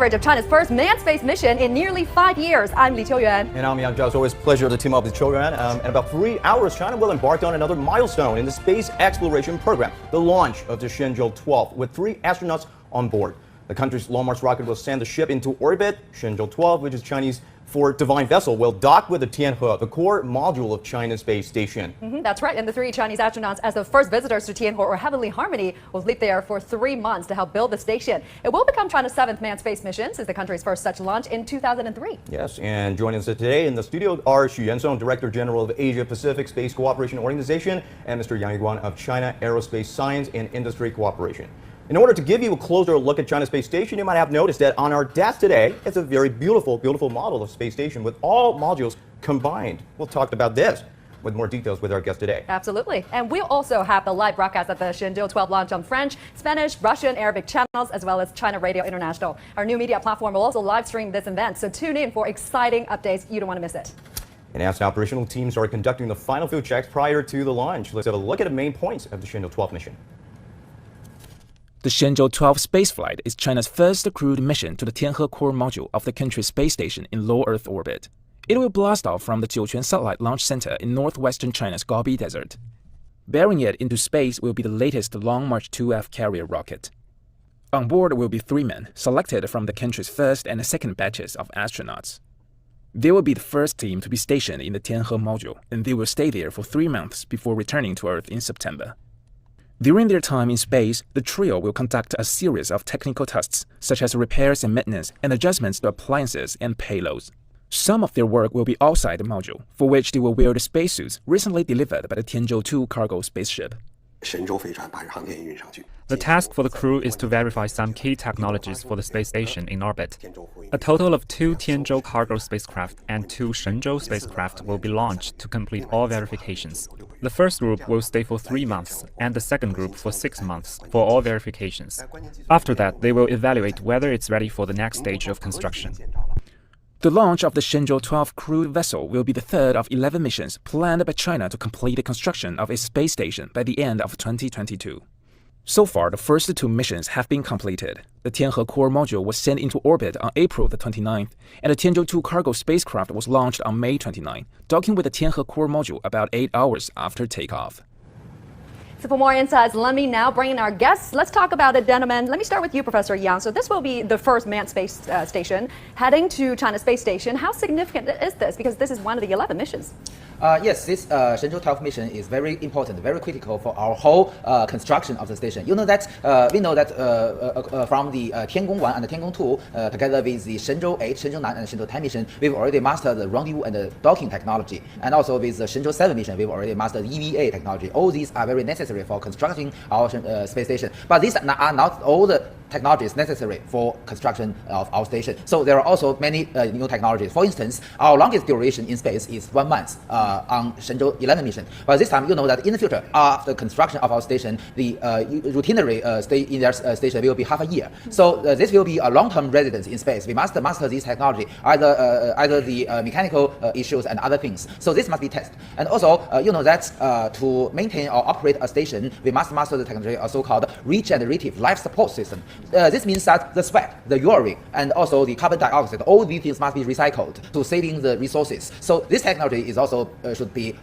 coverage of China's first manned space mission in nearly 5 years. I'm Li Qiuyuan. And I'm Yang Zhao. It's always a pleasure to team up with Qiuyuan. In about 3 hours, China will embark on another milestone in the space exploration program, the launch of the Shenzhou 12, with 3 astronauts on board. The country's Long March rocket will send the ship into orbit. Shenzhou 12, which is Chinese for divine vessel, will dock with the Tiangong, the core module of China's space station. That's right, and the 3 Chinese astronauts, as the first visitors to Tiangong or Heavenly Harmony, will sleep there for 3 months to help build the station. It will become China's 7th manned space mission since the country's first such launch in 2003. Yes, and joining us today in the studio are Xu Yanzong, Director General of Asia Pacific Space Cooperation Organization, and Mr. Yang Jiuquan of China Aerospace Science and Industry Cooperation. In order to give you a closer look at China's space station, you might have noticed that on our desk today, it's a very beautiful, beautiful model of space station with all modules combined. We'll talk about this with more details with our guest today. Absolutely. And we'll also have the live broadcast of the Shenzhou 12 launch on French, Spanish, Russian, Arabic channels, as well as China Radio International. Our new media platform will also live stream this event, so tune in for exciting updates. You don't want to miss it. And as operational teams are conducting the final field checks prior to the launch, let's have a look at the main points of the Shenzhou 12 mission. The Shenzhou 12 spaceflight is China's first crewed mission to the Tiangong core module of the country's space station in low Earth orbit. It will blast off from the Jiuquan Satellite Launch Center in northwestern China's Gobi Desert. Bearing it into space will be the latest Long March 2F carrier rocket. On board will be 3 men, selected from the country's first and second batches of astronauts. They will be the first team to be stationed in the Tiangong module, and they will stay there for 3 months before returning to Earth in September. During their time in space, the trio will conduct a series of technical tests, such as repairs and maintenance and adjustments to appliances and payloads. Some of their work will be outside the module, for which they will wear the spacesuits recently delivered by the Tianzhou 2 cargo spaceship. The task for the crew is to verify some key technologies for the space station in orbit. A total of 2 Tianzhou cargo spacecraft and 2 Shenzhou spacecraft will be launched to complete all verifications. The first group will stay for 3 months, and the second group for 6 months for all verifications. After that, they will evaluate whether it's ready for the next stage of construction. The launch of the Shenzhou 12 crewed vessel will be the third of 11 missions planned by China to complete the construction of its space station by the end of 2022. So far, the first 2 missions have been completed. The Tiangong core module was sent into orbit on April the 29th, and the Tianzhou 2 cargo spacecraft was launched on May 29, docking with the Tiangong core module about 8 hours after takeoff. So for more insights, let me now bring in our guests. Let's talk about it, gentlemen. Let me start with you, Professor Yang. So this will be the first manned space station heading to China's space station. How significant is this? Because this is one of the 11 missions. Yes, this Shenzhou 12 mission is very important, very critical for our whole construction of the station. You know that we know that from the Tiangong 1 and the Tiangong 2, together with the Shenzhou 8, Shenzhou 9, and Shenzhou 10 mission, we've already mastered the rendezvous and the docking technology. And also with the Shenzhou 7 mission, we've already mastered EVA technology. All these are very necessary for constructing our space station. But these are not all the technologies necessary for construction of our station. So there are also many new technologies. For instance, our longest duration in space is 1 month on Shenzhou 11 mission. But this time, you know that in the future, after construction of our station, the routinary stay in their station will be half a year. So this will be a long-term residence in space. We must master this technology, either the mechanical issues and other things. So this must be tested. And also, you know that to maintain or operate a station, we must master the technology, a so-called regenerative life support system. This means that the sweat, the urine, and also the carbon dioxide, all these things must be recycled to saving the resources. So this technology is also should be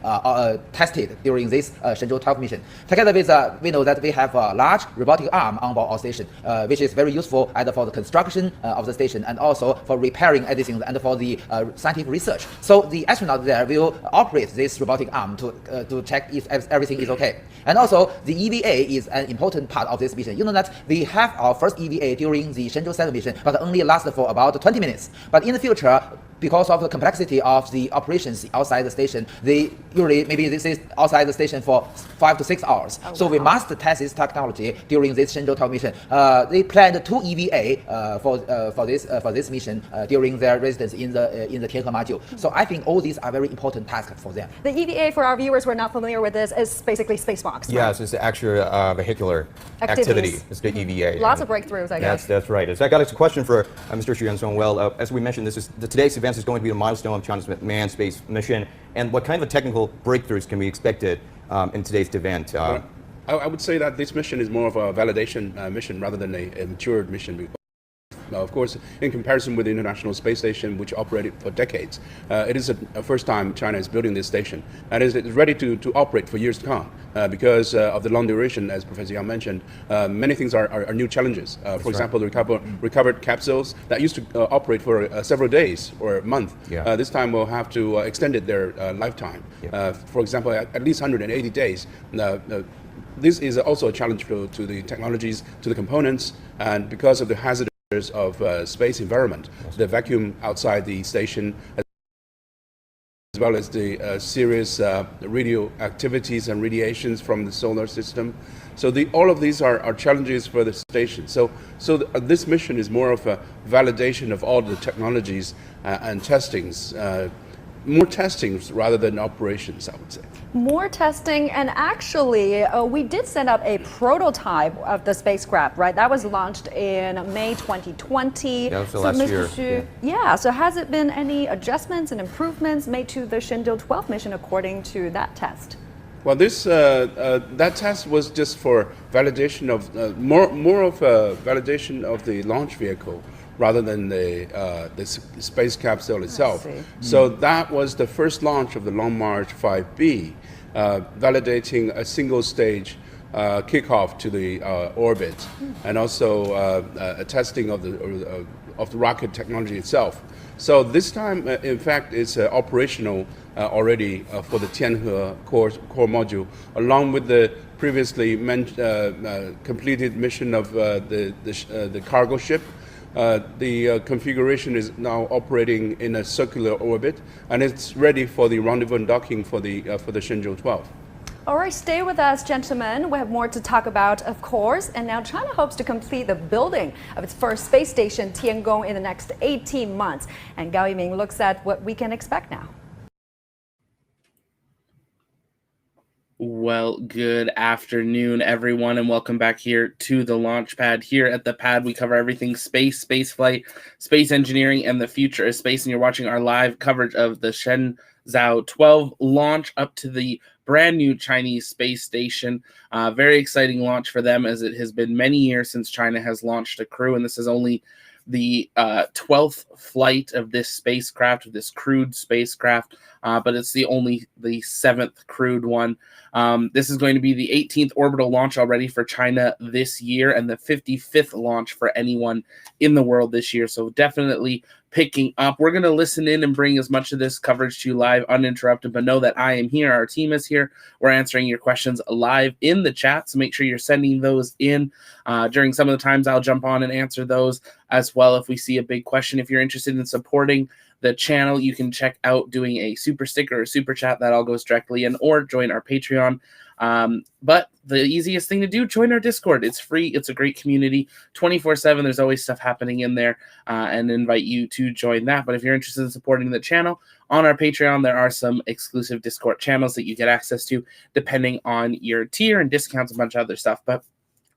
tested during this Shenzhou 12 mission. Together with, we know that we have a large robotic arm on board our station, which is very useful either for the construction of the station and also for repairing everything and for the scientific research. So the astronaut there will operate this robotic arm to check if everything is okay. And also the EVA is an important part of this mission. You know that we have our first EVA during the Shenzhou 7 mission, but only lasted for about 20 minutes. But in the future, because of the complexity of the operations outside the station, they usually maybe this is outside the station for 5 to 6 hours. So we must test this technology during this Shenzhou 12 mission. They planned 2 EVA for this mission during their residence in the Tiangong module. So I think all these are very important tasks for them. The EVA, for our viewers who are not familiar with this, is basically spacewalks. Right? Yes, it's the actual vehicular activity. It's the EVA. Lots of breakthroughs, I guess. That's right. So I got a question for Mr. Xu Yanzong. Well, as we mentioned, today's event is going to be a milestone of China's manned space mission. And what kind of technical breakthroughs can be expected in today's event? I would say that this mission is more of a validation mission rather than a matured mission. Of course, in comparison with the International Space Station, which operated for decades, it is a first time China is building this station, and is ready to operate for years to come. Because of the long duration, as Professor Yang mentioned, many things are new challenges. For example, the recovered capsules that used to operate for several days or a month, this time will have to extend their lifetime. For example, at least 180 days. This is also a challenge to the technologies, to the components, and because of the hazards of space environment, the vacuum outside the station, as well as the serious radio activities and radiations from the solar system. So all of these are challenges for the station. So this mission is more of a validation of all the technologies and testings, more testings rather than operations, I would say. More testing, and actually, we did send out a prototype of the spacecraft, right? That was launched in May 2020. Yeah, so last year. Xu, yeah, so has it been any adjustments and improvements made to the Shenzhou 12 mission according to that test? Well, that test was just for validation of more of a validation of the launch vehicle rather than the space capsule itself. So that was the first launch of the Long March 5B, validating a single stage kickoff to the orbit, and also a testing of the rocket technology itself. So this time, in fact, it's operational already for the Tianhe core module, along with the previously completed mission of the cargo ship. The configuration is now operating in a circular orbit, and it's ready for the rendezvous and docking for the Shenzhou 12. All right, stay with us, gentlemen. We have more to talk about, of course. And now China hopes to complete the building of its first space station, Tiangong, in the next 18 months. And Gao Yiming looks at what we can expect now. Well, good afternoon, everyone, and welcome back here to the launch pad. Here at the pad, we cover everything space, spaceflight, space engineering, and the future of space. And you're watching our live coverage of the Shenzhou 12 launch up to the brand new Chinese space station. Very exciting launch for them, as it has been many years since China has launched a crew, and this is only the 12th flight of this spacecraft, of this crewed spacecraft, but it's the 7th crewed one. This is going to be the 18th orbital launch already for China this year, and the 55th launch for anyone in the world this year. So definitely picking up. We're going to listen in and bring as much of this coverage to you live, uninterrupted, but know that I am here. Our team is here. We're answering your questions live in the chat, so make sure you're sending those in. During some of the times, I'll jump on and answer those as well if we see a big question. If you're interested in supporting the channel, you can check out doing a super sticker or super chat. That all goes directly in, or join our Patreon. But the easiest thing to do, join our Discord. It's free. It's a great community, 24/7. There's always stuff happening in there, and invite you to join that. But if you're interested in supporting the channel, on our Patreon, there are some exclusive Discord channels that you get access to depending on your tier, and discounts, a bunch of other stuff. But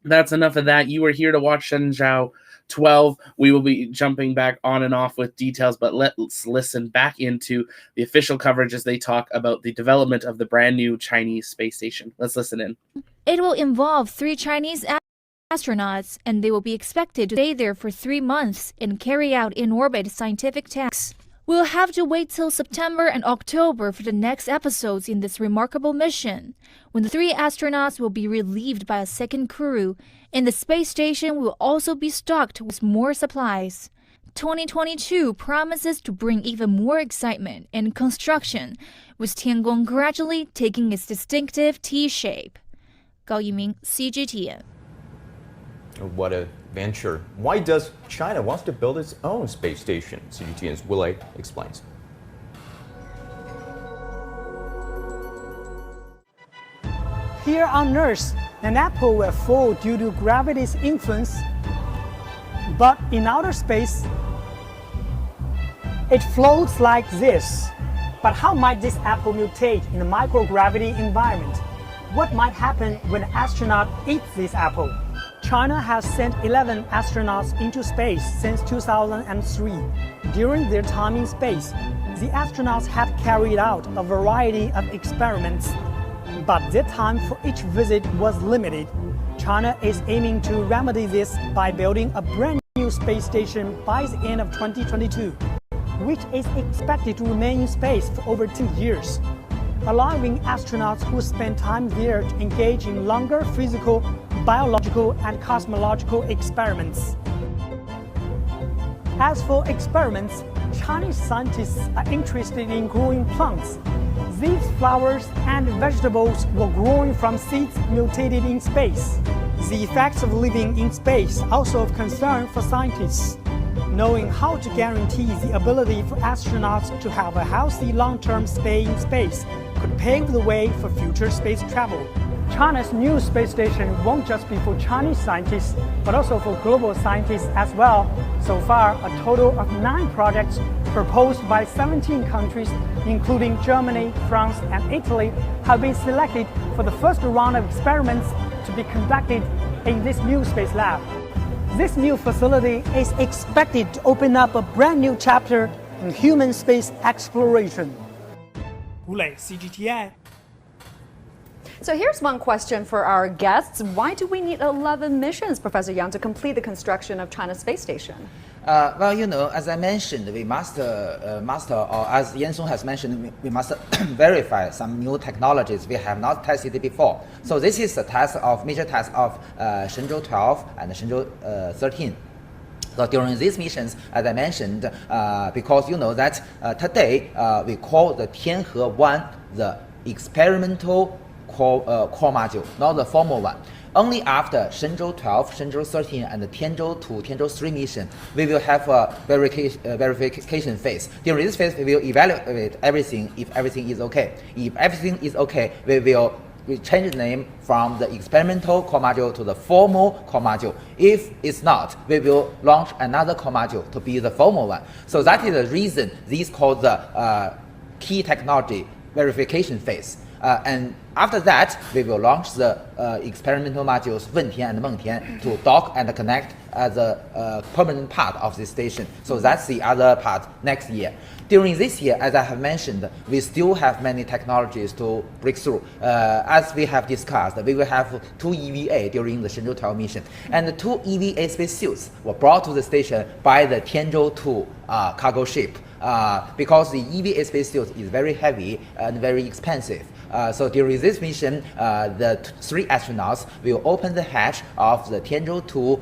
that's enough of that. You are here to watch Shenzhou 12. We will be jumping back on and off with details, but let's listen back into the official coverage as they talk about the development of the brand new Chinese space station. Let's listen in. It will involve 3 Chinese astronauts, and they will be expected to stay there for 3 months and carry out in-orbit scientific tasks. We'll have to wait till September and October for the next episodes in this remarkable mission, when the 3 astronauts will be relieved by a second crew, and the space station will also be stocked with more supplies. 2022 promises to bring even more excitement and construction, with Tiangong gradually taking its distinctive T shape. Gao Yiming, CGTN. What a venture. Why does China want to build its own space station? CGTN's Willei explains. Here on Earth, an apple will fall due to gravity's influence, but in outer space, it floats like this. But how might this apple mutate in a microgravity environment? What might happen when an astronaut eats this apple? China has sent 11 astronauts into space since 2003. During their time in space, the astronauts had carried out a variety of experiments, but their time for each visit was limited. China is aiming to remedy this by building a brand new new space station by the end of 2022, which is expected to remain in space for over 2 years, allowing astronauts who spend time there to engage in longer physical, biological, and cosmological experiments. As for experiments, Chinese scientists are interested in growing plants. These flowers and vegetables were growing from seeds mutated in space. The effects of living in space are also of concern for scientists. Knowing how to guarantee the ability for astronauts to have a healthy long-term stay in space could pave the way for future space travel. China's new space station won't just be for Chinese scientists, but also for global scientists as well. So far, a total of 9 projects proposed by 17 countries, including Germany, France, and Italy, have been selected for the first round of experiments to be conducted in this new space lab. This new facility is expected to open up a brand new chapter in human space exploration. Wu Lei, CGTN. So here's one question for our guests. Why do we need 11 missions, Professor Yang, to complete the construction of China's space station? Well, you know, as I mentioned, we must or as Yan Song has mentioned, we must verify some new technologies we have not tested before. So this is a major task of Shenzhou 12 and Shenzhou 13. So during these missions, as I mentioned, because you know that today we call the Tianhe 1 the experimental core module, not the formal one. Only after Shenzhou 12, Shenzhou 13, and the Tianzhou 2, Tianzhou 3 mission, we will have a verification phase. During this phase, we will evaluate everything if everything is okay. If everything is okay, we change the name from the experimental core module to the formal core module. If it's not, we will launch another core module to be the formal one. So that is the reason this is called the key technology verification phase. And after that, we will launch the experimental modules Wentian and Mengtian to dock and connect as a permanent part of this station. So that's the other part next year. During this year, as I have mentioned, we still have many technologies to break through. As we have discussed, we will have 2 EVA during the Shenzhou 12 mission. And the 2 EVA spacesuits were brought to the station by the Tianzhou 2 cargo ship. Because the EVA spacesuit is very heavy and very expensive. So during this mission, the 3 astronauts will open the hatch of the Tianzhou 2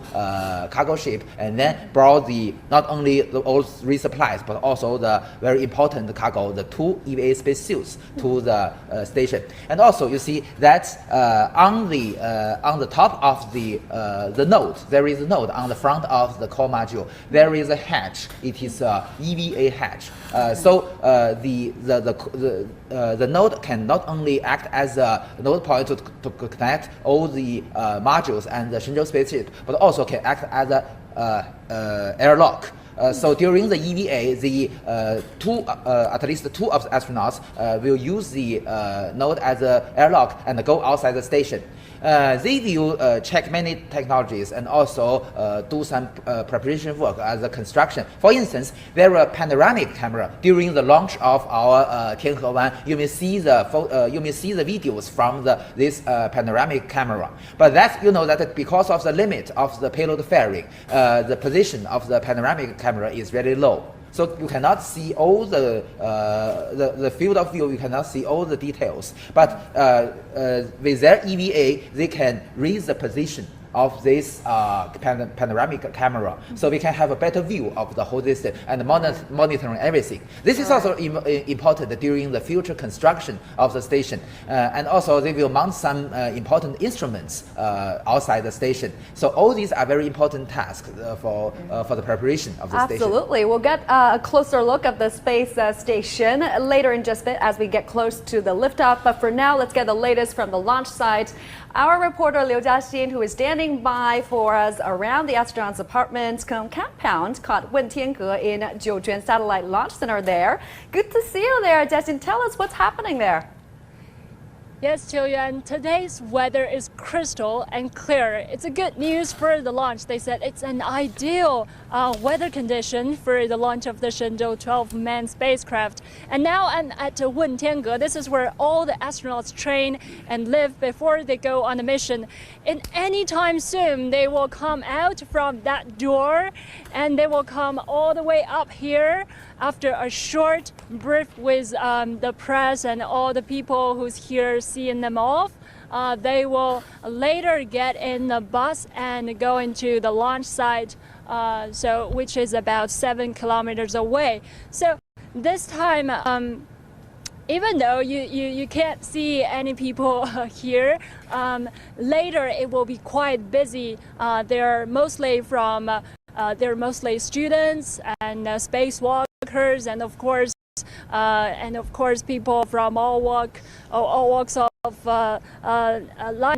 cargo ship and then brought not only all 3 supplies, but also the very important cargo, the 2 EVA spacesuits to the station. And also you see that on the top of the node, there is a node on the front of the core module. There is a hatch. It is a EVA hatch. So the node can not only act as a node point to connect all the modules and the Shenzhou spaceship, but also can act as a airlock. So during the EVA, at least 2 of the astronauts will use the node as an airlock and go outside the station. They will check many technologies and also do some preparation work as a construction. For instance, there are panoramic camera during the launch of our Tianhe 1. You may see the videos from this panoramic camera. But that's, you know, that because of the limit of the payload fairing, the position of the panoramic camera is very low. So you cannot see all the field of view, you cannot see all the details. But with their EVA, they can read the position of this panoramic camera, so we can have a better view of the whole system and monitoring everything. This is also important during the future construction of the station, and also they will mount some important instruments outside the station. So all these are very important tasks for the preparation of the station. Absolutely. We'll get a closer look at the space station later in just a bit as we get close to the liftoff. But for now, let's get the latest from the launch site. Our reporter Liu Jiaxin, who is standing by for us around the astronauts' apartment compound, caught Wen Tiange in Jiuquan Satellite Launch Center there. Good to see you there, Jiaxin. Tell us what's happening there. Yes, Jiuquan, today's weather is crystal and clear. It's a good news for the launch. They said it's an ideal weather condition for the launch of the Shenzhou 12 manned spacecraft. And now I'm at Tiangong. This is where all the astronauts train and live before they go on a mission. In any time soon, they will come out from that door and they will come all the way up here after a short brief with the press and all the people who's here seeing them off. They will later get in the bus and go into the launch site, which is about 7 kilometers away. So this time, even though you can't see any people here, later it will be quite busy. They're mostly students and spacewalkers, and of course people from all walks of life.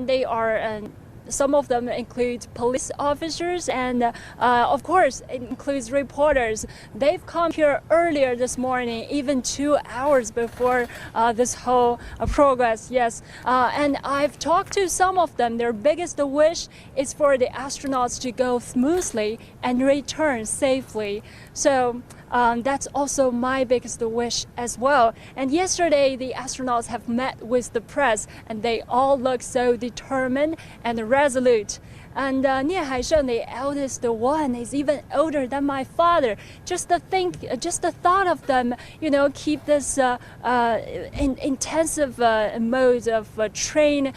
They are. Some of them include police officers and, of course, it includes reporters. They've come here earlier this morning, even 2 hours before this whole progress. Yes, and I've talked to some of them. Their biggest wish is for the astronauts to go smoothly and return safely. So that's also my biggest wish as well. And yesterday, the astronauts have met with the press, and they all look so determined and resolute. And Nie Haisheng, the eldest one, is even older than my father. Just the thought of them, keep this intensive mode of train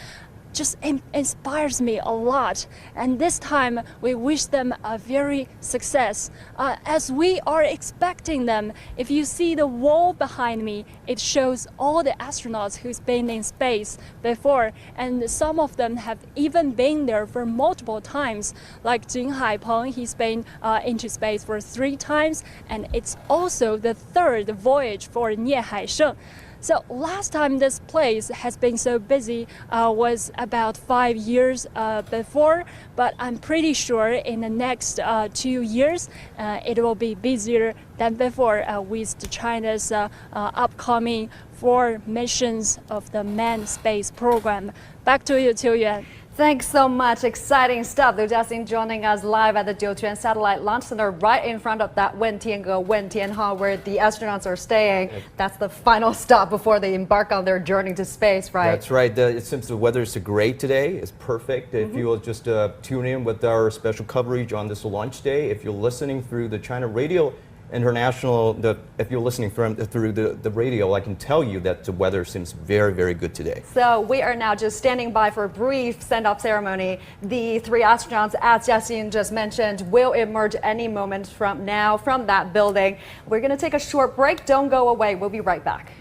just inspires me a lot. And this time we wish them a very success. As we are expecting them, if you see the wall behind me, it shows all the astronauts who's been in space before, and some of them have even been there for multiple times. Like Jing Haipeng, he's been into space for 3 times, and it's also the 3rd voyage for Nie Haisheng. So last time this place has been so busy was about 5 years before, but I'm pretty sure in the next 2 years it will be busier than before with China's upcoming 4 missions of the manned space program. Back to you, Jiuquan. Thanks so much. Exciting stuff. Liu Jiaxing joining us live at the Jiuquan Satellite Launch Center right in front of that Wentianhe, where the astronauts are staying. That's the final stop before they embark on their journey to space, right? That's right. It seems the weather is great today. It's perfect. If you will just tune in with our special coverage on this launch day, if you're listening through the China Radio International, if you're listening through the radio, I can tell you that the weather seems very, very good today. So we are now just standing by for a brief send-off ceremony. The 3 astronauts, as Jiaxing just mentioned, will emerge any moment from now from that building. We're going to take a short break. Don't go away. We'll be right back.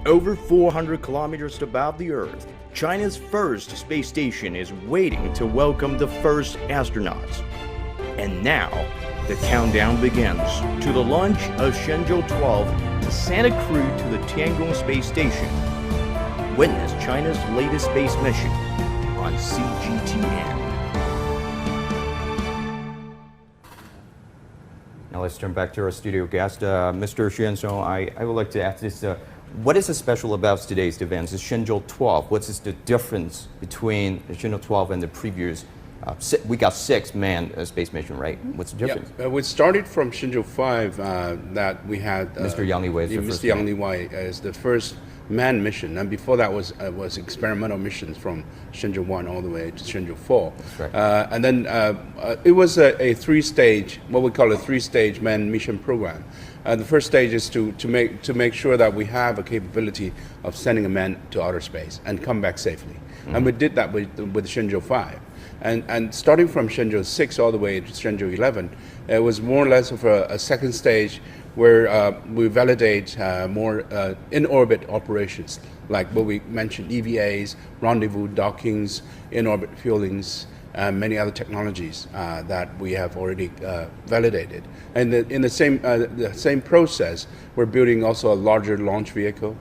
Over 400 kilometers above the Earth, China's first space station is waiting to welcome the first astronauts. And now, the countdown begins to the launch of Shenzhou 12 to send a crew to the Tiangong space station. Witness China's latest space mission on CGTN. Now let's turn back to our studio guest, Mr. Shenzhou. I would like to ask this. What is special about today's event? Is Shenzhou 12? What is the difference between Shenzhou 12 and the previous? We got 6 manned space mission, right? What's the difference? We started from Shenzhou 5 that we had Mr. Yang Liwei as the first manned mission, and before that was experimental missions from Shenzhou 1 all the way to Shenzhou 4. That's right. And then it was a 3-stage, what we call a 3-stage manned mission program. The first stage is to make sure that we have a capability of sending a man to outer space and come back safely. And we did that with Shenzhou 5. And starting from Shenzhou 6 all the way to Shenzhou 11, it was more or less of a second stage where we validate more in-orbit operations, like what we mentioned, EVAs, rendezvous dockings, in-orbit fuelings, and many other technologies that we have already validated. And in the same process, we're building also a larger launch vehicle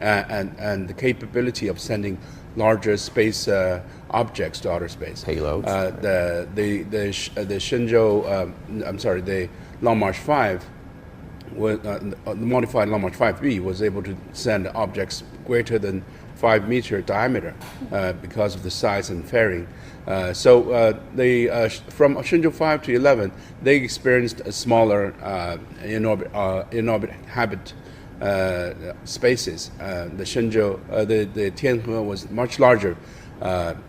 and the capability of sending larger space objects to outer space. Payloads. The Shenzhou, the Long March 5 the modified Long March 5B was able to send objects greater than 5-meter diameter because of the size and fairing. From Shenzhou 5 to 11, they experienced a smaller in-orbit habit spaces. The Shenzhou, the Tianhe was much larger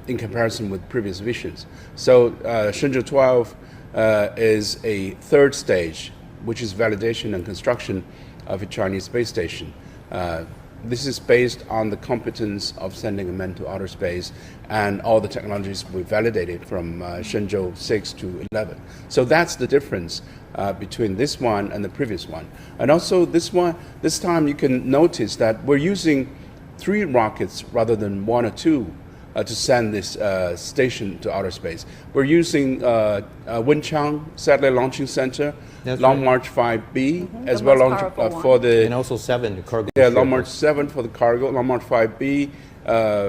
in comparison with previous missions. So Shenzhou 12 is a third stage, which is validation and construction of a Chinese space station. This is based on the competence of sending a man to outer space, and all the technologies we validated from Shenzhou 6 to 11. So that's the difference between this one and the previous one. And also this time you can notice that we're using 3 rockets rather than 1 or 2 to send this station to outer space. We're using Wenchang Satellite Launching Center, Long March 5B, as well as for the... And also 7, the cargo. Yeah, Long March 7 for the cargo, Long March 5B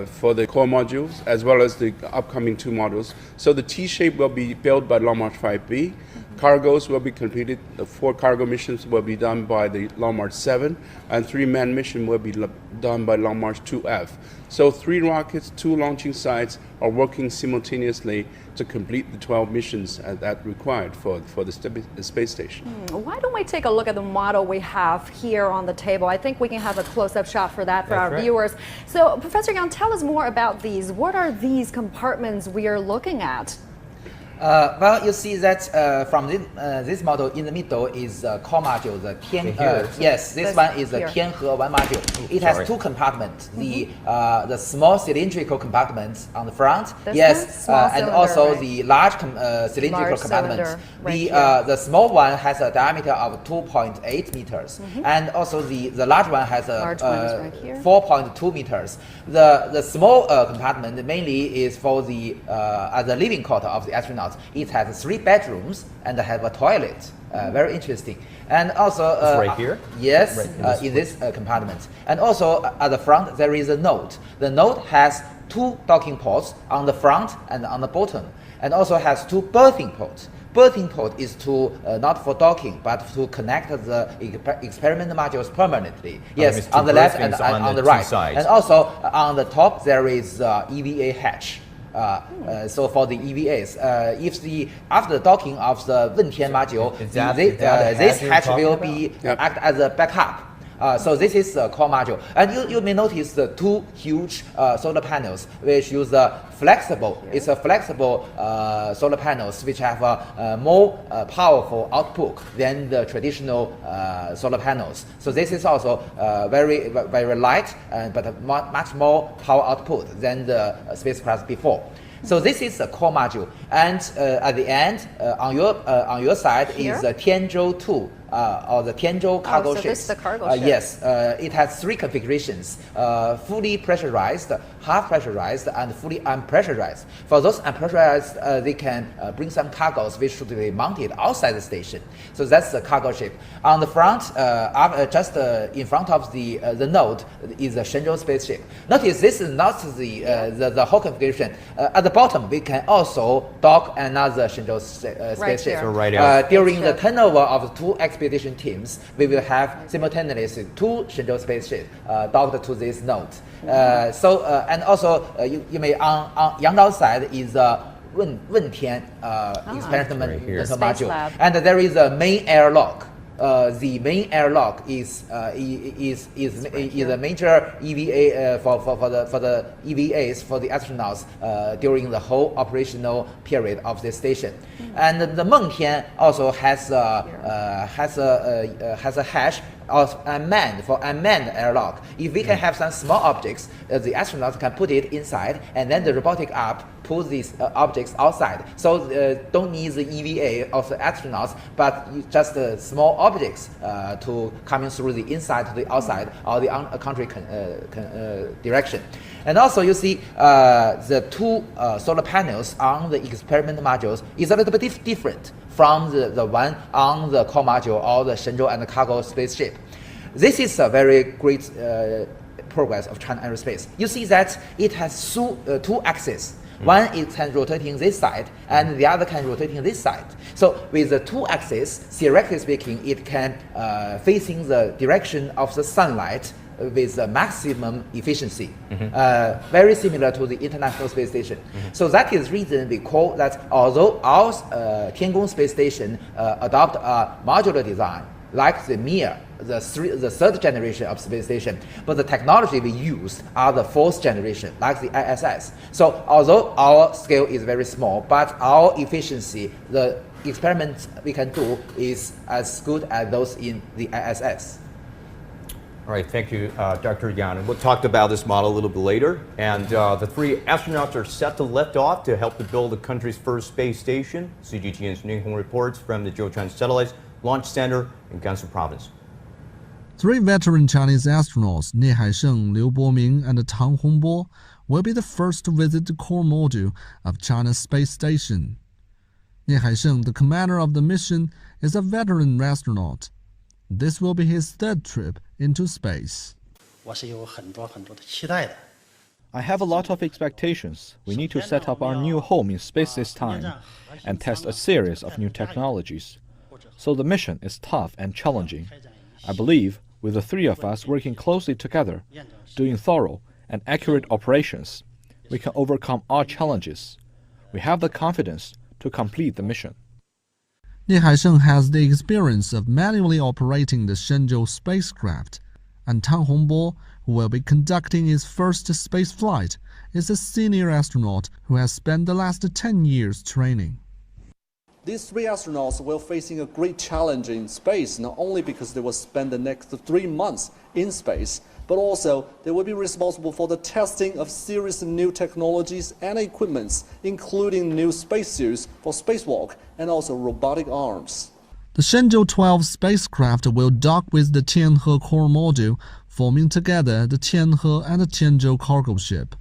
for the core modules, as well as the upcoming 2 modules. So the T-shape will be built by Long March 5B. Cargoes will be completed. The 4 cargo missions will be done by the Long March 7, and 3 man mission will be done by Long March 2F. So 3 rockets, 2 launching sites are working simultaneously to complete the 12 missions that required for the space station. Why don't we take a look at the model we have here on the table? I think we can have a close-up shot for that for our viewers. So Professor Yang, tell us more about these. What are these compartments we are looking at? Well, you see that from this model in the middle is the core module, the yes, this one is the Tianhe 1 module. It has 2 compartments, the small cylindrical compartment on the front, and also the large cylindrical compartment. The small one has a diameter of 2.8 meters, and also the large one has a 4.2 meters. The small compartment mainly is for the living quarter of the astronauts. It has 3 bedrooms and have a toilet. Very interesting. And also right here? Yes, in this compartment. And also at the front there is a node. The node has 2 docking ports on the front and on the bottom, and also has 2 berthing ports. Berthing port is to not for docking, but to connect the experiment modules permanently. Yes, on the left and on the right. And also on the top there is EVA hatch. So for the EVAs, after the docking of the Wentian module, this hatch will be act as a backup. So this is the core module, and you may notice the 2 huge solar panels which use flexible. It's a flexible solar panels which have a more powerful output than the traditional solar panels. So this is also very light, but much more power output than the spacecraft before. So this is the core module, and at the end, on your side is the Tianzhou 2. Or the Tianzhou cargo so ship. This is the cargo ship. Yes, it has 3 configurations: fully pressurized, half pressurized, and fully unpressurized. For those unpressurized, they can bring some cargoes which should be mounted outside the station. So that's the cargo ship. On the front, just in front of the node, is the Shenzhou spaceship. Notice this is not the whole configuration. At the bottom, we can also dock another Shenzhou spaceship. During the turnover of the 2 expedition teams, we will have simultaneously 2 Shenzhou spaceships docked to this node. And also you may on Yangdao side is Wentian experiment module, and there is a main airlock. The main airlock is a major EVA for the EVAs for the astronauts during the whole operational period of this station. And the Mengtian also has a hatch of unmanned airlock. If we can have some small objects, the astronauts can put it inside, and then the robotic arm pulls these objects outside. So don't need the EVA of the astronauts, but just small objects to coming through the inside to the outside or the contrary direction. And also you see the 2 solar panels on the experiment modules is a little bit different from the one on the core module or the Shenzhou and the cargo spaceship. This is a very great progress of China Aerospace. You see that it has 2 axes. One it can rotating this side, and the other can rotating this side. So with the two axes, theoretically speaking, it can facing the direction of the sunlight with the maximum efficiency, very similar to the International Space Station. So that is reason we call that although our Tiangong Space Station adopt a modular design, like the Mir, the third generation of space station, but the technology we use are the fourth generation, like the ISS. So although our scale is very small, but our efficiency, the experiments we can do is as good as those in the ISS. All right, thank you, Dr. Yang. And we'll talk about this model a little bit later. And the three astronauts are set to lift off to help to build the country's first space station. CGTN's Jiuquan reports from the Jiuquan Satellite Launch Center in Gansu Province. Three veteran Chinese astronauts, Nie Haisheng, Liu Boming, and Tang Hongbo, will be the first to visit the core module of China's space station. Nie Haisheng, the commander of the mission, is a veteran astronaut. This will be his third trip into space. I have a lot of expectations. We need to set up our new home in space this time and test a series of new technologies. So the mission is tough and challenging. I believe with the three of us working closely together, doing thorough and accurate operations, we can overcome all challenges. We have the confidence to complete the mission. Nie Haisheng has the experience of manually operating the Shenzhou spacecraft, and Tang Hongbo, who will be conducting his first space flight, is a senior astronaut who has spent the last 10 years training. These three astronauts will facing a great challenge in space, not only because they will spend the next 3 months in space, but also they will be responsible for the testing of series of new technologies and equipments, including new spacesuits for spacewalk and also robotic arms. The Shenzhou 12 spacecraft will dock with the Tianhe core module, forming together the Tianhe and the Tianzhou cargo ship.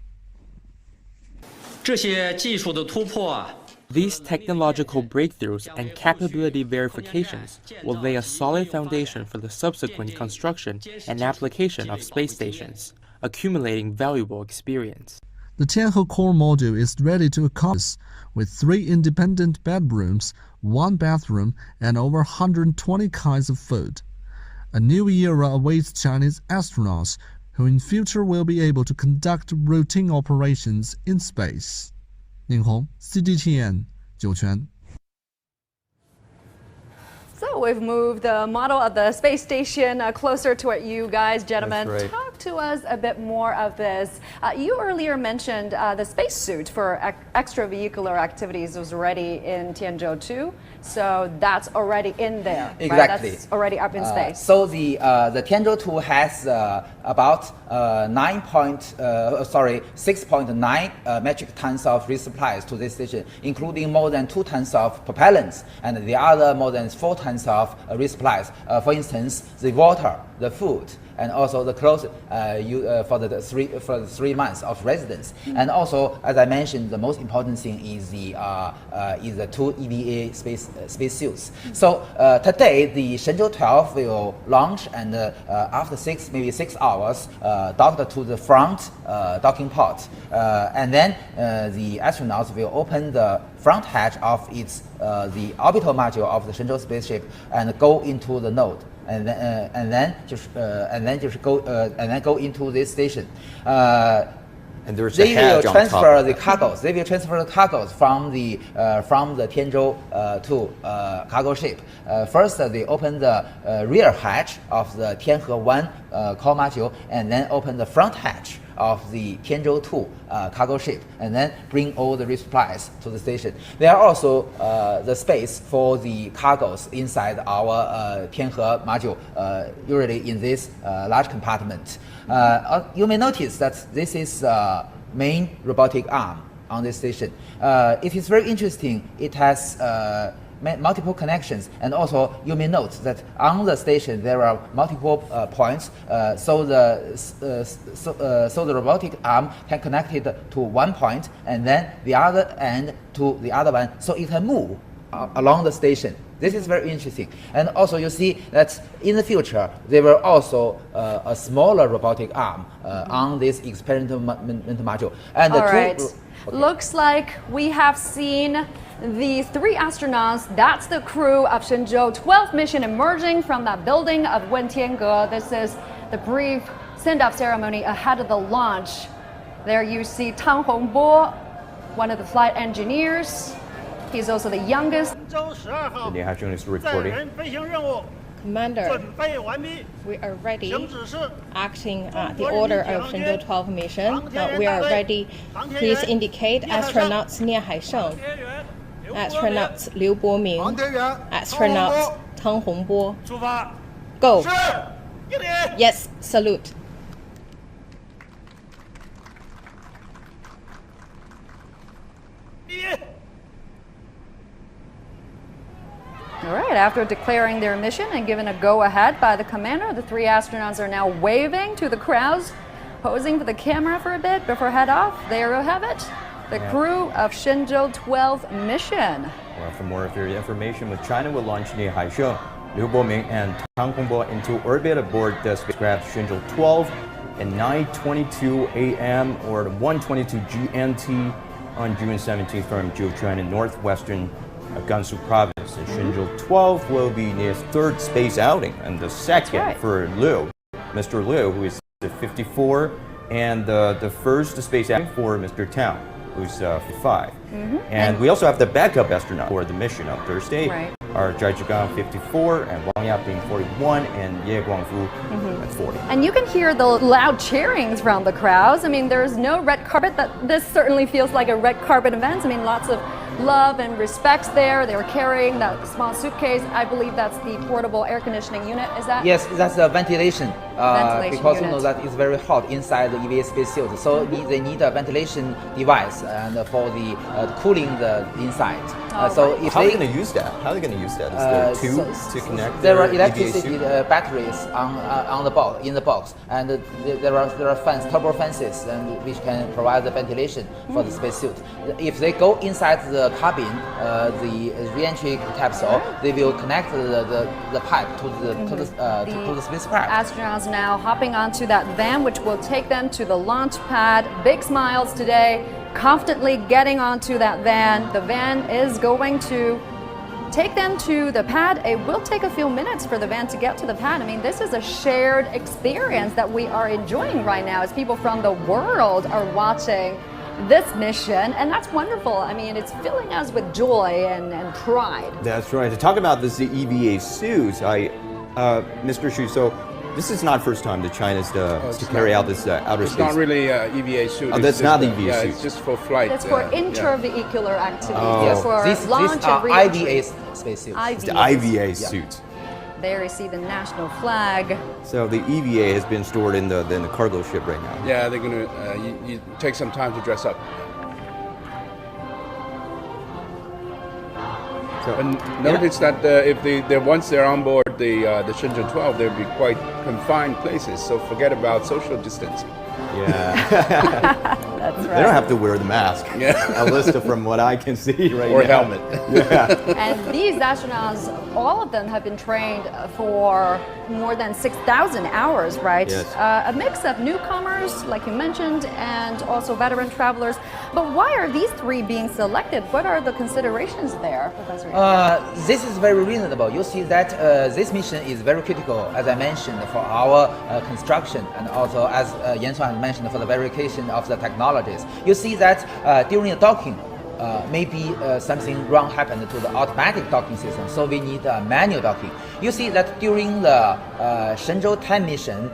These technological breakthroughs and capability verifications will lay a solid foundation for the subsequent construction and application of space stations, accumulating valuable experience. The Tianhe core module is ready to accomplish with 3 independent bedrooms, 1 bathroom, and over 120 kinds of food. A new era awaits Chinese astronauts, who in future will be able to conduct routine operations in space. Ning Hong, CGTN, Jiuquan. So we've moved the model of the space station closer to what you guys, gentlemen. That's right. Talk to us a bit more of this. You earlier mentioned the spacesuit for extravehicular activities was ready in Tianzhou 2. So that's already in there. Exactly. Right? That's already up in space. So the Tianzhou 2 has about 6.9 metric tons of resupplies to this station, including more than 2 tons of propellants and the other more than 4 tons of resupplies. For instance, the water, the food, and also the clothes for the 3 months of residence. And also, as I mentioned, the most important thing is the 2 EVA space suits. So today, the Shenzhou 12 will launch, and after 6 hours, docked to the front docking port, and then the astronauts will open the front hatch of the orbital module of the Shenzhou spaceship and go into the node. And then go into this station. And there's they a hatch will on transfer top. the cargoes. They will transfer the cargoes from the Tianzhou 2 cargo ship. First, they open the rear hatch of the Tianhe 1 core module, and then open the front hatch of the Tianzhou 2 cargo ship, and then bring all the resupplies to the station. There are also the space for the cargoes inside our Tianhe module, usually in this large compartment. You may notice that this is main robotic arm on this station. It is very interesting. It has multiple connections, and also you may note that on the station there are multiple points, so the robotic arm can connect it to one point and then the other end to the other one, so it can move along the station. This is very interesting. And also you see that in the future there will also a smaller robotic arm on this experimental module. And Looks like we have seen the 3 astronauts. That's the crew of Shenzhou 12 mission emerging from that building of Wentiangge. This is the brief send-off ceremony ahead of the launch. There you see Tang Hongbo, one of the flight engineers. He's also the youngest. The Haijun is reporting. Commander, we are ready, acting at the order of Shenzhou 12 mission. We are ready. Please indicate astronauts Nie Haisheng, astronauts Liu Boming, astronauts Tang Hongbo. Go. Yes, salute. All right, after declaring their mission and given a go-ahead by the commander, the 3 astronauts are now waving to the crowds, posing for the camera for a bit before head off. There you have it, the crew of Shenzhou 12 mission. Well, for more information, with China will launch Nie Haisheng, Liu Boming, and Tang Hongbo into orbit aboard the spacecraft Shenzhou 12 at 9:22 a.m. or 1:22 GMT on June 17th from Jiuquan in northwestern Gansu province. And Shenzhou 12 will be his 3rd space outing and the 2nd for Liu, Mr. Liu, who is 54, and the 1st space outing for Mr. Tang, who's 55. And we also have the backup astronaut for the mission of Thursday. Are Jiuquan 54 and Wang Yaping 41 and Ye Guangfu at 40. And you can hear the loud cheerings from the crowds. I mean, there's no red carpet. This certainly feels like a red carpet event. I mean, lots of love and respect there. They were carrying that small suitcase. I believe that's the portable air conditioning unit. Is that? Yes, that's the ventilation. Because unit. you know that it's very hot inside the EVA spacesuit, so they need a ventilation device and for the cooling the inside. So if how are they going to use that? How are they going to use that? Is there tubes to connect? There are electricity batteries on the box in the box, and there are fans, turbo fences, and which can provide the ventilation for the spacesuit. If they go inside the cabin, the re-entry capsule, they will connect the pipe to the spacecraft. Astronauts now hopping onto that van, which will take them to the launch pad. Big smiles today, confidently getting onto that van. The van is going to take them to the pad. It will take a few minutes for the van to get to the pad. I mean, this is a shared experience that we are enjoying right now as people from the world are watching this mission, and that's wonderful. I mean, it's filling us with joy and pride. That's right. To talk about this, the EVA suits, Mr. Xu, so this is not first time that China's to carry out this outer space. It's not really EVA suit. Oh, that's not the EVA suit. It's just for flight. It's for intravehicular activity. Yes. For launch and IVA spacesuits. It's the IVA suit. There you see the national flag. So the EVA has been stored in the cargo ship right now. Yeah, they're going to you take some time to dress up. So, and notice that if they once they're on board the Shenzhou 12, they'll be quite confined places. So forget about social distancing. Yeah. That's right. They don't have to wear the mask. Yeah. At least from what I can see right or now. helmet. Yeah. And these astronauts, all of them have been trained for more than 6,000 hours, right? Yes. A mix of newcomers, like you mentioned, and also veteran travelers. But why are these 3 being selected? What are the considerations there, Professor? This is very reasonable. You see that this mission is very critical, as I mentioned, for our construction, and also as Yan Suan mentioned, for the verification of the technologies. You see that during the docking, maybe something wrong happened to the automatic docking system, so we need a manual docking. You see that during the Shenzhou 10 mission,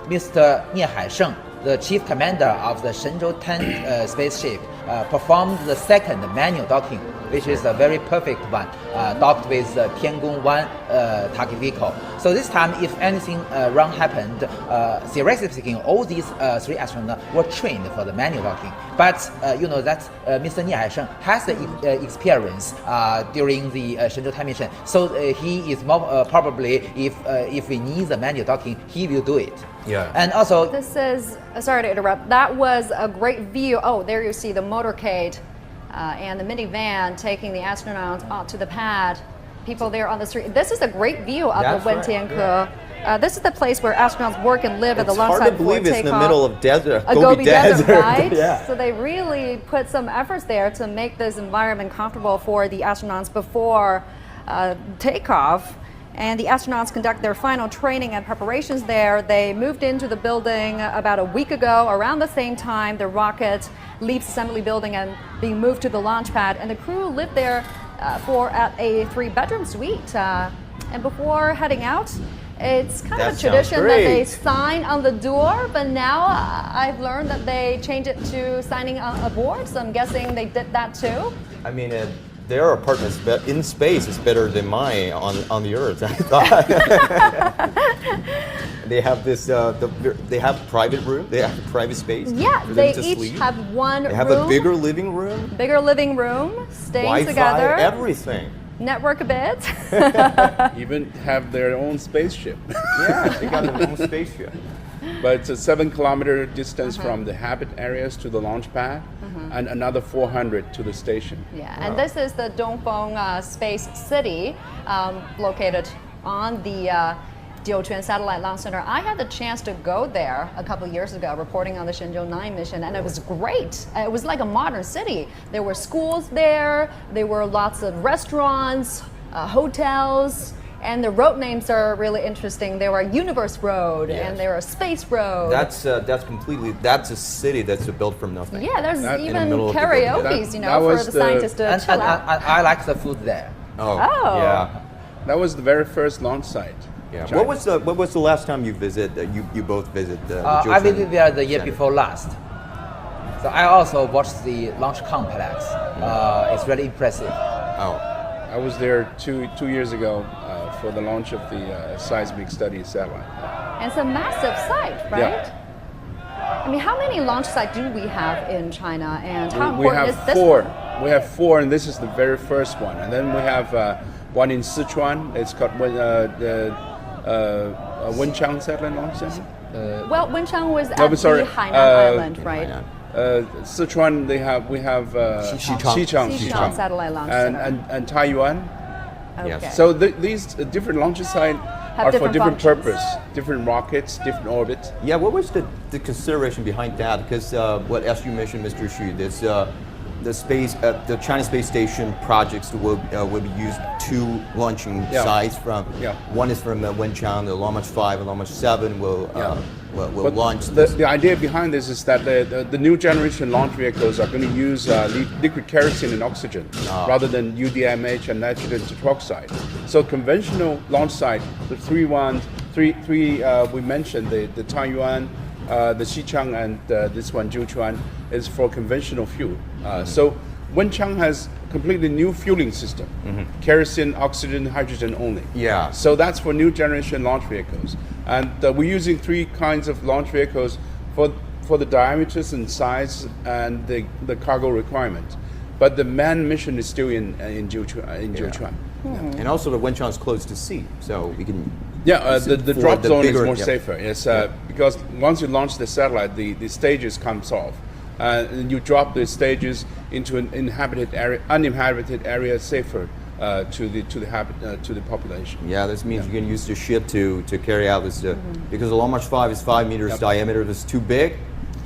Mr. Nie Haisheng, the chief commander of the Shenzhou 10 spaceship, performed the 2nd manual docking, which is a very perfect one, docked with the Tiangong 1 target vehicle. So this time, if anything wrong happened, theoretically speaking, all these 3 astronauts were trained for the manual docking. But you know that Mr. Nie Haisheng has the experience during the Shenzhou 10 mission, so he is more probably, if we need the manual docking, he will do it. Yeah. And also, This is, sorry to interrupt, that was a great view. Oh, there you see the motorcade and the minivan taking the astronauts out to the pad. people there on the street. This is a great view of That's the right, Wentianke. This is the place where astronauts work and live at the launch site It's hard to believe it's in the middle of desert, a Gobi desert, right? Yeah. So they really put some efforts there to make this environment comfortable for the astronauts before takeoff. And the astronauts conduct their final training and preparations there. They moved into the building about a week ago. Around the same time, the rocket leaves assembly building and being moved to the launch pad. And the crew lived there at a 3-bedroom suite. And before heading out, it's kind of a tradition that they sign on the door, but now I've learned that they changed it to signing aboard, so I'm guessing they did that too. I mean, their apartments in space is better than mine on the Earth, I thought. They have this, they have private room, they have private space. Yeah, for them they to each sleep. have one room. They have a bigger living room. Staying Wi-Fi, together. everything. Network a bit. Even have their own spaceship. Yeah, they got their own spaceship. But it's a 7-kilometer distance from the habit areas to the launch pad, and another 400 to the station. Yeah, and this is the Dongfeng Space City, located on the Jiuquan Satellite Launch Center. I had the chance to go there a couple years ago, reporting on the Shenzhou 9 mission, and it was great. It was like a modern city. There were schools there, there were lots of restaurants, hotels, and the road names are really interesting. There were Universe Road, and there were Space Road. That's a city that's built from nothing. Yeah, there's even karaoke's, for the scientists to chill out. I like the food there. Oh, yeah. That was the very first launch site. Yeah. What was the last time you you both visited? I visited there the year before last. So I also watched the launch complex. It's really impressive. Oh, I was there two years ago for the launch of the seismic study satellite. And it's a massive site, right? Yeah. I mean, how many launch sites do we have in China, and how we important have is this four. one? We have 4, and this is the very first one. And then we have one in Sichuan. It's called Wenchang Satellite Launch Center. Well, Wenchang was at sorry, the Hainan Island, right? Sichuan, we have Xichang Satellite Launch Center. And Taiwan. Okay. So these different launch sites are for different purpose, different rockets, different orbits. yeah. What was the consideration behind that? Because as you mentioned, Mr. Xu, this the China Space Station projects will be used 2 launching sites from. One is from Wenchang, the Long March 5 and Long March 7 will launch. The idea behind this is that the new generation launch vehicles are going to use liquid kerosene and oxygen rather than UDMH and nitrogen tetroxide. So conventional launch site, the three we mentioned, the Taiwan, the Xichang, and this one Jiuquan, is for conventional fuel. So Wenchang has completely new fueling system, kerosene, oxygen, hydrogen only. Yeah. So that's for new generation launch vehicles. And we're using 3 kinds of launch vehicles for the diameters and size and the cargo requirement. But the manned mission is still in Jiuquan. And also the Wenchang is close to sea, so we can. Yeah, the drop zone is more yeah. safer. Yes, because once you launch the satellite, the stages comes off, and you drop the stages into an uninhabited area, safer to the population. Yeah, this means you can use the ship to carry out this because the Long March 5 is 5 meters diameter. It's too big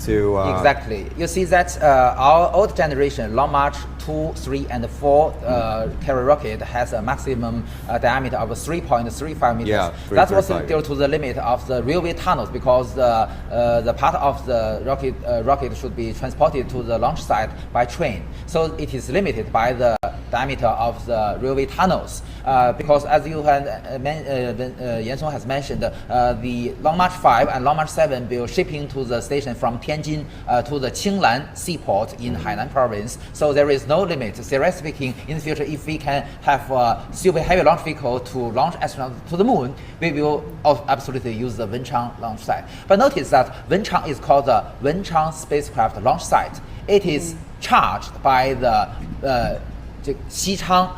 to. Exactly. You see that our old generation Long March 2, 3, and 4 carrier rocket has a maximum diameter of 3.35 meters. Yeah, that was due to the limit of the railway tunnels, because the part of the rocket should be transported to the launch site by train. So it is limited by the diameter of the railway tunnels. Because as you Yansong has mentioned, the Long March 5 and Long March 7 will shipping to the station from Tianjin to the Qinglan seaport in Hainan province. So there is no limit. Seriously speaking, in the future, if we can have a super heavy launch vehicle to launch astronauts to the moon, we will absolutely use the Wenchang launch site. But notice that Wenchang is called the Wenchang spacecraft launch site. It is charged by the 西昌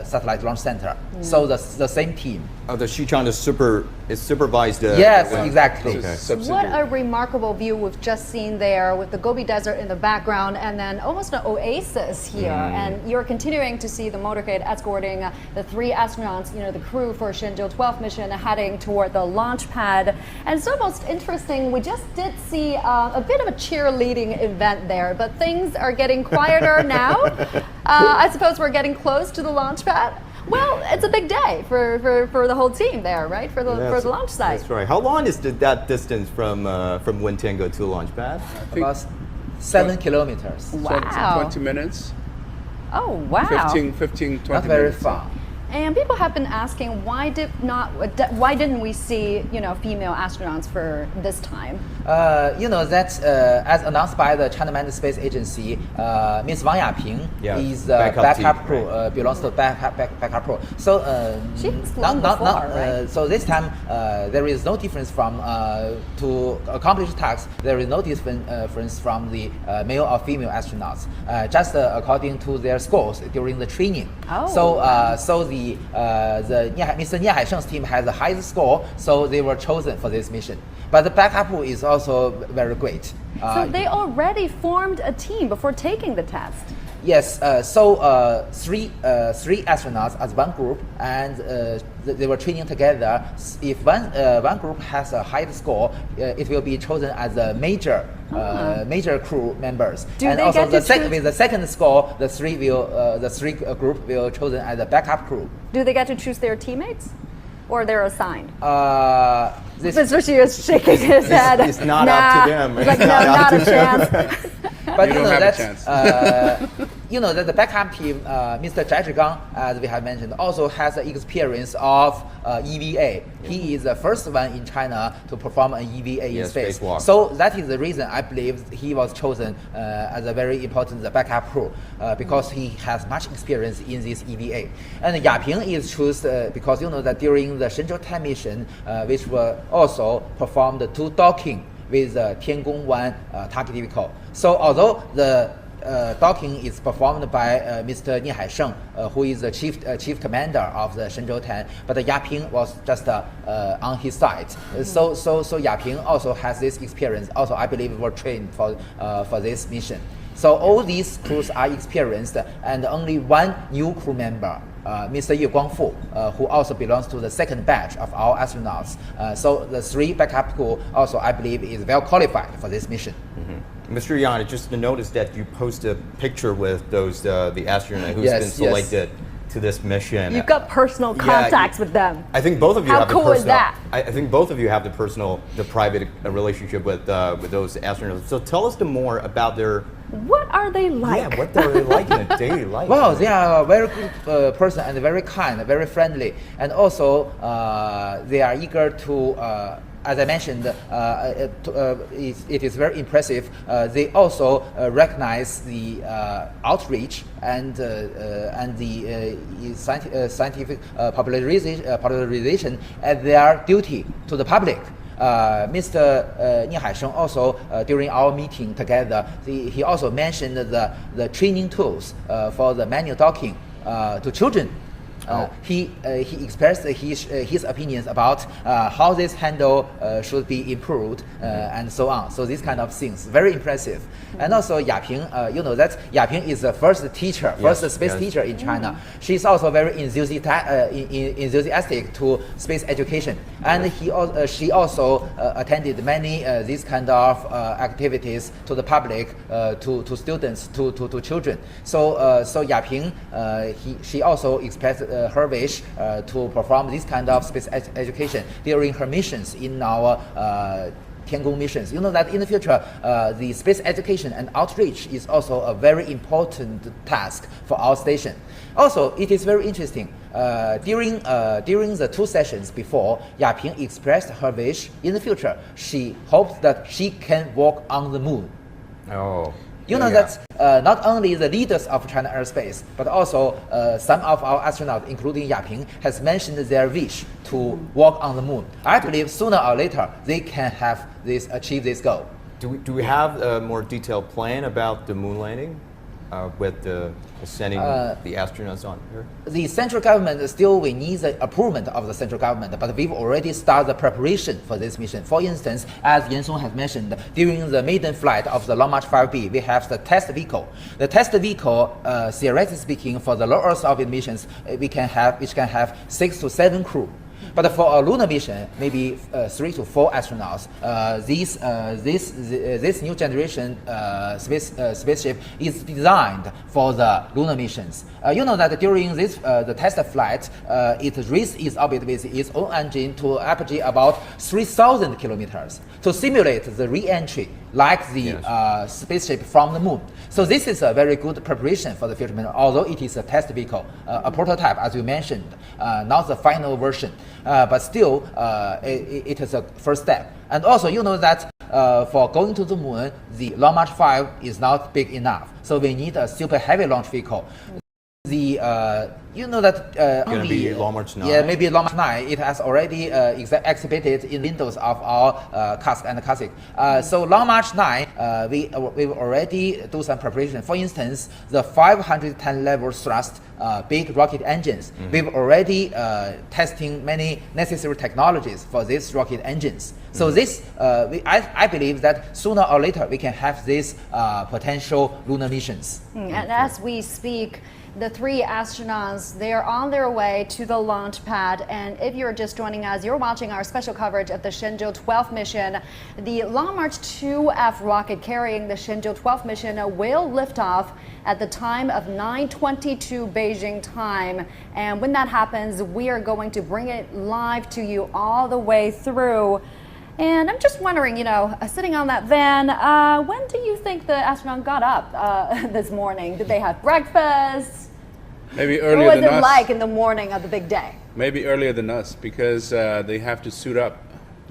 Satellite Launch Center. So the same team. Oh, the Xichang is supervised. Yes, exactly. Okay. What a remarkable view we've just seen there with the Gobi Desert in the background and then almost an oasis here. And you're continuing to see the motorcade escorting the 3 astronauts, the crew for Shenzhou 12 mission heading toward the launch pad. And it's almost interesting, we just did see a bit of a cheerleading event there, but things are getting quieter now. I suppose we're getting close to the launch pad. Well, it's a big day for the whole team there, right? For the launch site. That's right. How long is that distance from Wentango to the launch pad? About 7 kilometers. Wow. 20 minutes. Oh, wow. 15, 20 Not very minutes. far. And people have been asking why didn't we see female astronauts for this time? That as announced by the China Manned Space Agency, Ms. Wang Yaping is the backup crew, belongs to backup crew. So she's flown before, right? So this time there is no difference from to accomplish tasks. There is no difference from the male or female astronauts, just according to their scores during the training. Oh. So the Mr. Nie Haisheng's team has the highest score, so they were chosen for this mission. But the backup is also very great. So they already formed a team before taking the test. Yes, three astronauts as one group, and they were training together. If one group has a high score, it will be chosen as a major crew members. And also with the second score, the three group will chosen as a backup crew. Do they get to choose their teammates, or they're assigned? This she is shaking his head. It's not up to them. It's like, no, not a chance. But that the backup team, Mr. Zhai Zhigang, as we have mentioned, also has the experience of EVA. He is the first one in China to perform an EVA in space. Spacewalk. So that is the reason I believe he was chosen as a very important backup crew because he has much experience in this EVA. And Yaping is chosen because that during the Shenzhou 10 mission, which were also performed 2 docking with the Tiangong 1 target vehicle. So although the docking is performed by Mr. Nie Haisheng, who is the chief commander of the Shenzhou 10, but Yaping was just on his side. So Yaping also has this experience. Also, I believe were trained for this mission. So all these crews are experienced, and only one new crew member, Mr. Jiuquan, who also belongs to the second batch of our astronauts. So the 3 backup crew also, I believe, is well qualified for this mission. Mr. Yan, just to notice that you post a picture with those the astronaut who's been selected to this mission. You've got personal contacts with them. I think both of you How have cool the personal. is that? I think both of you have the private relationship with those astronauts. So tell us more about their. What are they like? Yeah, what are they like in a daily life? Well, they are a very good person and very kind, very friendly, and also they are eager to. As I mentioned, it is very impressive. They also recognize the outreach and the scientific popularization as their duty to the public. Mr. Nie Haisheng also, during our meeting together, he also mentioned the training tools for the manual docking to children. He expressed his opinions about how this handle should be improved and so on. So these kind of things, very impressive. And also Yaping, that Yaping is the first space teacher in China. She's also very enthusiastic to space education, and she also attended many these kind of activities to the public, to students, to children. So Yaping, she also expressed her wish to perform this kind of space education during her missions in our Tiangong missions. That in the future, the space education and outreach is also a very important task for our station. Also, it is very interesting. During the 2 sessions before, Yaping expressed her wish in the future. She hopes that she can walk on the moon. Oh. That not only the leaders of China Aerospace, but also some of our astronauts, including Yaping, has mentioned their wish to walk on the moon. I believe sooner or later they can achieve this goal. Do we have a more detailed plan about the moon landing? with sending the astronauts on here? The central government still we need the approval of the central government, but we've already started the preparation for this mission. For instance, as Yan Song has mentioned, during the maiden flight of the Long March 5B, we have the test vehicle. The test vehicle, theoretically speaking, for the low Earth orbit missions, which can have 6 to 7 crew. But for a lunar mission, maybe 3 to 4 astronauts. This new generation spaceship is designed for the lunar missions. You know that during this the test flight, it raised its orbit with its own engine to apogee about 3,000 kilometers to simulate the re-entry like the spaceship from the moon. So this is a very good preparation for the future mission, although it is a test vehicle, a prototype as you mentioned, not the final version, but still it is a first step. And also you know that for going to the moon, the Long March 5 is not big enough, so we need a super heavy launch vehicle. The you know that going to be Long March 9. Yeah, maybe Long March 9. It has already exhibited in windows of our cask and casket. So Long March 9, we've already do some preparation. For instance, the 510 level thrust big rocket engines. We've already testing many necessary technologies for these rocket engines. So this, I believe that sooner or later we can have these potential lunar missions. And as we speak, the 3 astronauts, they're on their way to the launch pad. And if you're just joining us, you're watching our special coverage of the Shenzhou 12 mission. The Long March 2F rocket carrying the Shenzhou 12 mission will lift off at the time of 9:22 Beijing time. And when that happens, we are going to bring it live to you all the way through. And I'm just wondering, you know, sitting on that van, when do you think the astronaut got up this morning? Did they have breakfast? Maybe earlier than us. What was it like in the morning of the big day? Maybe earlier than us, because they have to suit up.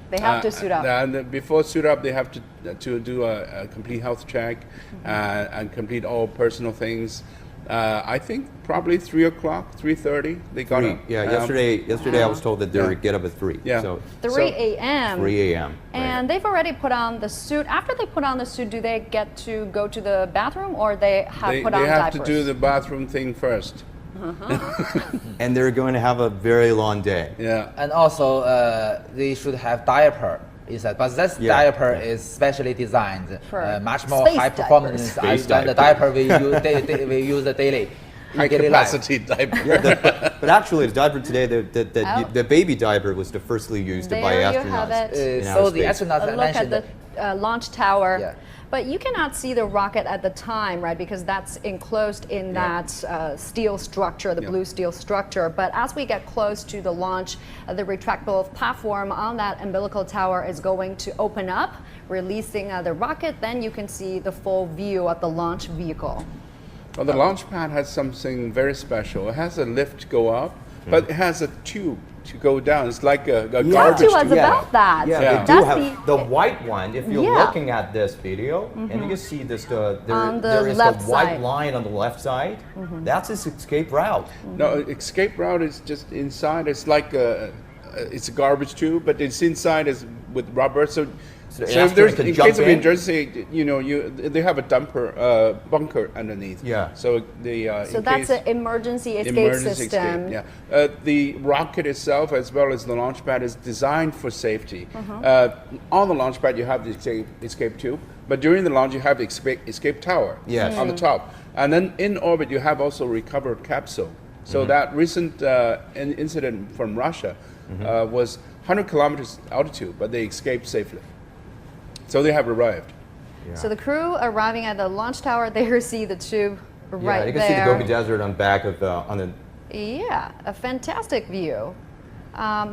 They have to suit up. And before suit up, they have to do a complete health check and complete all personal things. I think probably 3 o'clock, 3:30. They got up. Yeah, yesterday I was told that they would get up at 3. Yeah. So 3 a.m. 3 a.m. And they've already put on the suit. After they put on the suit, do they get to go to the bathroom, or they have put on They have diapers? to do the bathroom thing first. And they're going to have a very long day. Yeah. And also they should have diaper. But this diaper is specially designed, much more high performance than the diaper we use daily. High capacity diaper. But actually, the diaper today, the baby diaper was the firstly used by astronauts. So the astronauts look at the launch tower. Yeah. But you cannot see the rocket at the time, right? Because that's enclosed in that steel structure, the blue steel structure. But as we get close to the launch, the retractable platform on that umbilical tower is going to open up, releasing the rocket. Then you can see the full view of the launch vehicle. Well, the launch pad has something very special. It has a lift go up, but it has a tube to go down. It's like a garbage tube. About that. Yeah, they do have the white one. If you're looking at this video, and you can see this, there is the white line on the left side. That's its escape route. No, escape route is just inside. It's like it's a garbage tube, but it's inside is with rubber. So if there's, in case of emergency, you know, they have a bunker underneath. Yeah. So so that's an emergency escape system. The rocket itself, as well as the launch pad, is designed for safety. On the launch pad, you have the escape tube, but during the launch, you have the escape tower on the top, and then in orbit, you have also recovered capsule. So that recent incident from Russia was 100 kilometers altitude, but they escaped safely. So they have arrived. So the crew arriving at the launch tower, they see the tube right there. You can see the Gobi Desert on back of on the. Yeah, a fantastic view.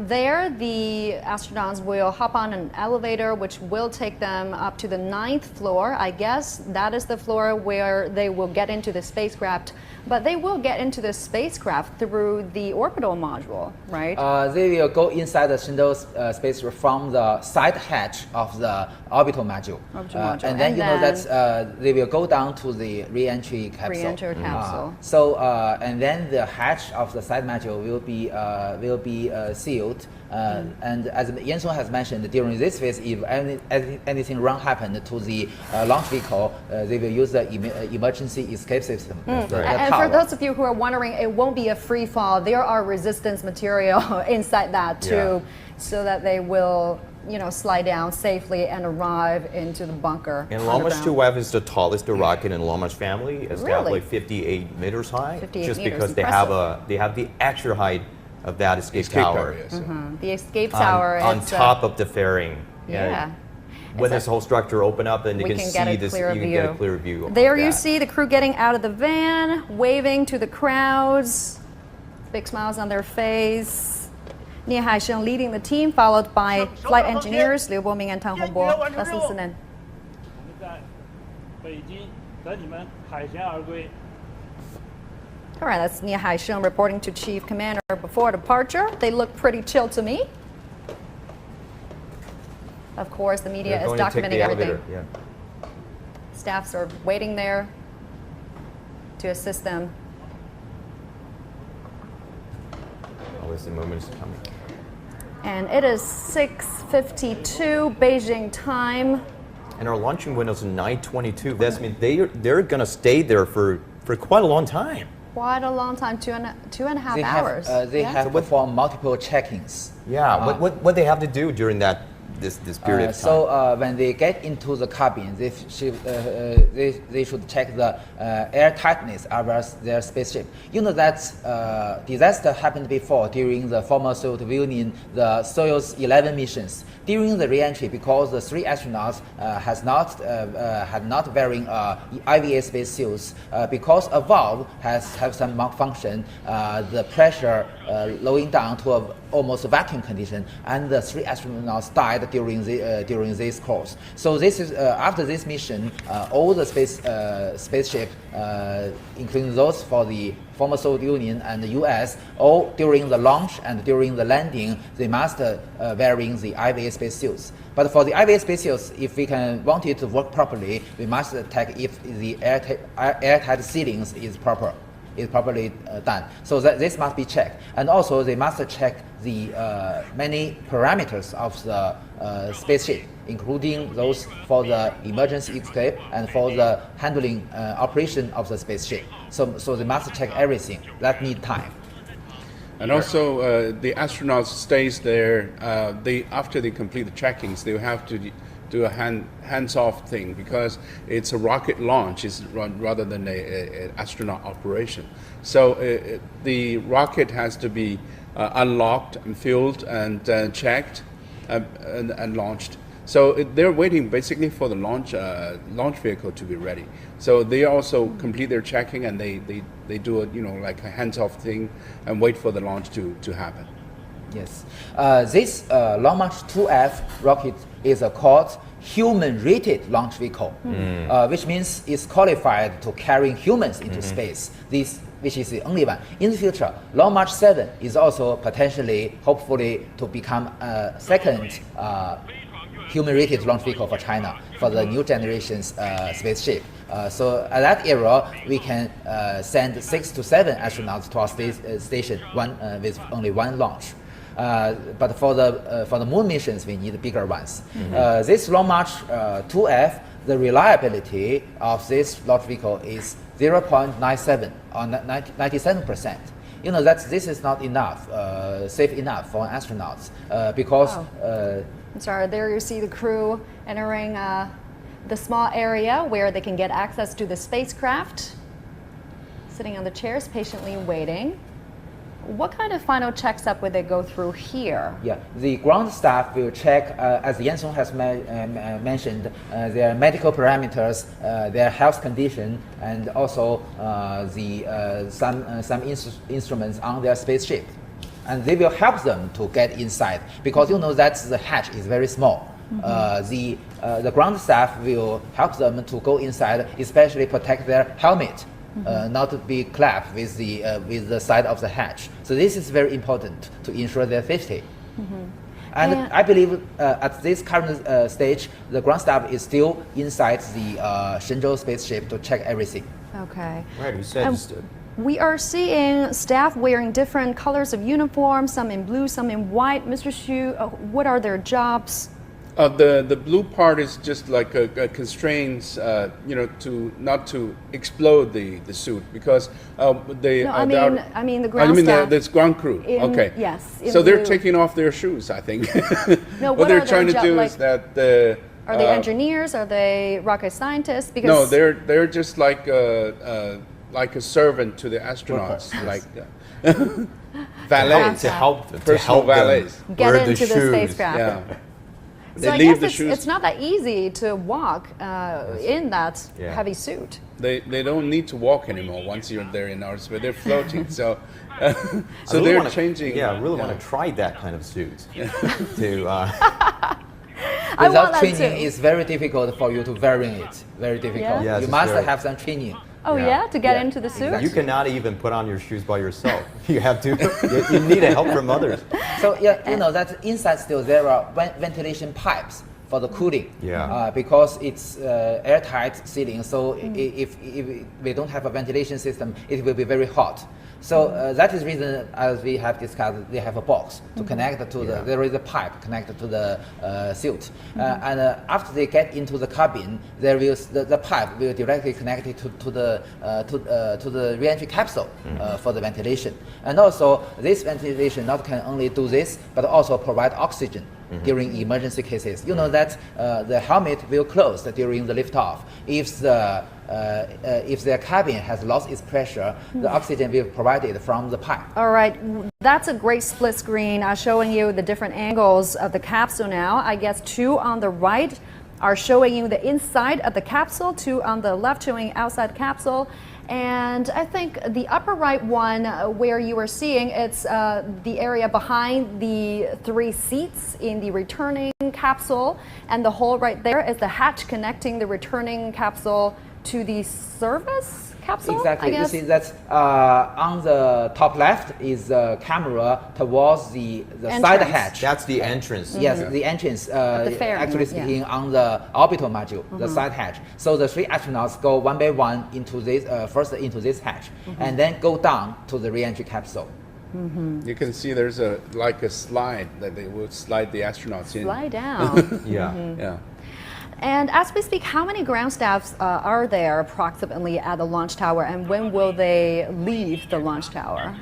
There, the astronauts will hop on an elevator, which will take them up to the 9th floor. I guess that is the floor where they will get into the spacecraft. But they will get into the spacecraft through the orbital module, right? They will go inside the Shenzhou spacecraft from the side hatch of the orbital module. And then you know that they will go down to the re-entry capsule. capsule. So and then the hatch of the side module will be sealed. And as Yan has mentioned, during this phase, if anything wrong happened to the launch vehicle, they will use the emergency escape system. And for those of you who are wondering, it won't be a free fall. There are resistance material inside that too, so that they will, slide down safely and arrive into the bunker. And Launch 2F is the tallest rocket in the Launch family. It's got like 58 meters high. 58 just meters, because impressive. they have the extra height of that escape tower. The escape tower on top of the fairing. Yeah. When this whole structure open up and you we can can see get a this, clear you can view. get a clear view. There you see the crew getting out of the van, waving to the crowds, big smiles on their face. Nie Haisheng leading the team, followed by flight engineers Liu Boming and Tang Hongbo. Let's listen in. All right, that's Nie Haisheng reporting to Chief Commander before departure. They look pretty chill to me. Of course, the media is documenting everything. Staffs are waiting there to assist them. Always the moment is coming. And it is 6:52 Beijing time. And our launching window is 9:22. That means they're going to stay there for quite a long time. Quite a long time, two and a half hours. They have performed multiple check-ins. Yeah, what they have to do during this period of time? So when they get into the cabin, they should check the air tightness of their spaceship. You know that disaster happened before during the former Soviet Union, the Soyuz 11 missions. During the re-entry, because the 3 astronauts had not wearing IVA space suits, because a valve have some malfunction, the pressure lowering down to almost vacuum condition, and the 3 astronauts died during this course. So this is after this mission, all the spaceship, including those for the former Soviet Union and the U.S., all during the launch and during the landing, they must wearing the IVA space suits. But for the IVA space suits, if we want it to work properly, we must check if the airtight sealings is properly done. So this must be checked. And also they must check the many parameters of the spaceship, including those for the emergency escape and for the handling operation of the spaceship. So they must check everything. That need time. And also, the astronauts stays there. After they complete the checkings, they have to do a hands-off thing because it's a rocket launch rather than an astronaut operation. So the rocket has to be unlocked and filled and checked and launched. So they're waiting basically for the launch vehicle to be ready. So they also complete their checking and they do a like a hands-off thing and wait for the launch to happen. Yes, this Long March 2F rocket is called human-rated launch vehicle, which means it's qualified to carrying humans into space. Which is the only one. In the future, Long March 7 is also potentially, hopefully, to become a second human-rated launch vehicle for China for the new generation's spaceship. So at that era, we can send 6 to 7 astronauts to our station, with only one launch. But for the moon missions, we need bigger ones. This Long March 2F, the reliability of this launch vehicle is 0.97 or 97%. You know that this is not enough, safe enough for astronauts because. I'm sorry. There you see the crew entering the small area where they can get access to the spacecraft, sitting on the chairs, patiently waiting. What kind of final checks up would they go through here? Yeah, the ground staff will check, as Yan has mentioned, their medical parameters, their health condition, and also some instruments on their spaceship. And they will help them to get inside because you know that the hatch is very small. The ground staff will help them to go inside, especially protect their helmet. Not to be clapped with the side of the hatch. So this is very important to ensure their safety. And I believe at this current stage, the ground staff is still inside the Shenzhou spaceship to check everything. Okay. Right. You said We are seeing staff wearing different colors of uniform, some in blue, some in white. Mr. Xu, what are their jobs? The blue part is just like a constraints, to not to explode the suit because they. No, I mean the ground staff. This ground crew. Okay. Yes. So they're taking off their shoes, I think. No, what they're trying to do is that the. Are they engineers? Are they rocket scientists? Because no, they're just like a servant to the astronauts, like valets to help them, personal valets. Get into the spacecraft. Yeah. So I guess it's not that easy to walk in that heavy suit. They don't need to walk anymore once they're in outer space. They're floating. So they're changing. Yeah, I really want to try that kind of suit. Without training, it's very difficult for you to vary it. Very difficult. Yeah. Yes, you must have some training. Oh yeah, to get into the suit? Exactly. You cannot even put on your shoes by yourself. You have to, you need help from others. So that inside still there are ventilation pipes for the cooling. Yeah. Because it's airtight ceiling, so if we don't have a ventilation system, it will be very hot. So that is the reason, as we have discussed, they have a box to connect to the. There is a pipe connected to the suit, and after they get into the cabin, there will the pipe will directly connect it to the re-entry capsule for the ventilation. And also, this ventilation not can only do this, but also provide oxygen during emergency cases. You know that the helmet will close during the liftoff. If their cabin has lost its pressure, the oxygen will be provided from the pipe. All right, that's a great split screen showing you the different angles of the capsule now. I guess 2 on the right are showing you the inside of the capsule, 2 on the left showing outside capsule. And I think the upper right one where you are seeing, it's the area behind the 3 seats in the returning capsule. And the hole right there is the hatch connecting the returning capsule to the service capsule. Exactly. You see that on the top left is the camera towards the side hatch. That's the entrance. Yes, the entrance. Actually speaking, on the orbital module, the side hatch. So the 3 astronauts go one by one into this first into this hatch, and then go down to the re-entry capsule. You can see there's a slide that they will slide the astronauts in. Slide down. Yeah. And as we speak, how many ground staffs are there approximately at the launch tower, and when will they leave the launch tower?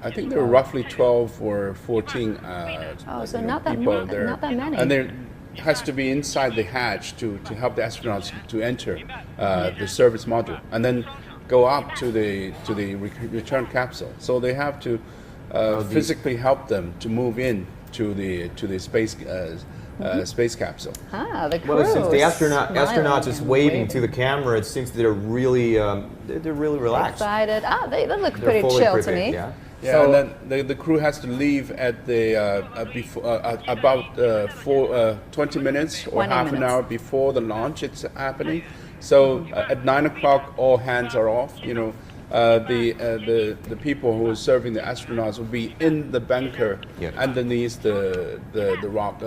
I think there are roughly 12 or 14 so not that people there. Not that many. And there has to be inside the hatch to help the astronauts to enter the service module, and then go up to the return capsule. So they have to physically help them to move in to the space space capsule. The crew. Well, since the astronauts is waving to the camera, it seems they're really relaxed. Excited. They look They're pretty chill prepared, to me. Yeah. Yeah, so, and then the crew has to leave at the about 20 minutes or half an hour before the launch it's happening. So at 9 o'clock, all hands are off. The people who are serving the astronauts will be in the bunker underneath the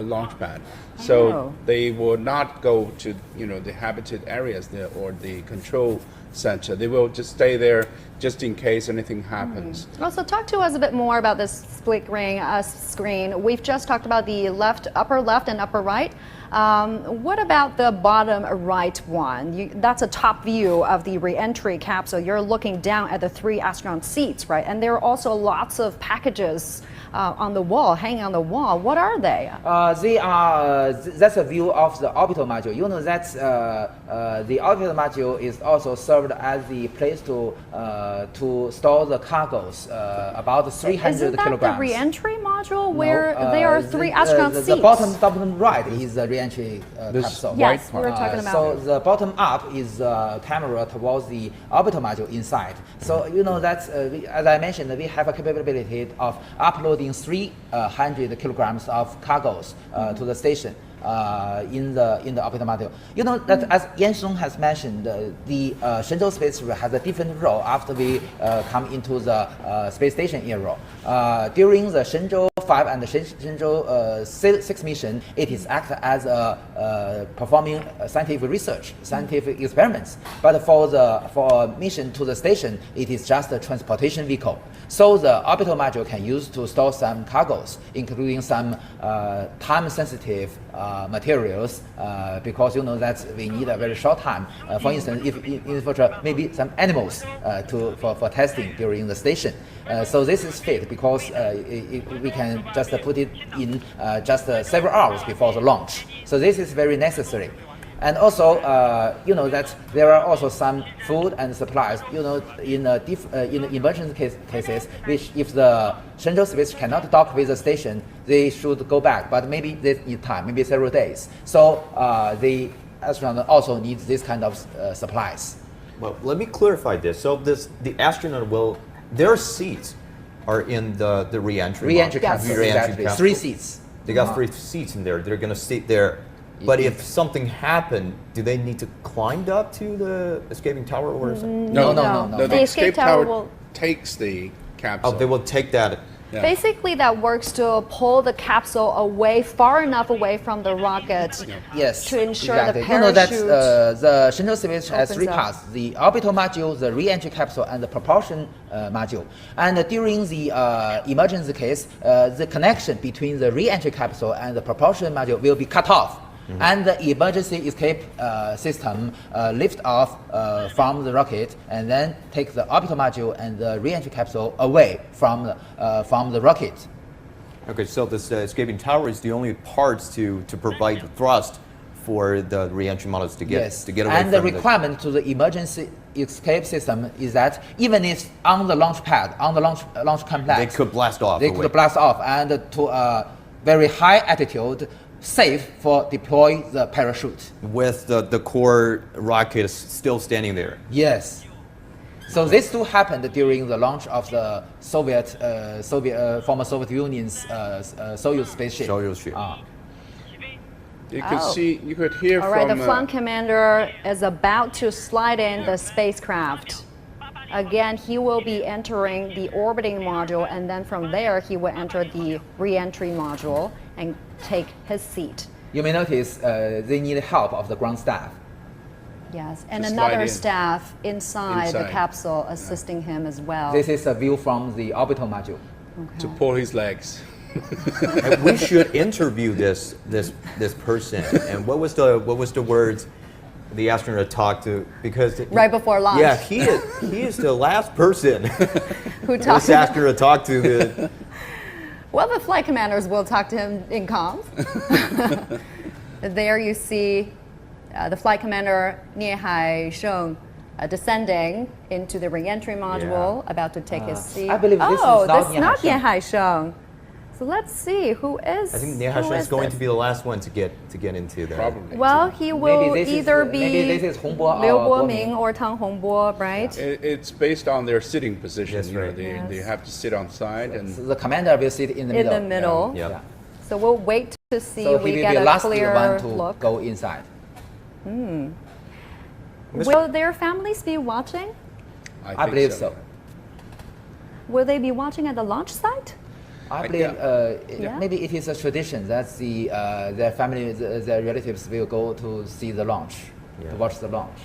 launch pad. So they will not go to the habited areas there or the control center. They will just stay there just in case anything happens. Also, talk to us a bit more about this split screen. We've just talked about the upper left and upper right. What about the bottom right one? That's a top view of the re-entry capsule. You're looking down at the 3 astronaut seats, right? And there are also lots of packages on the wall, hanging on the wall. What are they? They are. That's a view of the orbital module. You know that the orbital module is also served as the place to store the cargoes, about 300 Isn't that kilograms. the re-entry module where there are 3 astronaut seats? The bottom right is the re-entry capsule. Yes, we were talking about. So the bottom up is camera towards the orbital module inside. So you know that as I mentioned, we have a capability of uploading 300 kilograms of cargoes to the station. in the orbital module. You know that as Yan Sheng has mentioned, the Shenzhou space has a different role after we come into the space station era. During the Shenzhou 5 and the Shenzhou 6 mission, it is act as performing scientific research, scientific experiments. But for a mission to the station, it is just a transportation vehicle. So the orbital module can use to store some cargoes, including some time-sensitive materials, because you know that we need a very short time. For instance, if in the future maybe some animals for testing during the station. So this is fit because we can just put it in just several hours before the launch. So this is very necessary. And also, you know that there are also some food and supplies. You know, in emergency cases, which if the Shenzhou space cannot dock with the station, they should go back. But maybe they need time, maybe several days. So the astronaut also needs this kind of supplies. Well, let me clarify this. So the astronaut their seats are in the re-entry capsule. Exactly. 3 seats. They got 3 seats in there. They're going to sit there. But if something happened, do they need to climb up to the escaping tower, or is it? No. The escape tower takes the capsule. Oh, they will take that. Yeah. Basically, that works to pull the capsule far enough away from the rocket. Yes, to ensure exactly. the parachute. You know that the Shenzhou space has 3 parts: the orbital module, the re-entry capsule, and the propulsion module. And during the emergency case, the connection between the re-entry capsule and the propulsion module will be cut off. Mm-hmm. And the emergency escape system lift off from the rocket and then take the orbital module and the re-entry capsule away from the rocket. Okay, so this escaping tower is the only parts to provide the thrust for the re-entry modules to get away from. And the requirement to the emergency escape system is that even if on the launch pad, on the launch complex, they could blast off. Could blast off and to a very high altitude. Safe for deploy the parachute. With the core rocket still standing there. Yes. So this too happened during the launch of the former Soviet Union's Soyuz spaceship. You could hear from... All right, the flight commander is about to slide in the spacecraft. Again, he will be entering the orbiting module, and then from there he will enter the re-entry module and take his seat. You may notice they need help of the ground staff. Yes, and another staff inside the capsule assisting him as well. This is a view from the orbital module. Okay. To pull his legs. And we should interview this person. And what was the words the astronaut talked to, because right before launch. Yeah, he is the last person who talked. This astronaut talked to. Well, the flight commanders will talk to him in comms. There you see the flight commander Nie Hai-sheng descending into the re-entry module, about to take his seat. I believe this is not Nie Hai-sheng. So let's see who is. I think Nie Hai-sheng is going to be the last one to get into that. Probably. Well, he will either be Liu Boming or Tang Hongbo, right? It's based on their sitting position. You know, they have to sit on side, and so the commander will sit in the middle. In the middle. Yeah. So we'll wait to see. So we he will get be the a last clear one to look. go inside. Will their families be watching? I believe so. Will they be watching at the launch site? I believe maybe it is a tradition that their family, their relatives will go to see the launch, to watch the launch.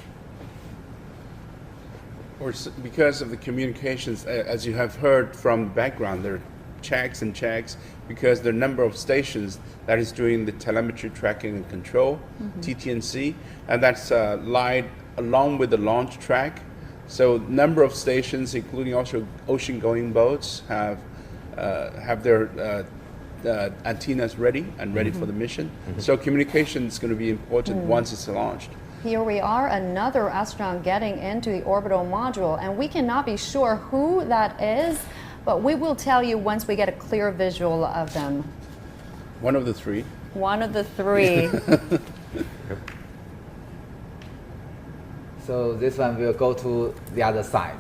Or because of the communications, as you have heard from background, there are checks and checks because the number of stations that is doing the telemetry tracking and control, TT&C, and that's lied along with the launch track. So number of stations, including also ocean-going boats, have their antennas ready and ready for the mission. So communication is going to be important once it's launched. Here we are, another astronaut getting into the orbital module, and we cannot be sure who that is, but we will tell you once we get a clear visual of them. One of the three. One of the three. So this one will go to the other side.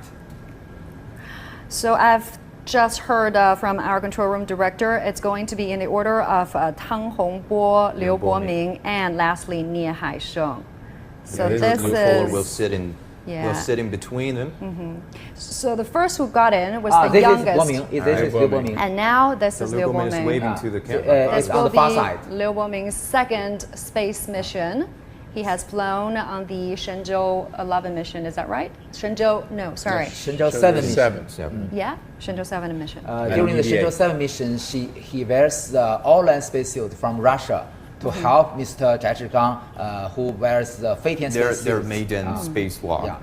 So I've just heard from our control room director. It's going to be in the order of Tang Hongbo, Liu Boming, and lastly Nie Haisheng. So this is will sit in. We'll sit in between them. So the first who got in was the youngest. This is Liu Boming. And now this is Liu Boming is Boming. waving to the camera. This on will the far be side. Liu Boming's second space mission. He has flown on the Shenzhou 11 mission. Is that right? Shenzhou 7 mission. Yeah, Shenzhou 7 mission. During the Shenzhou 7 mission, he wears the all-land spacesuit from Russia to help Mr. Zhai Zhigang, who wears the Feitian spacesuit. Their maiden spacewalk. Yeah.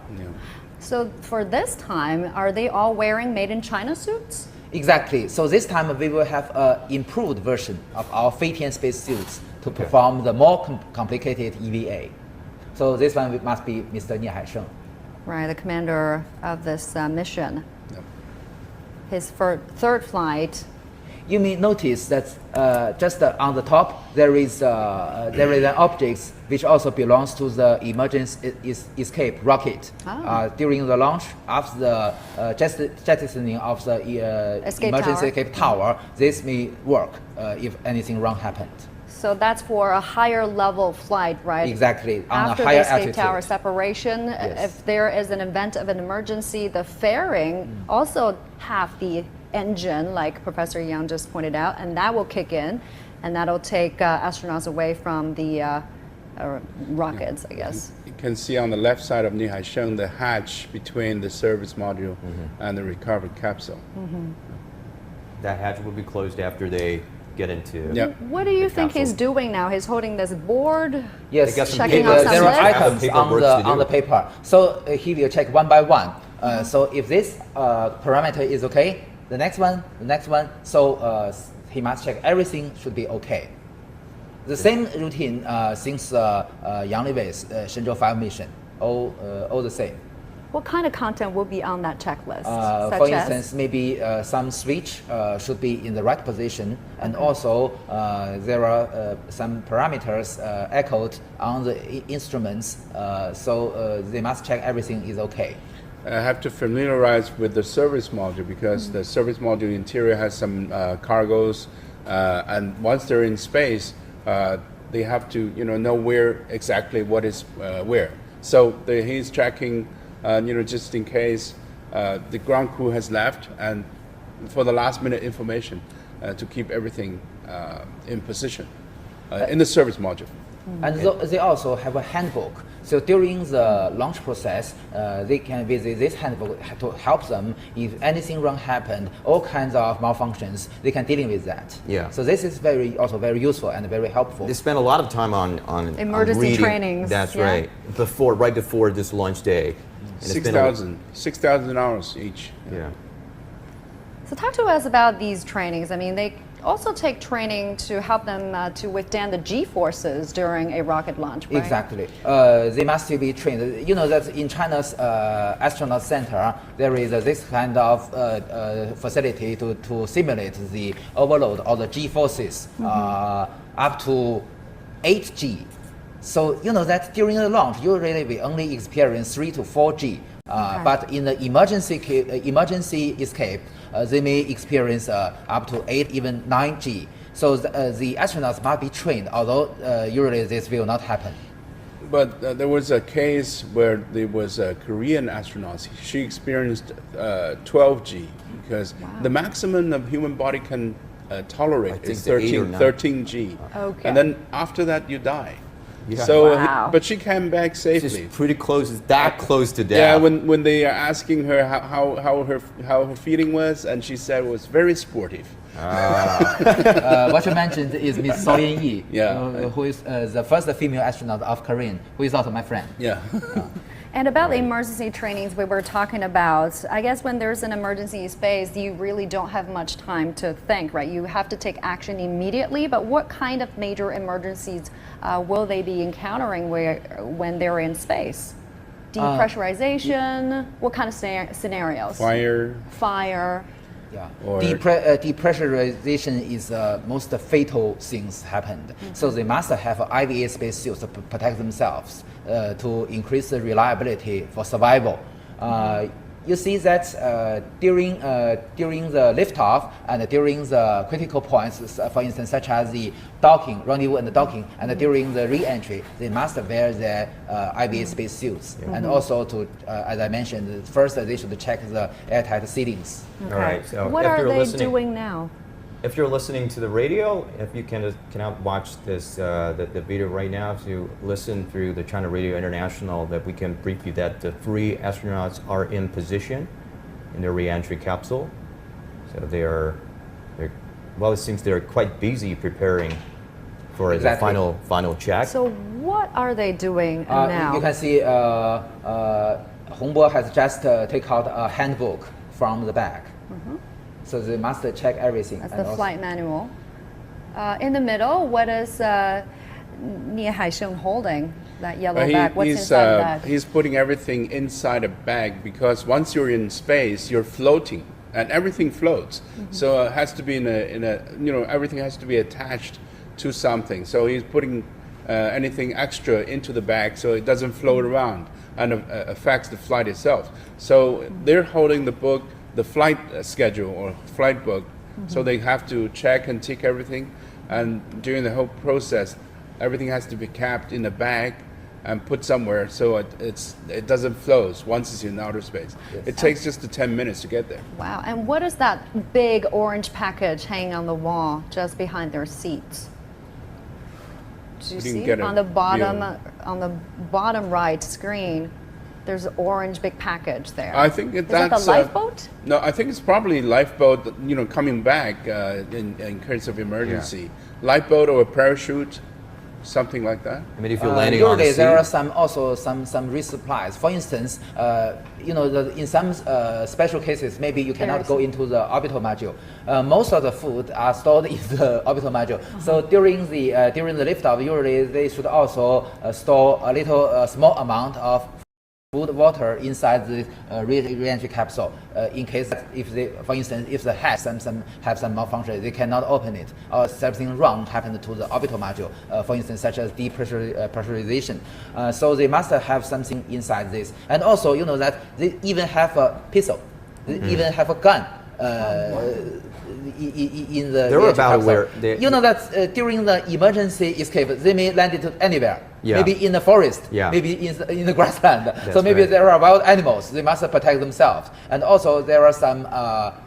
So for this time, are they all wearing made in China suits? Exactly. So this time we will have an improved version of our Feitian spacesuits to perform the more complicated EVA. So this one must be Mr. Nie Haisheng. Right, the commander of this mission. His third flight. You may notice that just on the top there is an object which also belongs to the emergency escape rocket. During the launch, after the jettisoning of the emergency escape tower, this may work if anything wrong happened. So that's for a higher level flight, right? Exactly, on After a higher the escape altitude. tower separation, if there is an event of an emergency, the fairing also have the engine, like Professor Yang just pointed out, and that will kick in, and that'll take astronauts away from the rockets, I guess. You can see on the left side of Nie Haisheng the hatch between the service module and the recovered capsule. That hatch will be closed after they get into. What do you think he's doing now? He's holding this board, Yes, checking off some there are lists? items on the paper. So he will check one by one. So if this parameter is okay, the next one. So he must check everything should be okay. The same routine since Yang Liwei's Shenzhou 5 mission. All the same. What kind of content will be on that checklist? For instance, maybe some switch should be in the right position, and also there are some parameters echoed on the instruments, so they must check everything is okay. I have to familiarize with the service module because the service module interior has some cargoes, and once they're in space, they have to know where exactly what is where. So he's tracking. Just in case the ground crew has left, and for the last minute information to keep everything in position in the service module. And they also have a handbook. So during the launch process, they can visit this handbook to help them if anything wrong happened, all kinds of malfunctions, they can deal with that. Yeah. So this is also very useful and very helpful. They spend a lot of time on emergency reading. trainings. That's right. Right before this launch day. 6,000 hours each. Yeah. So talk to us about these trainings. I mean, they also take training to help them to withstand the G-forces during a rocket launch, right? Exactly. They must be trained. You know that in China's astronaut center, there is this kind of facility to simulate the overload or the G-forces up to 8G. So you know that during the launch, usually we only experience 3 to 4G. But in the emergency escape, they may experience up to 8, even 9G. So the astronauts must be trained, although usually this will not happen. But there was a case where there was a Korean astronaut. She experienced 12G because the maximum of human body can tolerate is 13G. Okay. And then after that, you die. Yeah. So, but she came back safely. She's pretty close, close to death. Yeah, when they are asking her how her feeling was, and she said it was very sportive. What you mentioned is Miss So Yin-yi, who is the first female astronaut of Korean, who is also my friend. Yeah. And about the emergency trainings we were talking about, I guess when there's an emergency in space, you really don't have much time to think, right? You have to take action immediately, but what kind of major emergencies will they be encountering when they're in space? Depressurization, what kind of scenarios? Fire. Yeah. Depressurization is most fatal things happened. So they must have IVA spacesuits to protect themselves to increase the reliability for survival. you see that during the liftoff and during the critical points, for instance, such as the docking, rendezvous and the docking, and during the re-entry, they must wear their IBA space suits. And also to, as I mentioned, first they should check the airtight sealings. Okay. All right. So what if are you're they listening, doing now? If you're listening to the radio, if you cannot watch this the video right now, to listen through the China Radio International, that we can brief you that the 3 astronauts are in position in their re-entry capsule. So they're well, it seems they're quite busy preparing for the final check. So what are they doing now? You can see Hongbo has just take out a handbook from the bag. So they must check everything. That's the flight manual. In the middle, what is Nie Haisheng holding? That yellow bag. What's inside that? He's putting everything inside a bag because once you're in space, you're floating, and everything floats. So it has to be in a everything has to be attached to something. So he's putting anything extra into the bag so it doesn't float around and affects the flight itself. So they're holding the book, the flight schedule or flight book, so they have to check and tick everything, and during the whole process everything has to be kept in a bag and put somewhere so it doesn't float once it's in outer space. It takes just 10 minutes to get there. Wow. And what is that big orange package hanging on the wall just behind their seats? Do you see on the bottom right screen? There's an orange big package there. I think Is that the lifeboat? No, I think it's probably lifeboat, coming back in case of emergency. Lifeboat or a parachute, something like that. I mean, if you're landing on the sea. There are some resupplies. For instance, in some special cases, maybe you cannot go into the orbital module. Most of the food are stored in the orbital module. So during the liftoff, usually they should also store a little small amount of food, water inside the re-entry capsule, in case for instance, if the hatch have some malfunction, they cannot open it, or something wrong happened to the orbital module, for instance, such as depressurization. So they must have something inside this, and also that they even have a pistol, they even have a gun. In the they're about where that during the emergency escape, they may land it anywhere. Maybe in the forest, maybe in the grassland. So maybe there are wild animals. They must protect themselves. And also there are some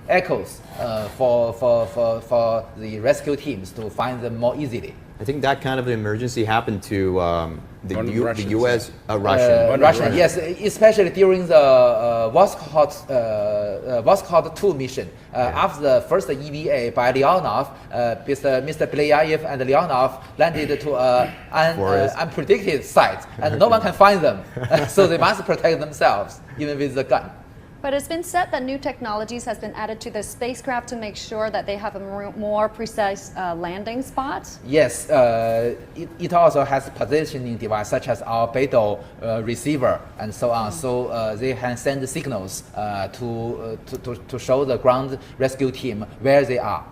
echoes for the rescue teams to find them more easily. I think that kind of emergency happened to the U.S. Russian, yes, especially during the Walkout 2 mission. After the first EVA by Leonov, Mr. Belayev and Leonov landed to an unpredicted site, and no one can find them. So they must protect themselves, even with the gun. But it's been said that new technologies has been added to the spacecraft to make sure that they have a more precise landing spot. Yes, it also has positioning device such as our Beidou receiver and so on. So they can send the signals to show the ground rescue team where they are.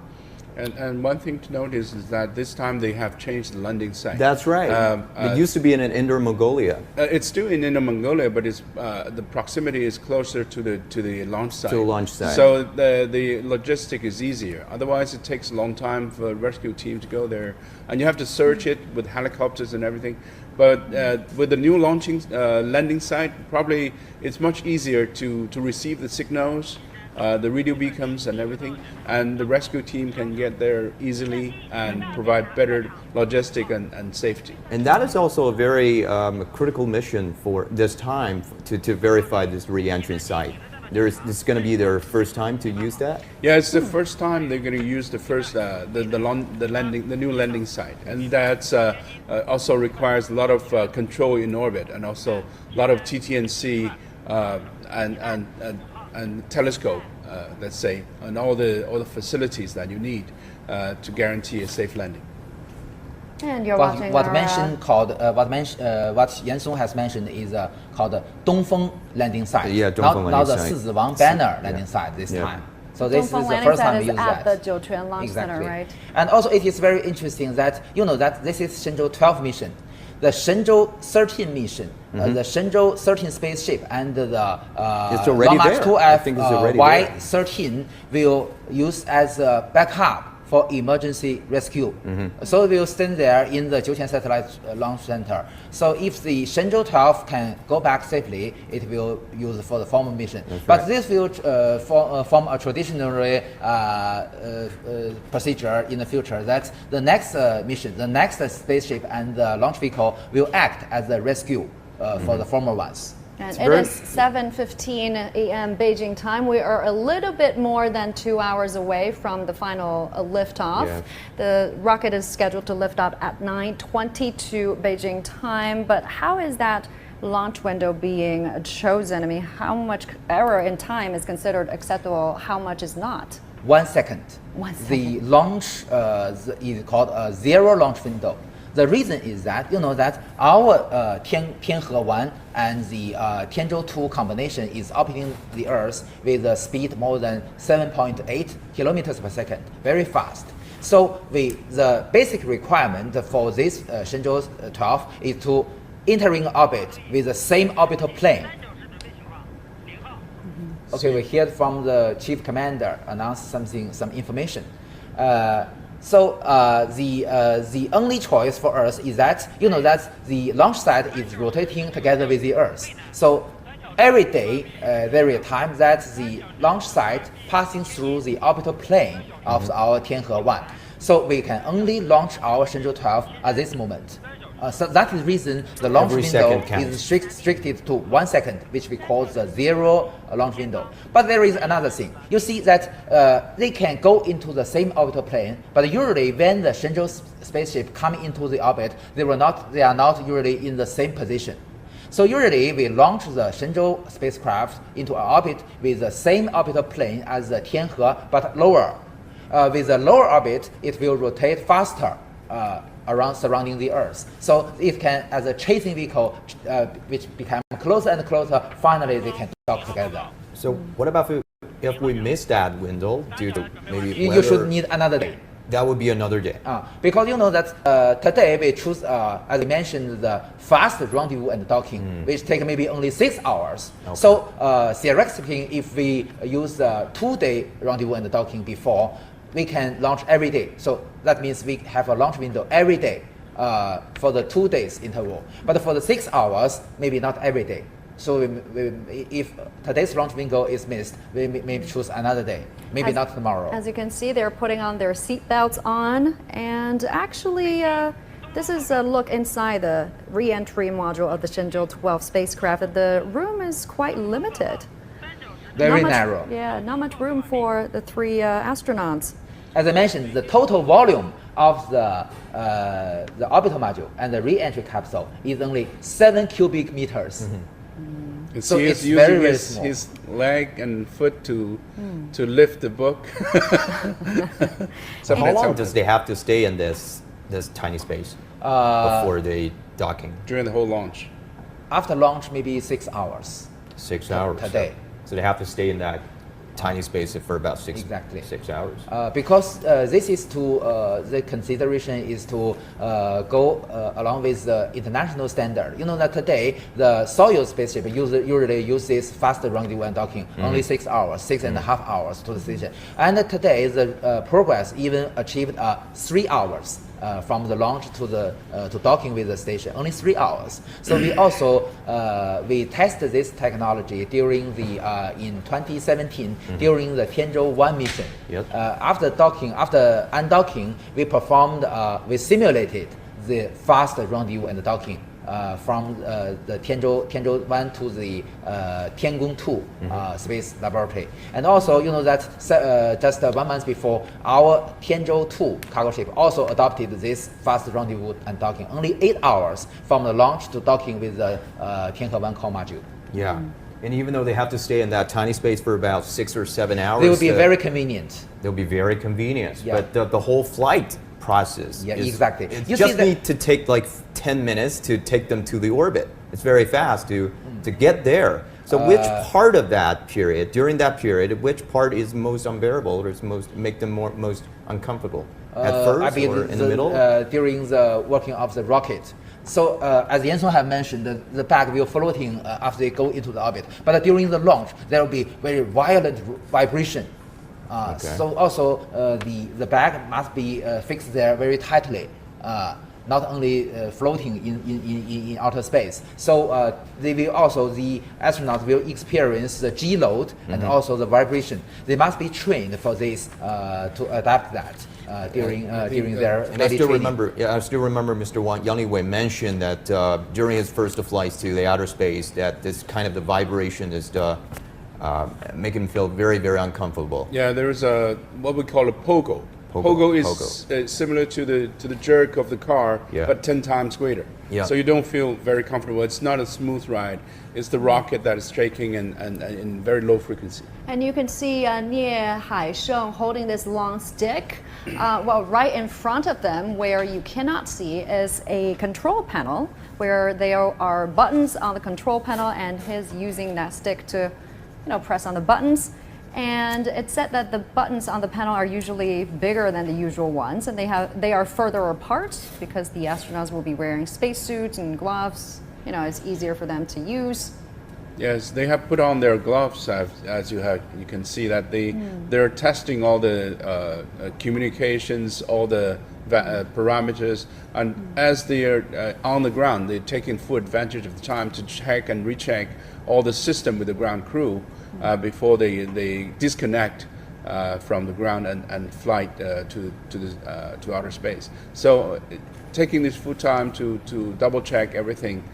And one thing to notice is that this time they have changed the landing site. That's right. It used to be in Inner Mongolia. It's still in Inner Mongolia, but it's the proximity is closer to the launch site. To the launch site. So the logistic is easier. Otherwise, it takes a long time for a rescue team to go there, and you have to search it with helicopters and everything. But with the new landing site, probably it's much easier to receive the signals. The radio beacons and everything, and the rescue team can get there easily and provide better logistic and safety. And that is also a very critical mission for this time to verify this re-entry site. This is going to be their first time to use that? Yeah, it's the first time they're going to use the first the new landing site, and that also requires a lot of control in orbit, and also a lot of TT&C and telescope, let's say, and all the facilities that you need to guarantee a safe landing. And you're watching what Yan Song has mentioned is called Dongfeng landing site. Yeah, Dongfeng not landing the site. Sizhiwang banner landing site this time. So this is the first time we use at that. the Jiuquan launch center, right? And also it is very interesting that that this is Shenzhou 12 mission. the Shenzhou 13 mission, the Shenzhou 13 spaceship, and the it's already Long March there. 2F I think it's already Y13 will use as a backup for emergency rescue. So it will stand there in the Jiuquan Satellite Launch Center. So if the Shenzhou 12 can go back safely, it will use for the formal mission. But this will form a traditional procedure in the future that the next mission, the next spaceship and the launch vehicle will act as a rescue for the former ones. And it is 7:15 a.m. Beijing time. We are a little bit more than 2 hours away from the final liftoff. Yeah. The rocket is scheduled to lift out at 9:22 Beijing time. But how is that launch window being chosen? I mean, how much error in time is considered acceptable? How much is not? 1 second. 1 second. The launch is called a zero launch window. The reason is that that our Tianhe 1 and the Tianzhou 2 combination is orbiting the Earth with a speed more than 7.8 kilometers per second, very fast. So the basic requirement for this Shenzhou 12 is to entering orbit with the same orbital plane. Okay, we heard from the chief commander announce some information. So the only choice for us is that that the launch site is rotating together with the Earth. So every day there is a time that the launch site passing through the orbital plane of our Tianhe 1. So we can only launch our Shenzhou 12 at this moment. So that is the reason the launch window is restricted to 1 second, which we call the zero launch window. But there is another thing. You see that they can go into the same orbital plane, but usually when the Shenzhou spaceship come into the orbit, they are not usually in the same position. So usually we launch the Shenzhou spacecraft into an orbit with the same orbital plane as the Tianhe, but lower. With the lower orbit, it will rotate faster around surrounding the Earth. So it can, as a chasing vehicle, which become closer and closer, finally they can dock together. So what about if we miss that window due to maybe you weather? should need another day. That would be another day. Because that today we choose, as I mentioned, the fast rendezvous and docking, which take maybe only 6 hours. Okay. So theoretically, if we use the 2-day rendezvous and docking before, we can launch every day. So that means we have a launch window every day for the 2 days interval. But for the 6 hours, maybe not every day. So if today's launch window is missed, we may choose another day, maybe not tomorrow. As you can see, they're putting on their seat belts on, and actually this is a look inside the re-entry module of the Shenzhou 12 spacecraft. The room is quite limited. Very narrow. Yeah, not much room for the 3 astronauts. As I mentioned, the total volume of the orbital module and the re-entry capsule is only 7 cubic meters. So it's using very small. his leg and foot to lift the book. So how long does they have to stay in this tiny space before they docking? During the whole launch. After launch, maybe 6 hours. 6 hours per day. So they have to stay in that tiny space for about 6 hours. Because this is the consideration is to go along with the international standard. That today the Soyuz spaceship usually uses fast rendezvous and docking, only 6 hours, 6.5 hours to the station. And today the progress even achieved 3 hours. From the launch to docking with the station, only 3 hours. So we also we tested this technology during in 2017 during the Tianzhou 1 mission. Yep. After undocking, we simulated the fast rendezvous and docking. From the Tianzhou 1 to the Tiangong 2 space laboratory. And also, that just 1 month before, our Tianzhou 2 cargo ship also adopted this fast rendezvous and docking, only 8 hours from the launch to docking with the Tianhe 1 core module. Yeah. And even though they have to stay in that tiny space for about 6 or 7 hours, they will be very convenient. They'll be very convenient. Yeah. But the whole flight process. Yeah, exactly. You just need to take like 10 minutes to take them to the orbit. It's very fast to get there. So which part of that period, during that period, which part is most unbearable or is make them most uncomfortable? At first or in the middle? During the working of the rocket. So as Yansong have mentioned, the bag will floating after they go into the orbit. But during the launch, there will be very violent vibration. So also the bag must be fixed there very tightly, not only floating in outer space. So they will also, the astronauts will experience the G load and also the vibration. They must be trained for this to adapt that. During their and I still remember Mr. Yang Liwei mentioned that during his first flights to the outer space that this kind of the vibration is making him feel very, very uncomfortable. Yeah, there is a what we call a pogo. Pogo is similar to the jerk of the car, but 10 times greater. Yeah. So you don't feel very comfortable. It's not a smooth ride. It's the rocket that is shaking and in very low frequency. And you can see Nie Haisheng holding this long stick. Well, right in front of them, where you cannot see, is a control panel where there are buttons on the control panel, and he's using that stick to, press on the buttons. And it's said that the buttons on the panel are usually bigger than the usual ones, and they are further apart because the astronauts will be wearing spacesuits and gloves. It's easier for them to use. Yes, they have put on their gloves, as you can see that they're testing all the communications, all the parameters, and as they are on the ground, they're taking full advantage of the time to check and recheck all the system with the ground crew before they disconnect from the ground and flight to outer space. So taking this full time to double check everything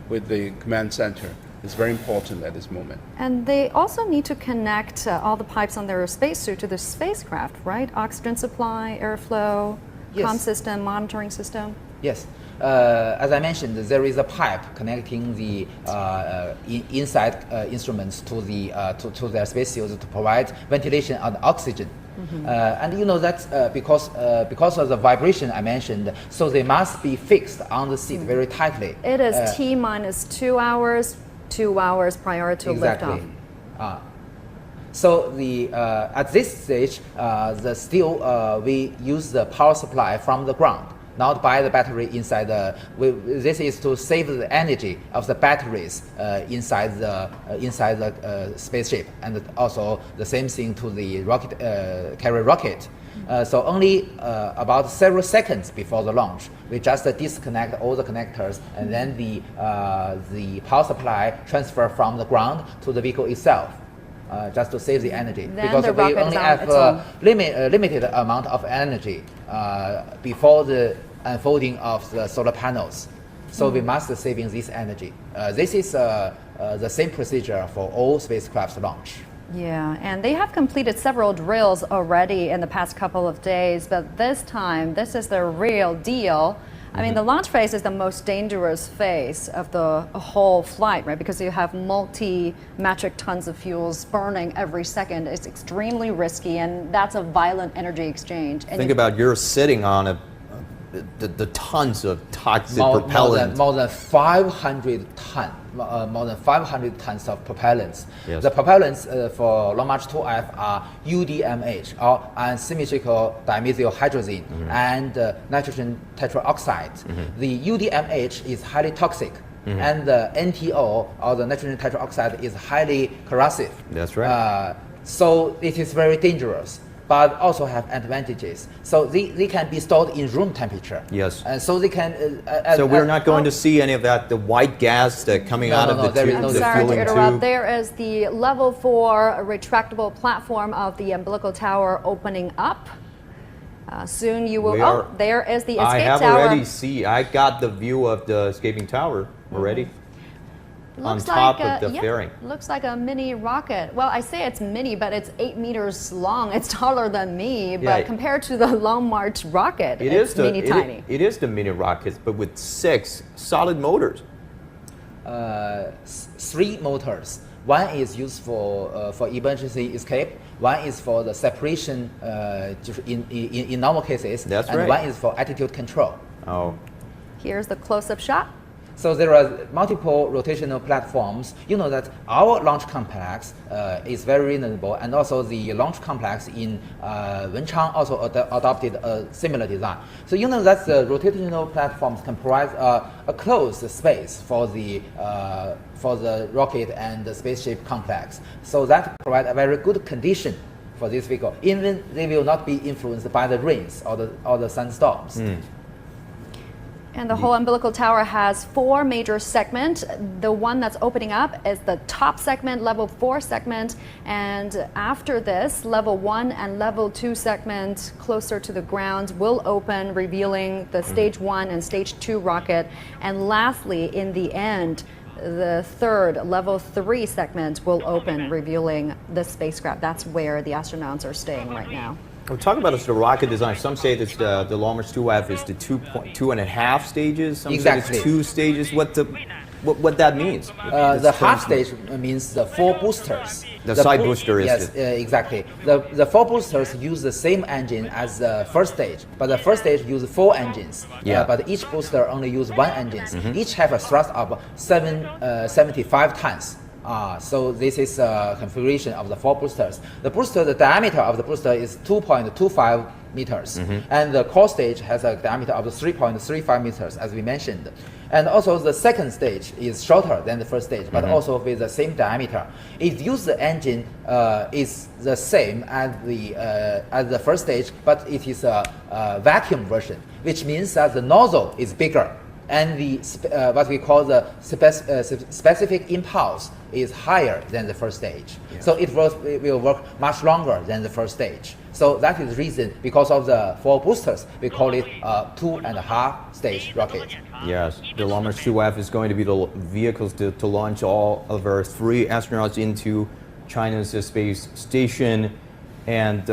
with the command center is very important at this moment. And they also need to connect all the pipes on their spacesuit to the spacecraft, right? Oxygen supply, airflow, comm system, monitoring system. Yes. As I mentioned, there is a pipe connecting the inside instruments to their spacesuits to provide ventilation and oxygen. And that because of the vibration I mentioned, so they must be fixed on the seat very tightly. It is T-minus 2 hours, 2 hours prior to liftoff. So at this stage, we use the power supply from the ground, not by the battery inside this is to save the energy of the batteries inside the spaceship, and also the same thing to the carrier rocket. So only about several seconds before the launch, we just disconnect all the connectors, and then the power supply transfer from the ground to the vehicle itself. Just to save the energy, because we only have a limited amount of energy before the unfolding of the solar panels. So we must saving this energy. This is the same procedure for all spacecraft launch. Yeah, and they have completed several drills already in the past couple of days, but this time, this is the real deal. I mean, the launch phase is the most dangerous phase of the whole flight, right? Because you have multi-metric tons of fuels burning every second. It's extremely risky, and that's a violent energy exchange. And think about you're sitting on the tons of toxic propellant. More than 500 tons. More than 500 tons of propellants. Yes. The propellants for Long March 2F are UDMH, or unsymmetrical dimethyl hydrazine, and nitrogen tetroxide. The UDMH is highly toxic, and the NTO, or the nitrogen tetroxide, is highly corrosive. That's right. So it is very dangerous, but also have advantages. So they can be stored in room temperature. Yes. So they can. So we're not going to see any of that, the white gas that coming out of the tube. I'm sorry to interrupt. There is the level 4 retractable platform of the umbilical tower opening up. Soon you will. There is the escape tower. I got the view of the escaping tower already. On top of the fairing. Looks like a mini rocket. Well, I say it's mini, but it's 8 meters long. It's taller than me, but compared to the Long March rocket, it's tiny. It is the mini rockets, but with 6 solid motors. 3 motors. One is used for emergency escape. One is for the separation in normal cases. That's and right. One is for attitude control. Oh. Here's the close-up shot. So there are multiple rotational platforms. You know that our launch complex is very reasonable, and also the launch complex in Wenchang also adopted a similar design. So you know that the rotational platforms can provide a closed space for the rocket and the spaceship complex. So that provide a very good condition for this vehicle. Even they will not be influenced by the rains or the sandstorms. And the whole umbilical tower has 4 major segments. The one that's opening up is the top segment, level 4 segment. And after this, level 1 and level 2 segment closer to the ground will open, revealing the stage 1 and stage 2 rocket. And lastly, in the end, the third, level 3 segment will open, revealing the spacecraft. That's where the astronauts are staying right now. We're talking about the rocket design. Some say that the Long March 2F is the 2.5 stages. Some say it's 2 stages. What that means? The half stage means the 4 boosters. The side booster is yes, exactly. The 4 boosters use the same engine as the first stage, but the first stage uses 4 engines. Yeah. But each booster only uses 1 engine. Each have a thrust of 75 tons. So this is a configuration of the 4 boosters. The diameter of the booster is 2.25 meters, and the core stage has a diameter of 3.35 meters, as we mentioned. And also the second stage is shorter than the first stage, but also with the same diameter. It uses the engine is the same as the first stage, but it is a vacuum version, which means that the nozzle is bigger, and the what we call the specific impulse is higher than the first stage. Yes. So it will work much longer than the first stage. So that is the reason, because of the 4 boosters, we call it a 2.5 stage rocket. Yes, the Long March 2F is going to be the vehicles to launch all of our 3 astronauts into China's space station, and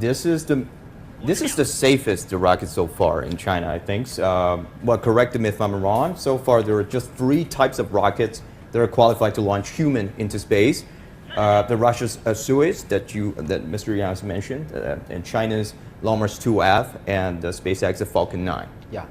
this is the safest rocket so far in China, I think. Well, correct me if I'm wrong. So far, there are just 3 types of rockets that are qualified to launch human into space. The Russia's Soyuz that Mr. Yang has mentioned, and China's Long March 2F, and SpaceX's Falcon 9. Yeah.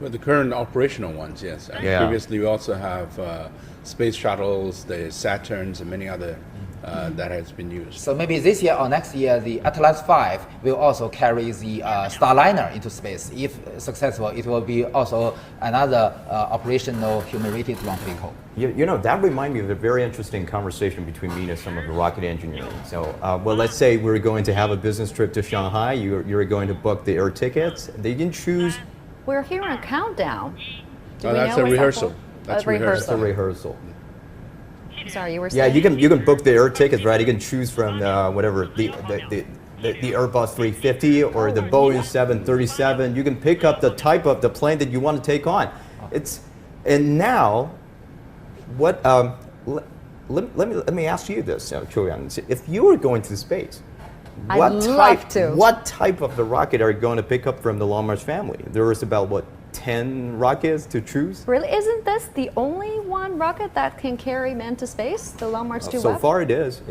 Well, the current operational ones, yes. Previously, we also have space shuttles, the Saturns, and many other that has been used. So maybe this year or next year, the Atlas V will also carry the Starliner into space. If successful, it will be also another operational human-rated launch vehicle. You know, that reminds me of a very interesting conversation between me and some of the rocket engineering. So, well, let's say we're going to have a business trip to Shanghai. You're going to book the air tickets. They didn't choose. We're hearing a countdown. That's a rehearsal. That's a rehearsal. Sorry, you were saying? Yeah, you can book the air tickets, right? You can choose from whatever the Airbus 350 or the Boeing 737. You can pick up the type of the plane that you want to take on. And now, what? Let me ask you this, Chouyang. If you were going to space, what type of the rocket are you going to pick up from the Long March family? There is about what? 10 rockets to choose? Really? Isn't this the only one rocket that can carry men to space, the Long March 2F? So far it is.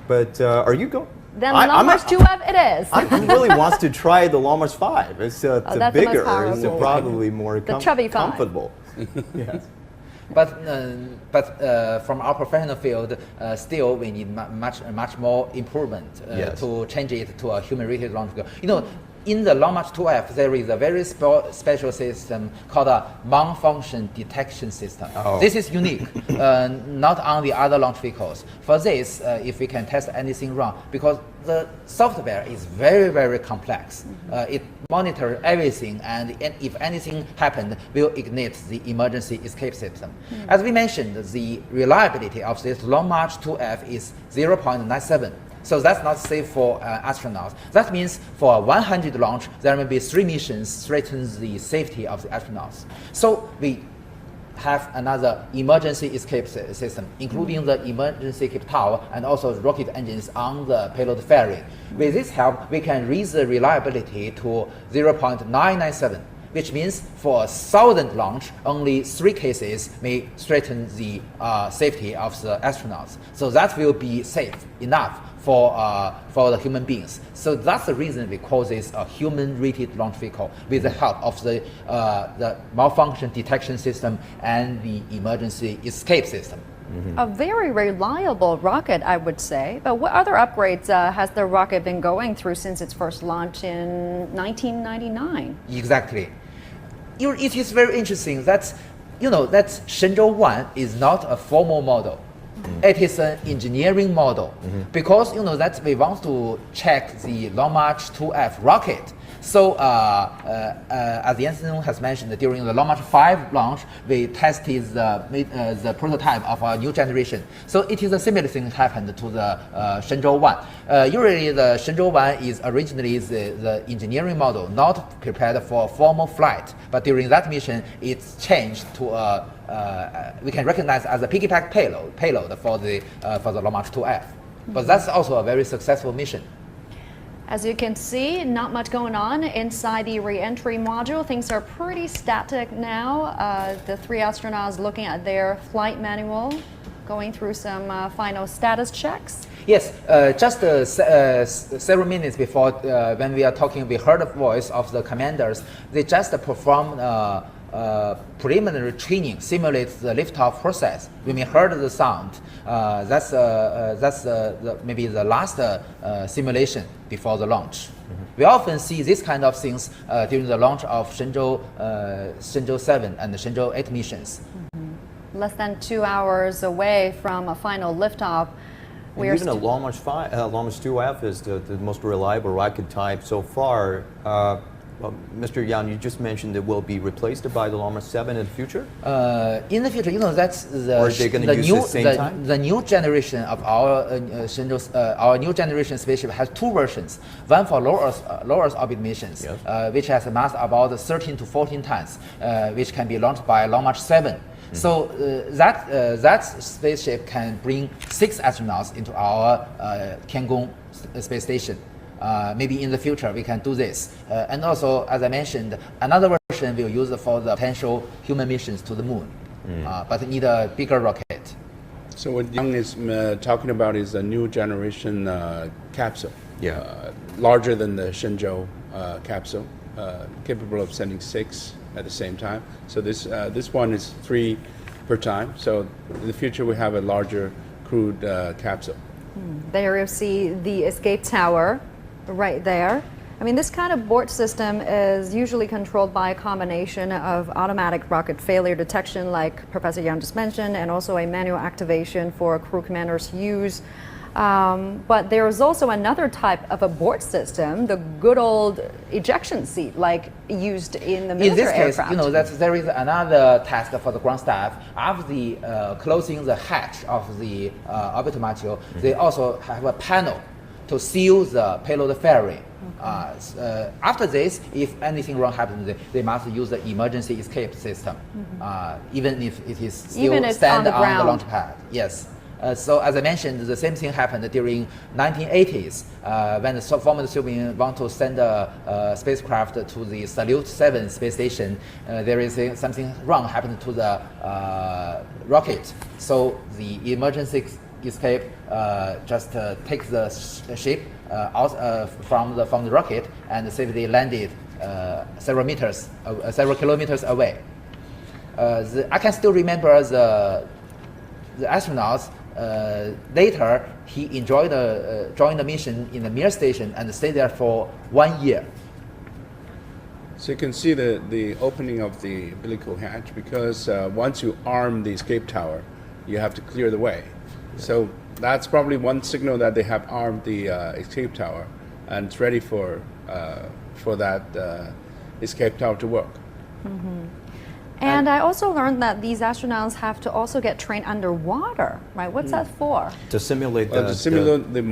But are you going? Then the Long March 2F it is. I really wants to try the Long March 5. It's bigger. It's probably more comfortable. Yes. But from our professional field, still we need much more improvement to change it to a human-rated launch vehicle. You know, in the Long March 2F, there is a very special system called a malfunction detection system. This is unique, not on the other launch vehicles. For this, if we can test anything wrong, because the software is very, very complex. It monitors everything, and if anything happened, will ignite the emergency escape system. As we mentioned, the reliability of this Long March 2F is 0.97. So that's not safe for astronauts. That means for 100 launch, there may be 3 missions threatens the safety of the astronauts. So we have another emergency escape system, including the emergency escape tower and also rocket engines on the payload fairing. With this help, we can raise the reliability to 0.997. Which means for 1,000 launch, only 3 cases may threaten the safety of the astronauts. So that will be safe enough for the human beings. So that's the reason we call this a human-rated launch vehicle with the help of the malfunction detection system and the emergency escape system. A very reliable rocket, I would say. But what other upgrades has the rocket been going through since its first launch in 1999? Exactly. It is very interesting that, that Shenzhou 1 is not a formal model. It is an engineering model because that we want to check the Long March 2F rocket. So as Yansen has mentioned, during the Long March 5 launch, we tested the prototype of a new generation. So it is a similar thing happened to the Shenzhou 1. Usually the Shenzhou 1 is originally the engineering model, not prepared for formal flight. But during that mission, it's changed to we can recognize as a piggyback payload for the Long March 2F. But that's also a very successful mission. As you can see, not much going on inside the re-entry module. Things are pretty static now. The three astronauts looking at their flight manual, going through some final status checks. Yes, just several minutes before when we are talking, we heard the voice of the commanders. They just performed preliminary training, simulates the liftoff process. When we heard the sound, that's maybe the last simulation before the launch. We often see this kind of things during the launch of Shenzhou 7 and the Shenzhou 8 missions. Less than 2 hours away from a final liftoff. Even a Long March 2F is the most reliable rocket type so far. Well, Mr. Yang, you just mentioned it will be replaced by the Long March 7 in the future? In the future, that's or are they going to use it at the same time? The new generation of our new generation spaceship has two versions. One for low Earth orbit missions, yes. Which has a mass about 13 to 14 tons, which can be launched by Long March 7. So that spaceship can bring 6 astronauts into our Tiangong space station. Maybe in the future we can do this. And also, as I mentioned, another version we'll use for the potential human missions to the moon, but need a bigger rocket. So what Yang is talking about is a new generation capsule, larger than the Shenzhou capsule, capable of sending 6 at the same time. So this one is 3 per time. So in the future we have a larger crewed capsule. There you see the escape tower right there. I mean, this kind of board system is usually controlled by a combination of automatic rocket failure detection, like Professor Yang just mentioned, and also a manual activation for crew commanders to use. But there is also another type of a board system, the good old ejection seat, like used in the military aircraft. In this case, there is another task for the ground staff. After the closing the hatch of the orbital module, they also have a panel to seal the payload fairing. After this, if anything wrong happens, they must use the emergency escape system, even if it is still stand on the launch pad. Yes. So as I mentioned, the same thing happened during 1980s when the former Soviet Union want to send a spacecraft to the Salyut 7 space station. There is something wrong happened to the rocket. So the emergency escape just takes the ship out from the rocket and safely landed several kilometers away. I can still remember the astronauts. Later, he joined the mission in the Mir station and stayed there for 1 year. So you can see the opening of the umbilical hatch, because once you arm the escape tower, you have to clear the way. So that's probably one signal that they have armed the escape tower, and it's ready for that escape tower to work. And I also learned that these astronauts have to also get trained underwater, right? What's that for? To simulate the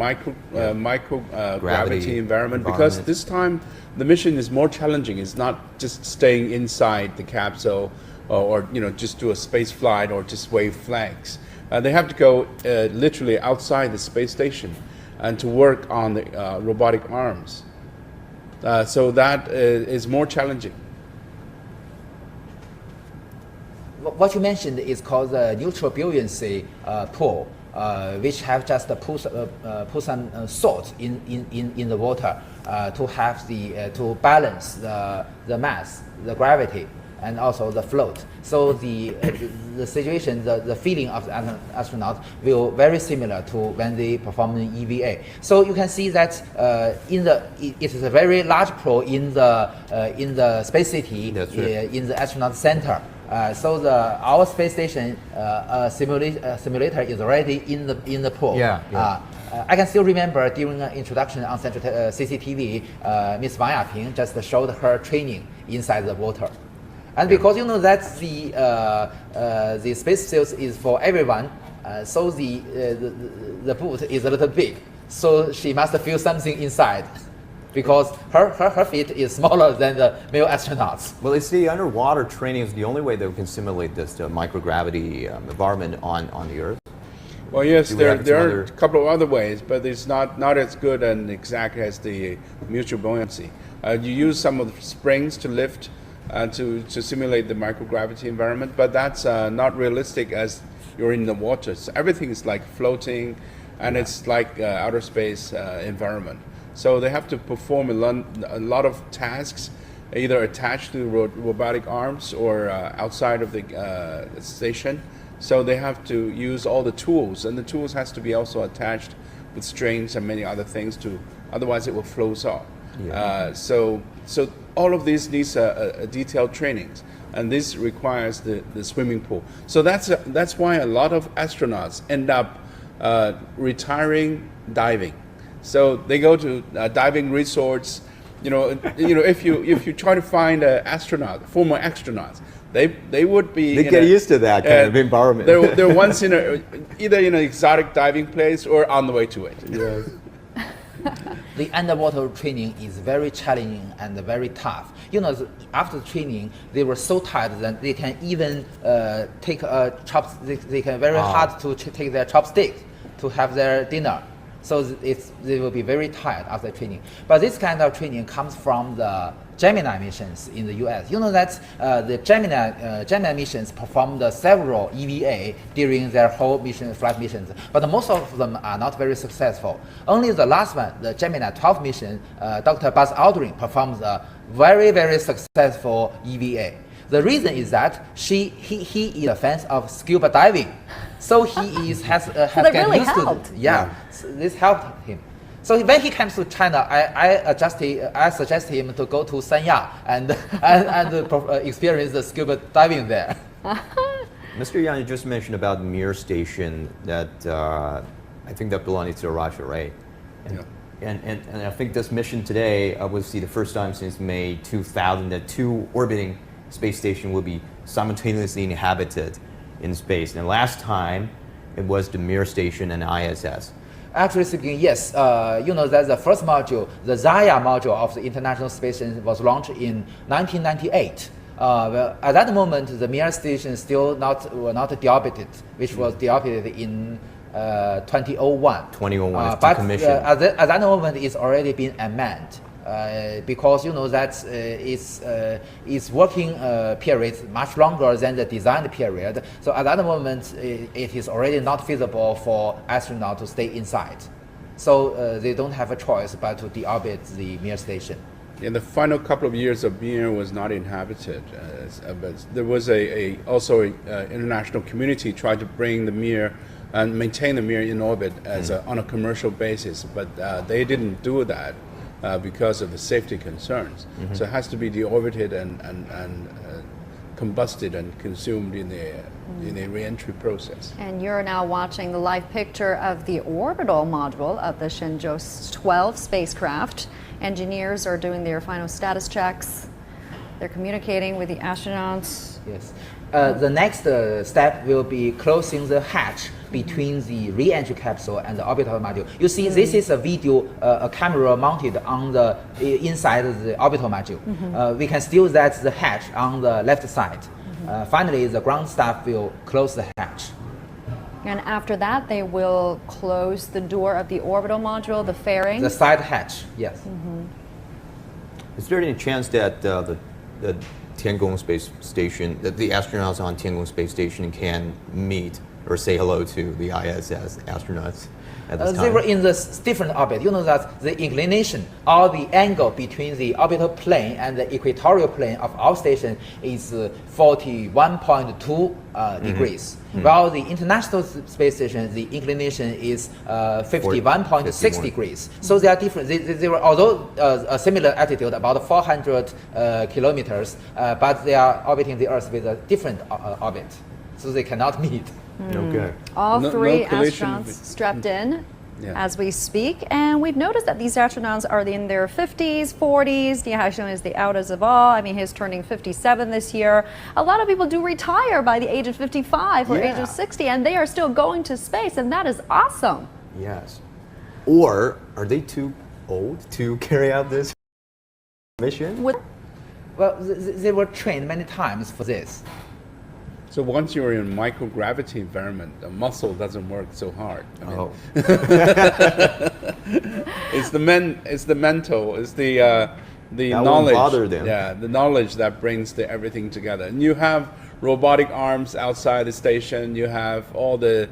micro gravity environment, because this time the mission is more challenging. It's not just staying inside the capsule or just do a space flight or just wave flags. They have to go literally outside the space station and to work on the robotic arms. So that is more challenging. What you mentioned is called the neutral buoyancy pool. which have just put some salt in the water to have to balance the mass, the gravity, and also the float. So the situation, the feeling of the astronaut will very similar to when they perform in EVA. So you can see that it is a very large pro in the space city. That's right. In the astronaut center. So our space station simulator is already in the pool. Yeah. I can still remember during an introduction on Central CCTV, Miss Wang Yaping just showed her training inside the water. And because you know that the space suit is for everyone, so the boot is a little big. So she must feel something inside, because her feet is smaller than the male astronauts. Well, it's the underwater training is the only way that we can simulate this microgravity environment on the Earth. Well, yes, there are a couple of other ways, but it's not as good and exact as the mutual buoyancy. You use some of the springs to lift to simulate the microgravity environment, but that's not realistic as you're in the water. So everything is like floating, and it's like outer space environment. So they have to perform a lot of tasks, either attached to robotic arms or outside of the station. So they have to use all the tools, and the tools has to be also attached with strings and many other things otherwise it will float off. Yeah. So all of these needs a detailed trainings, and this requires the swimming pool. So that's why a lot of astronauts end up retiring diving. So they go to diving resorts. If you try to find former astronauts, they would be. They get used to that kind of environment. They're once either in an exotic diving place or on the way to it. Yes. The underwater training is very challenging and very tough. After training, they were so tired that they can even take they can very hard to take their chopsticks to have their dinner. So they will be very tired after training. But this kind of training comes from the Gemini missions in the US. You know that the Gemini missions performed several EVA during their whole flight missions, but most of them are not very successful. Only the last one, the Gemini 12 mission, Dr. Buzz Aldrin performed a very, very successful EVA. The reason is that he is a fan of scuba diving, so he has that really used helped. to it. Yeah, so this helped him. So when he comes to China, I suggest him to go to Sanya and experience the scuba diving there. Mr. Yang, you just mentioned about the Mir station that I think that belongs to Russia, right? And I think this mission today will see the first time since May 2000 that two orbiting space stations will be simultaneously inhabited in space. And last time it was the Mir station and ISS. Actually speaking, yes. That the first module, the Zaya module of the International Space Station, was launched in 1998. At that moment, the Mir station still were not deorbited, which was deorbited in 2001. 2001 is but decommissioned. At that moment, it's already been unmanned. Because that its working period much longer than the design period. So at that moment, it is already not feasible for astronauts to stay inside. So they don't have a choice but to deorbit the Mir station. In the final couple of years of Mir was not inhabited, but there was also an international community tried to bring the Mir and maintain the Mir in orbit as on a commercial basis, but they didn't do that. Because of the safety concerns. So it has to be deorbited and combusted and consumed in the re-entry process. And you're now watching the live picture of the orbital module of the Shenzhou 12 spacecraft. Engineers are doing their final status checks. They're communicating with the astronauts. Yes. The next step will be closing the hatch between the re-entry capsule and the orbital module. You see, this is a video, a camera mounted on the inside of the orbital module. We can still see the hatch on the left side. Finally, the ground staff will close the hatch. And after that, they will close the door of the orbital module, the fairing. The side hatch, yes. Is there any chance that the Tiangong space station, that the astronauts on Tiangong space station can meet or say hello to the ISS astronauts at this time? They were in the different orbit. You know that the inclination or the angle between the orbital plane and the equatorial plane of our station is 41.2 degrees. While the International Space Station, the inclination is 51.6 degrees. So they are different. They were, although a similar altitude, about 400 kilometers, but they are orbiting the Earth with a different orbit. So they cannot meet. Okay. All three collision astronauts strapped in Yeah. as we speak, and we've noticed that these astronauts are in their 50s, 40s. Tiangong is the oldest of all. I mean, he's turning 57 this year. A lot of people do retire by the age of 55 or age of 60, and they are still going to space, and that is awesome. Yes. Or are they too old to carry out this mission? Well, they were trained many times for this. So once you're in microgravity environment, the muscle doesn't work so hard. I mean, it's the mental, it's the that knowledge. won't bother them. Yeah, the knowledge that brings everything together. And you have robotic arms outside the station. You have all the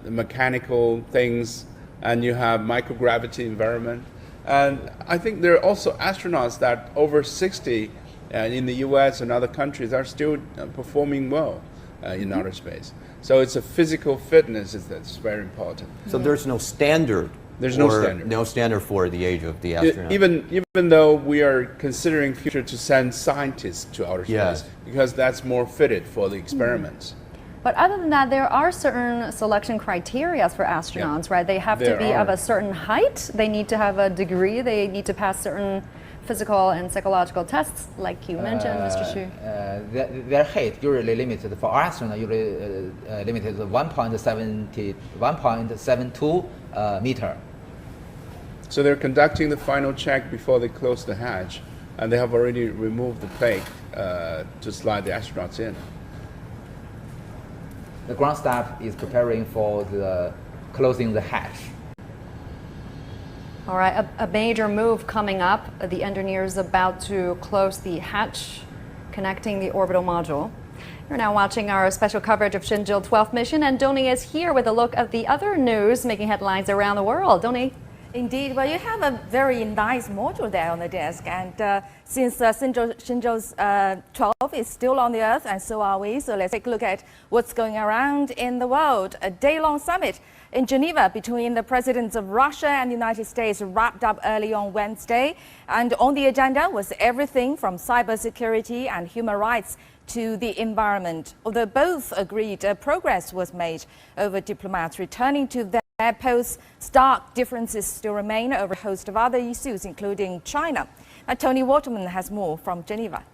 mechanical things, and you have microgravity environment. And I think there are also astronauts that over 60. In the US and other countries are still performing well in outer space. So it's a physical fitness that's very important. So there's no standard. There's no standard. No standard for the age of the astronaut. Even though we are considering future to send scientists to outer space because that's more fitted for the experiments. But other than that, there are certain selection criteria for astronauts, right? They have to be of a certain height. They need to have a degree. They need to pass certain physical and psychological tests, like you mentioned, Mr. Xu. Their height usually limited for astronauts, usually limited to 1.72 meter. So they're conducting the final check before they close the hatch, and they have already removed the plate to slide the astronauts in. The ground staff is preparing for the closing the hatch. All right, a major move coming up. The engineer is about to close the hatch connecting the orbital module. You're now watching our special coverage of Shenzhou 12th mission, and Doni is here with a look at the other news making headlines around the world. Doni? Indeed. Well, you have a very nice module there on the desk, and since Shenzhou's 12 is still on the Earth, and so are we, so let's take a look at what's going around in the world. A day-long summit in Geneva between the presidents of Russia and the United States wrapped up early on Wednesday, and on the agenda was everything from cybersecurity and human rights to the environment. Although both agreed progress was made over diplomats returning to their posts, stark differences still remain over a host of other issues, including China. Now, Tony Waterman has more from Geneva.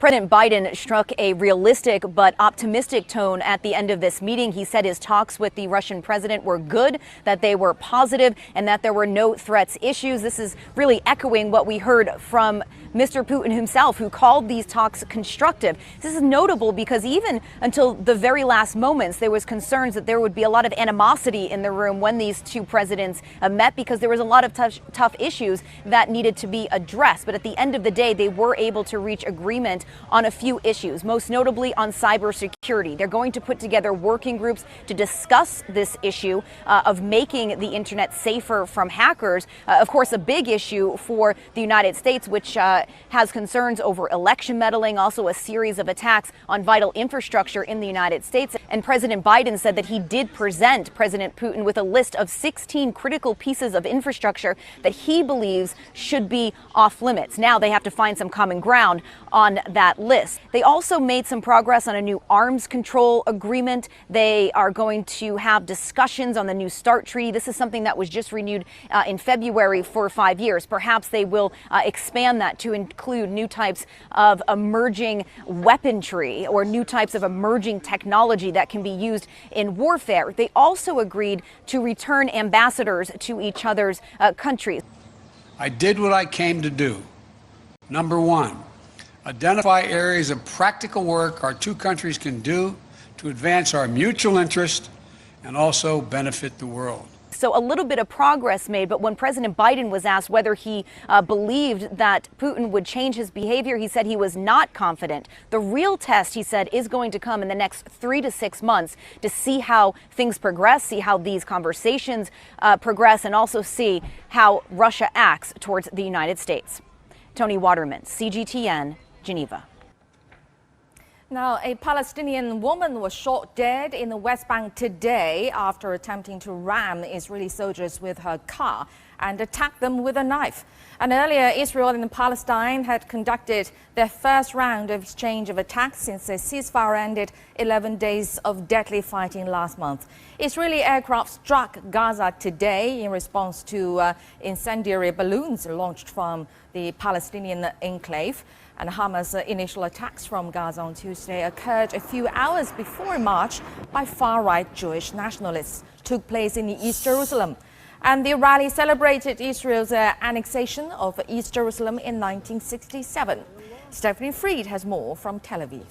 President Biden struck a realistic but optimistic tone at the end of this meeting. He said his talks with the Russian president were good, that they were positive, and that there were no threats issues. This is really echoing what we heard from Mr. Putin himself, who called these talks constructive. This is notable because even until the very last moments, there was concerns that there would be a lot of animosity in the room when these two presidents met, because there was a lot of tough issues that needed to be addressed. But at the end of the day, they were able to reach agreement on a few issues, most notably on cybersecurity. They're going to put together working groups to discuss this issue of making the internet safer from hackers. Of course, a big issue for the United States, which has concerns over election meddling, also a series of attacks on vital infrastructure in the United States. And President Biden said that he did present President Putin with a list of 16 critical pieces of infrastructure that he believes should be off limits. Now they have to find some common ground on that list. They also made some progress on a new arms control agreement. They are going to have discussions on the new START treaty. This is something that was just renewed in February for 5 years. Perhaps they will expand that to include new types of emerging weaponry or new types of emerging technology that can be used in warfare. They also agreed to return ambassadors to each other's countries. I did what I came to do. Number one, identify areas of practical work our two countries can do to advance our mutual interest and also benefit the world. So a little bit of progress made, but when President Biden was asked whether he believed that Putin would change his behavior, he said he was not confident. The real test, he said, is going to come in the next 3 to 6 months to see how things progress, see how these conversations progress, and also see how Russia acts towards the United States. Tony Waterman, CGTN, Geneva. Now, a Palestinian woman was shot dead in the West Bank today after attempting to ram Israeli soldiers with her car and attack them with a knife. And earlier, Israel and Palestine had conducted their first round of exchange of attacks since a ceasefire ended 11 days of deadly fighting last month. Israeli aircraft struck Gaza today in response to incendiary balloons launched from the Palestinian enclave. And Hamas' initial attacks from Gaza on Tuesday occurred a few hours before a march by far-right Jewish nationalists took place in East Jerusalem. And the rally celebrated Israel's annexation of East Jerusalem in 1967. Stephanie Fried has more from Tel Aviv.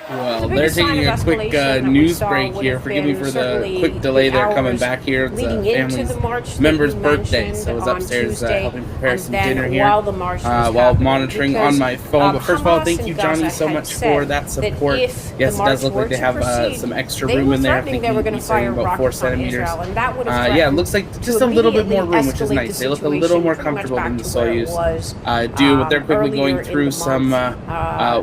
Well, they're taking a quick news break here. Forgive me for the quick delay. They're coming back here. It's a family member's birthday, so I was upstairs helping prepare some dinner here while monitoring on my phone. But first of all, thank you, Johnny, so much for that support. Yes, it does look like they have some extra room in there. I think he's saying about 4 centimeters. Yeah, it looks like just a little bit more room, which is nice. They look a little more comfortable than the Soyuz do. But they're quickly going through some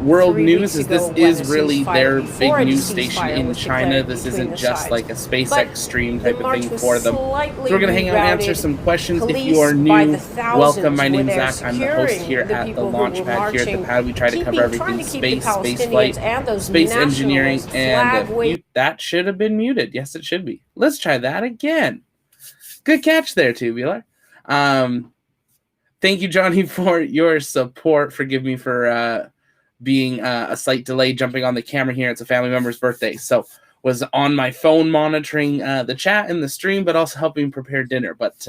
world news. This is really their big news station in China. This isn't just like a SpaceX stream type of thing for them. So we're going to hang out and answer some questions. If you are new, welcome. My name's Zach. I'm the host here at the launch pad here at the pad. We try to cover everything space, space flight, space engineering, and that should have been muted. Yes, it should be. Let's try that again. Good catch there, Tubular. Thank you, Johnny, for your support. Forgive me for being a slight delay jumping on the camera here. It's a family member's birthday, so was on my phone monitoring the chat and the stream, but also helping prepare dinner. But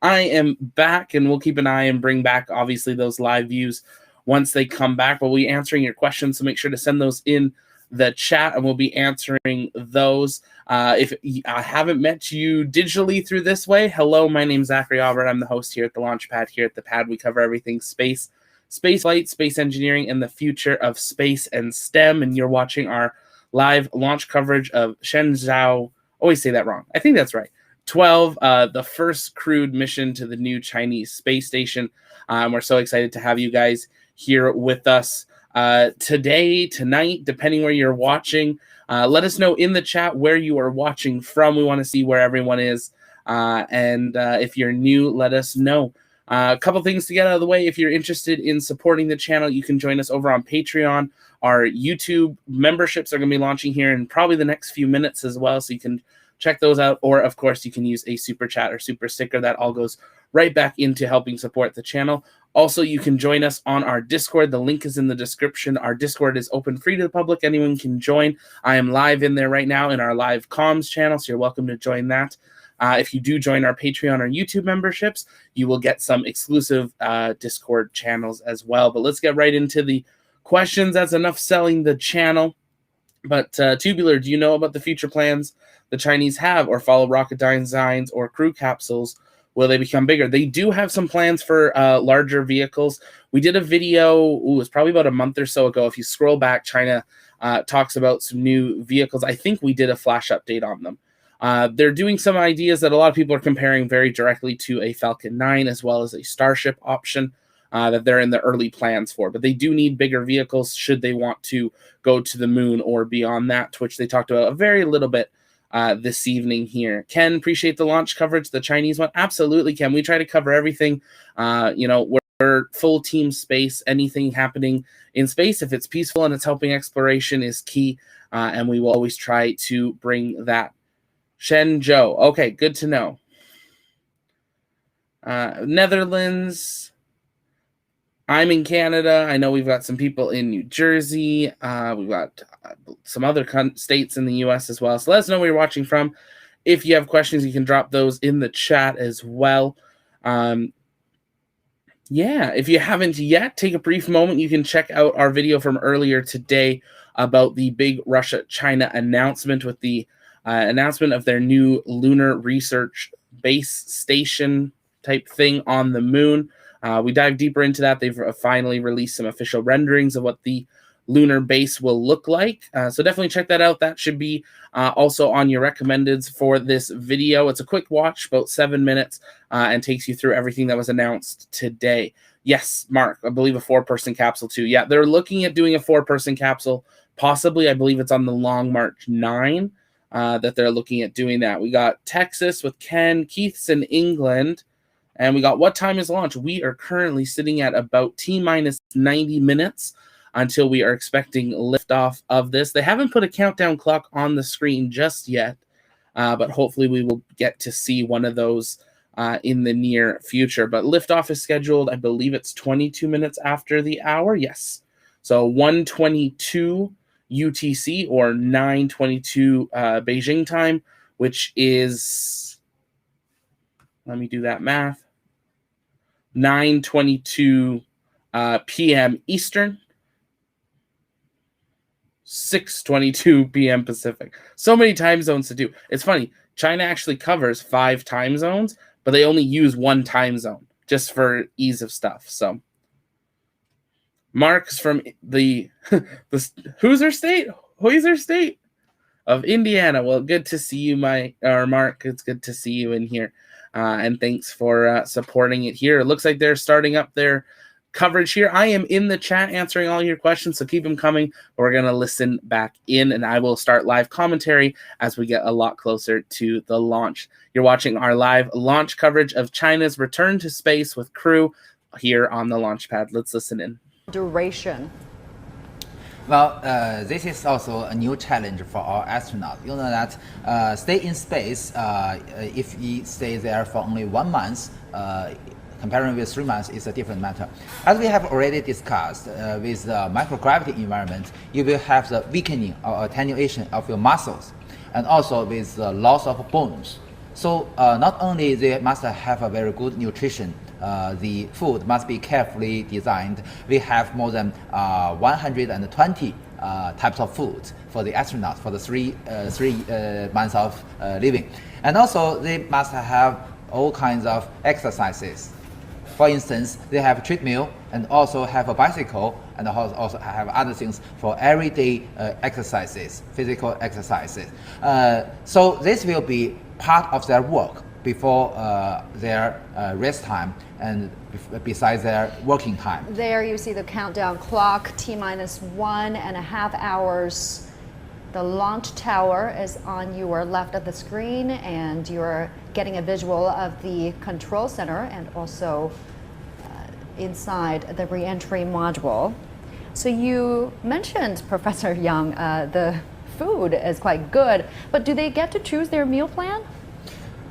I am back, and we'll keep an eye and bring back obviously those live views once they come back. We'll be answering your questions, so make sure to send those in the chat, and we'll be answering those. If I haven't met you digitally through this way, hello, my name's Zachary Albert. I'm the host here at the launch pad. Here at the pad, we cover everything space, space flight, space engineering, and the future of space and STEM. And you're watching our live launch coverage of Shenzhou. Always say that wrong. I think that's right. 12, the first crewed mission to the new Chinese space station. We're so excited to have you guys here with us today, tonight, depending where you're watching. Let us know in the chat where you are watching from. We want to see where everyone is. And if you're new, let us know. A couple things to get out of the way. If you're interested in supporting the channel, you can join us over on Patreon. Our YouTube memberships are going to be launching here in probably the next few minutes as well, so you can check those out. Or, of course, you can use a super chat or super sticker. That all goes right back into helping support the channel. Also, you can join us on our Discord. The link is in the description. Our Discord is open free to the public. Anyone can join. I am live in there right now in our live comms channel, so you're welcome to join that. If you do join our Patreon or YouTube memberships, you will get some exclusive Discord channels as well. But let's get right into the questions. That's enough selling the channel. But Tubular, do you know about the future plans the Chinese have, or follow rocket designs or crew capsules? Will they become bigger? They do have some plans for larger vehicles. We did a video, it was probably about a month or so ago. If you scroll back, China talks about some new vehicles. I think we did a flash update on them. They're doing some ideas that a lot of people are comparing very directly to a Falcon 9 as well as a Starship option that they're in the early plans for. But they do need bigger vehicles should they want to go to the moon or beyond that, which they talked about a very little bit this evening here. Ken, appreciate the launch coverage, the Chinese one. Absolutely, Ken. We try to cover everything. We're full team space. Anything happening in space, if it's peaceful and it's helping exploration, is key. And we will always try to bring that. Shenzhou. Okay, good to know. Netherlands. I'm in Canada. I know we've got some people in New Jersey. We've got some other states in the U.S. as well. So let us know where you're watching from. If you have questions, you can drop those in the chat as well. If you haven't yet, take a brief moment. You can check out our video from earlier today about the big Russia-China announcement with the announcement of their new lunar research base station type thing on the moon. We dive deeper into that. They've finally released some official renderings of what the lunar base will look like. So definitely check that out. That should be also on your recommendeds for this video. It's a quick watch, about 7 minutes, and takes you through everything that was announced today. Yes, Mark, I believe a 4-person capsule too. Yeah, they're looking at doing a 4-person capsule. Possibly, I believe it's on the Long March 9 that they're looking at doing that. We got Texas with Ken. Keith's in England. And we got what time is launch? We are currently sitting at about T-minus 90 minutes until we are expecting liftoff of this. They haven't put a countdown clock on the screen just yet, but hopefully we will get to see one of those in the near future. But liftoff is scheduled, I believe it's 22 minutes after the hour. Yes. So 1:22 UTC or 9:22 Beijing time, which is, let me do that math, 9:22 p.m. Eastern, 6:22 p.m. Pacific. So many time zones to do. It's funny. China actually covers 5 time zones, but they only use 1 time zone just for ease of stuff. So Mark's from the Hoosier State of Indiana. Well, good to see you, Mark. It's good to see you in here. And thanks for supporting it here. It looks like they're starting up their coverage here. I am in the chat answering all your questions, so keep them coming. We're going to listen back in, and I will start live commentary as we get a lot closer to the launch. You're watching our live launch coverage of China's return to space with crew here on the launch pad. Let's listen in. Duration. Well, this is also a new challenge for our astronauts. You know that stay in space, if you stay there for only 1 month, comparing with 3 months is a different matter. As we have already discussed, with the microgravity environment, you will have the weakening or attenuation of your muscles, and also with the loss of bones. So not only they must have a very good nutrition, the food must be carefully designed. We have more than 120 types of food for the astronauts for the three months of living. And also they must have all kinds of exercises. For instance, they have a treadmill and also have a bicycle, and also have other things for everyday exercises, physical exercises. So this will be part of their work before their rest time and besides their working time. There you see the countdown clock, T-minus 1.5 hours. The launch tower is on your left of the screen, and you're getting a visual of the control center and also inside the re-entry module. So you mentioned, Professor Yang, the food is quite good, but do they get to choose their meal plan,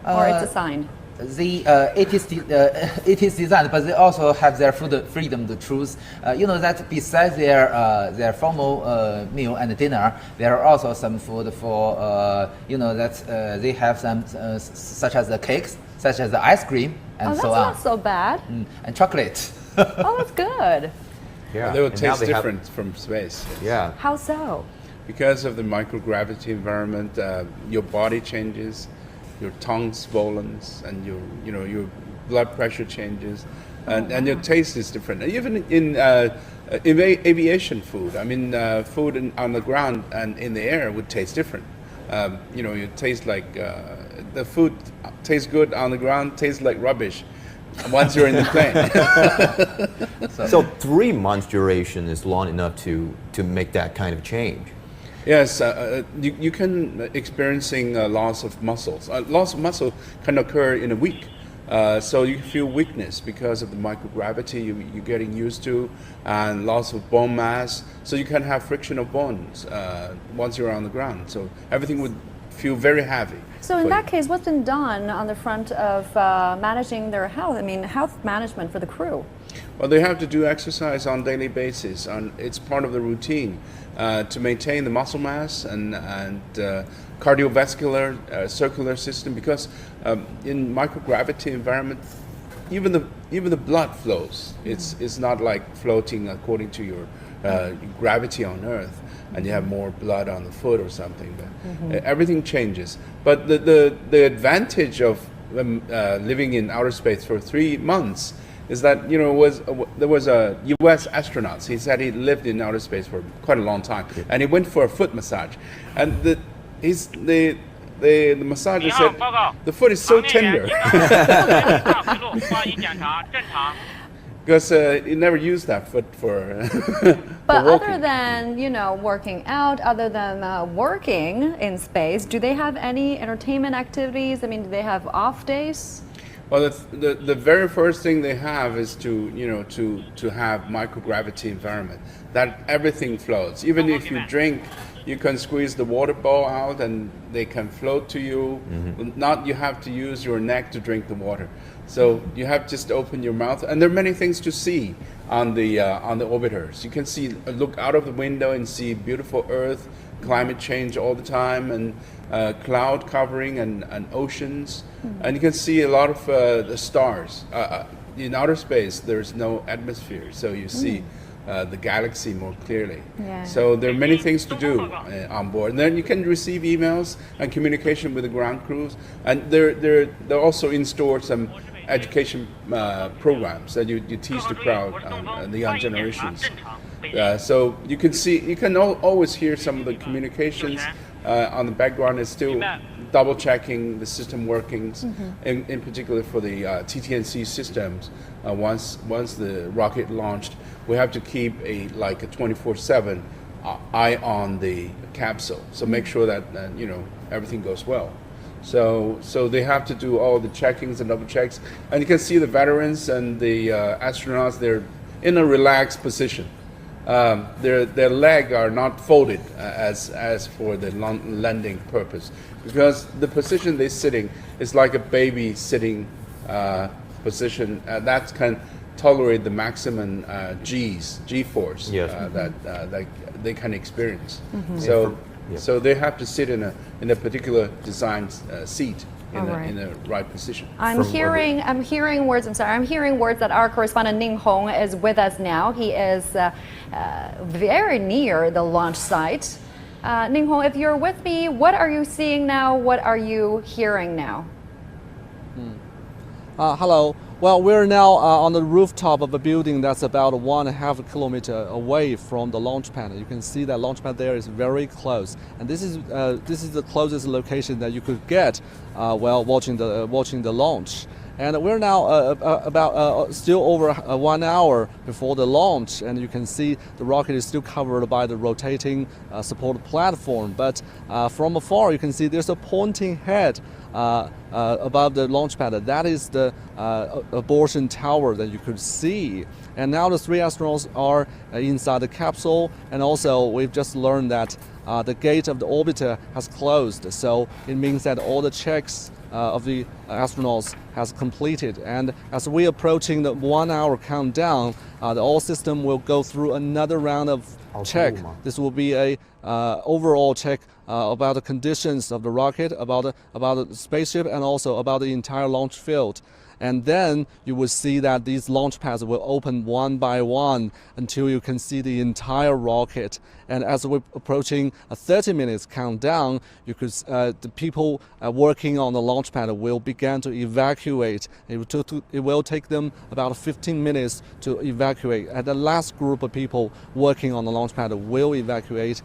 or it's assigned? It is designed, but they also have their freedom to choose. You know that besides their formal meal and dinner, there are also some food for you know that they have some such as the cakes, such as the ice cream, and so on. That's not so bad. And chocolate. Oh, that's good. Yeah, they will taste different from space. Yeah. How so? Because of the microgravity environment, your body changes, your tongue swollen, and your blood pressure changes, and your taste is different. Even in aviation food, I mean, food on the ground and in the air would taste different. You taste like the food tastes good on the ground, tastes like rubbish once you're in the plane. So 3 months duration is long enough to make that kind of change. Yes, you can experiencing loss of muscles. Loss of muscle can occur in a week. So you feel weakness because of the microgravity you're getting used to, and loss of bone mass. So you can have friction of bones once you're on the ground. So everything would feel very heavy. So in that case, what's been done on the front of managing their health? I mean, health management for the crew? Well, they have to do exercise on a daily basis, and it's part of the routine to maintain the muscle mass and cardiovascular circular system. Because in microgravity environment, even the blood flows. It's not like floating according to your gravity on Earth, and you have more blood on the foot or something. But everything changes. But the advantage of living in outer space for 3 months is that there was a U.S. astronaut. He said he lived in outer space for quite a long time, and he went for a foot massage, and the massager said the foot is so tender because he never used that foot for. But other than working out, other than working in space, do they have any entertainment activities? I mean, do they have off days? Well, the very first thing they have is to have microgravity environment, that everything floats. Even if you drink, you can squeeze the water ball out and they can float to you. Not you have to use your neck to drink the water. So you have just open your mouth, and there are many things to see on the orbiters. You can look out of the window and see beautiful Earth, climate change all the time, and cloud covering and oceans, and you can see a lot of the stars. In outer space, there's no atmosphere, so you see the galaxy more clearly. So there are many things to do on board. And then you can receive emails and communication with the ground crews, and they're also in-store some education programs that you teach the crowd and the young generations. So you can always hear some of the communications on the background. Is still double checking the system workings, in particular for the TTNC systems. Once the rocket launched, we have to keep a 24/7 eye on the capsule, so make sure that everything goes well. So they have to do all the checkings and double checks, and you can see the veterans and the astronauts. They're in a relaxed position. Their leg are not folded as for the landing purpose, because the position they're sitting is like a baby sitting position that can tolerate the maximum G-force that they can experience. So they have to sit in a particular designed seat in the right position. I'm hearing words. I'm hearing words that our correspondent Ning Hong is with us now. He is very near the launch site. Ning Hong, if you're with me, what are you seeing now? What are you hearing now? Hello. Well, we're now on the rooftop of a building that's about 1.5 kilometers away from the launch pad. You can see that launch pad there is very close, and this is the closest location that you could get while watching the launch. And we're now about still over 1 hour before the launch, and you can see the rocket is still covered by the rotating support platform. But from afar, you can see there's a pointing head above the launch pad. That is the abortion tower that you could see. And now the 3 astronauts are inside the capsule, and also we've just learned that the gate of the orbiter has closed. So it means that all the checks of the astronauts has completed, and as we're approaching the 1 hour countdown, the all system will go through another round of check. This will be a overall check about the conditions of the rocket, about the spaceship, and also about the entire launch field. And then you will see that these launch pads will open one by one until you can see the entire rocket. And as we're approaching a 30 minutes countdown, you could the people working on the launch pad will begin to evacuate. It will take them about 15 minutes to evacuate. And the last group of people working on the launch pad will evacuate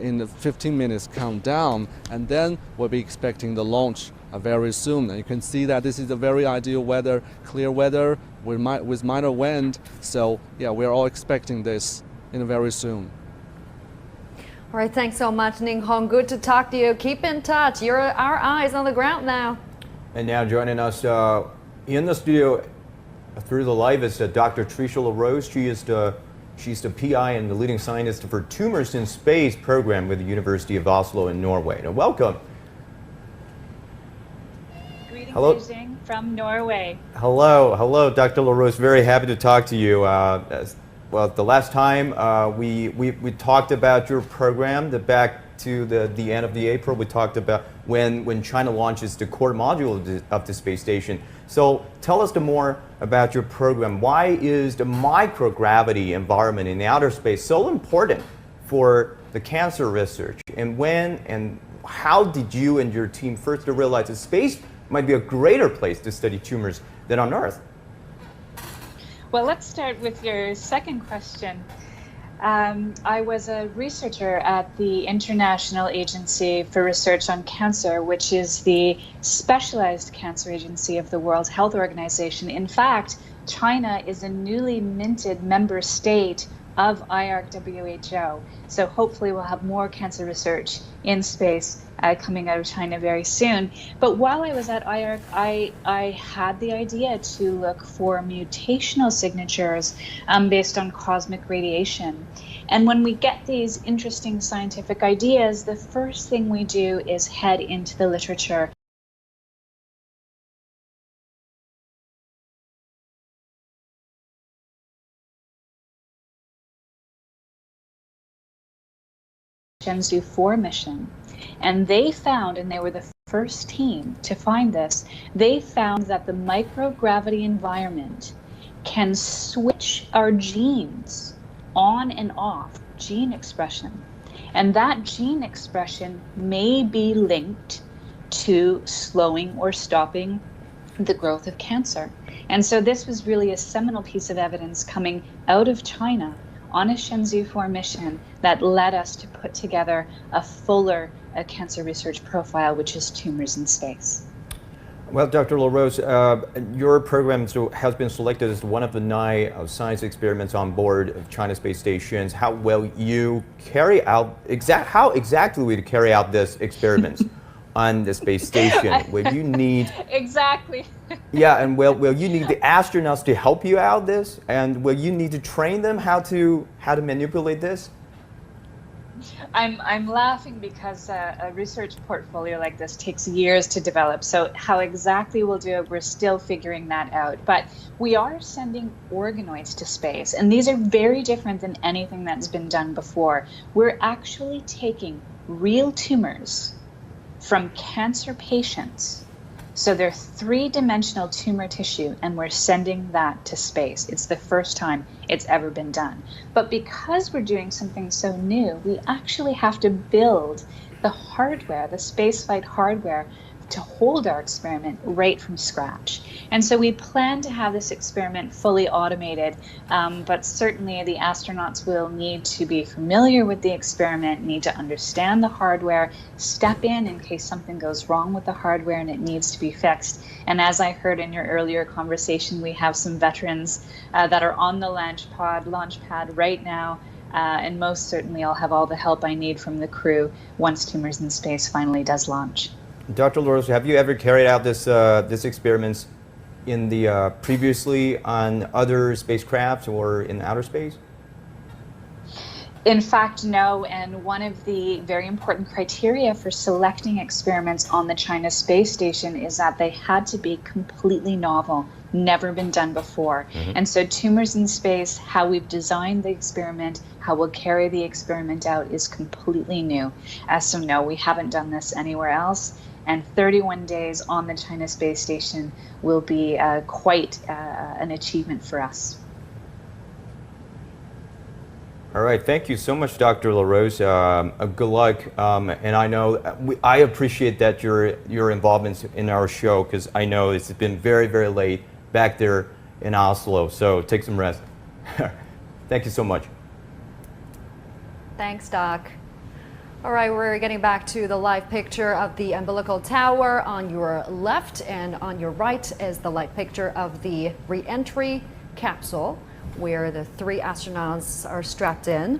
in the 15 minutes countdown, and then we'll be expecting the launch very soon. And you can see that this is a very ideal weather, clear weather with minor wind. So yeah, we're all expecting this in very soon. All right, thanks so much, Ning Hong. Good to talk to you. Keep in touch. You're our eyes on the ground now. And now joining us in the studio through the live is Dr. Tricia LaRose. She's the PI and the leading scientist for Tumors in Space program with the University of Oslo in Norway. Now, welcome. Greetings, hello. Beijing from Norway. Hello, Dr. LaRose. Very happy to talk to you. Well, the last time we talked about your program back back to the end of the April, we talked about when China launches the core module of the space station. So tell us more about your program. Why is the microgravity environment in outer space so important for the cancer research? And when and how did you and your team first realize that space might be a greater place to study tumors than on Earth? Well, let's start with your second question. I was a researcher at the International Agency for Research on Cancer, which is the specialized cancer agency of the World Health Organization. In fact, China is a newly minted member state of IARC-WHO. So hopefully we'll have more cancer research in space coming out of China very soon. But while I was at IARC, I had the idea to look for mutational signatures based on cosmic radiation. And when we get these interesting scientific ideas, the first thing we do is head into the literature. Shenzhou 4 mission, and they found, and they were the first team to find this, they found that the microgravity environment can switch our genes on and off, gene expression, and that gene expression may be linked to slowing or stopping the growth of cancer. And so this was really a seminal piece of evidence coming out of China on a Shenzhou 4 mission that led us to put together a fuller cancer research profile, which is tumors in space. Well, Dr. LaRose, your program has been selected as one of the 9 science experiments on board of China space stations. How will you carry out, how exactly will you carry out this experiment on the space station? Will you need... Exactly. Yeah, and will you need the astronauts to help you out this? And will you need to train them how to manipulate this? I'm laughing because a research portfolio like this takes years to develop. So how exactly we'll do it, we're still figuring that out. But we are sending organoids to space, and these are very different than anything that's been done before. We're actually taking real tumors from cancer patients. So they're 3-dimensional tumor tissue, and we're sending that to space. It's the first time it's ever been done. But because we're doing something so new, we actually have to build the hardware, the spaceflight hardware, to hold our experiment right from scratch. And so we plan to have this experiment fully automated, but certainly the astronauts will need to be familiar with the experiment, need to understand the hardware, step in case something goes wrong with the hardware and it needs to be fixed. And as I heard in your earlier conversation, we have some veterans that are on the launch pad right now, and most certainly I'll have all the help I need from the crew once Tumors in Space finally does launch. Dr. LaRose, have you ever carried out this experiments in the previously on other spacecraft or in outer space? In fact, no, and one of the very important criteria for selecting experiments on the China space station is that they had to be completely novel, never been done before. And so Tumors in Space, how we've designed the experiment, how we'll carry the experiment out is completely new. So no, we haven't done this anywhere else. And 31 days on the China space station will be quite an achievement for us. All right, thank you so much, Dr. LaRose. Good luck, and I know I appreciate that your involvement in our show, because I know it's been very, very late back there in Oslo. So take some rest. Thank you so much. Thanks, Doc. All right, we're getting back to the live picture of the umbilical tower. On your left and on your right is the live picture of the re-entry capsule, where the 3 astronauts are strapped in.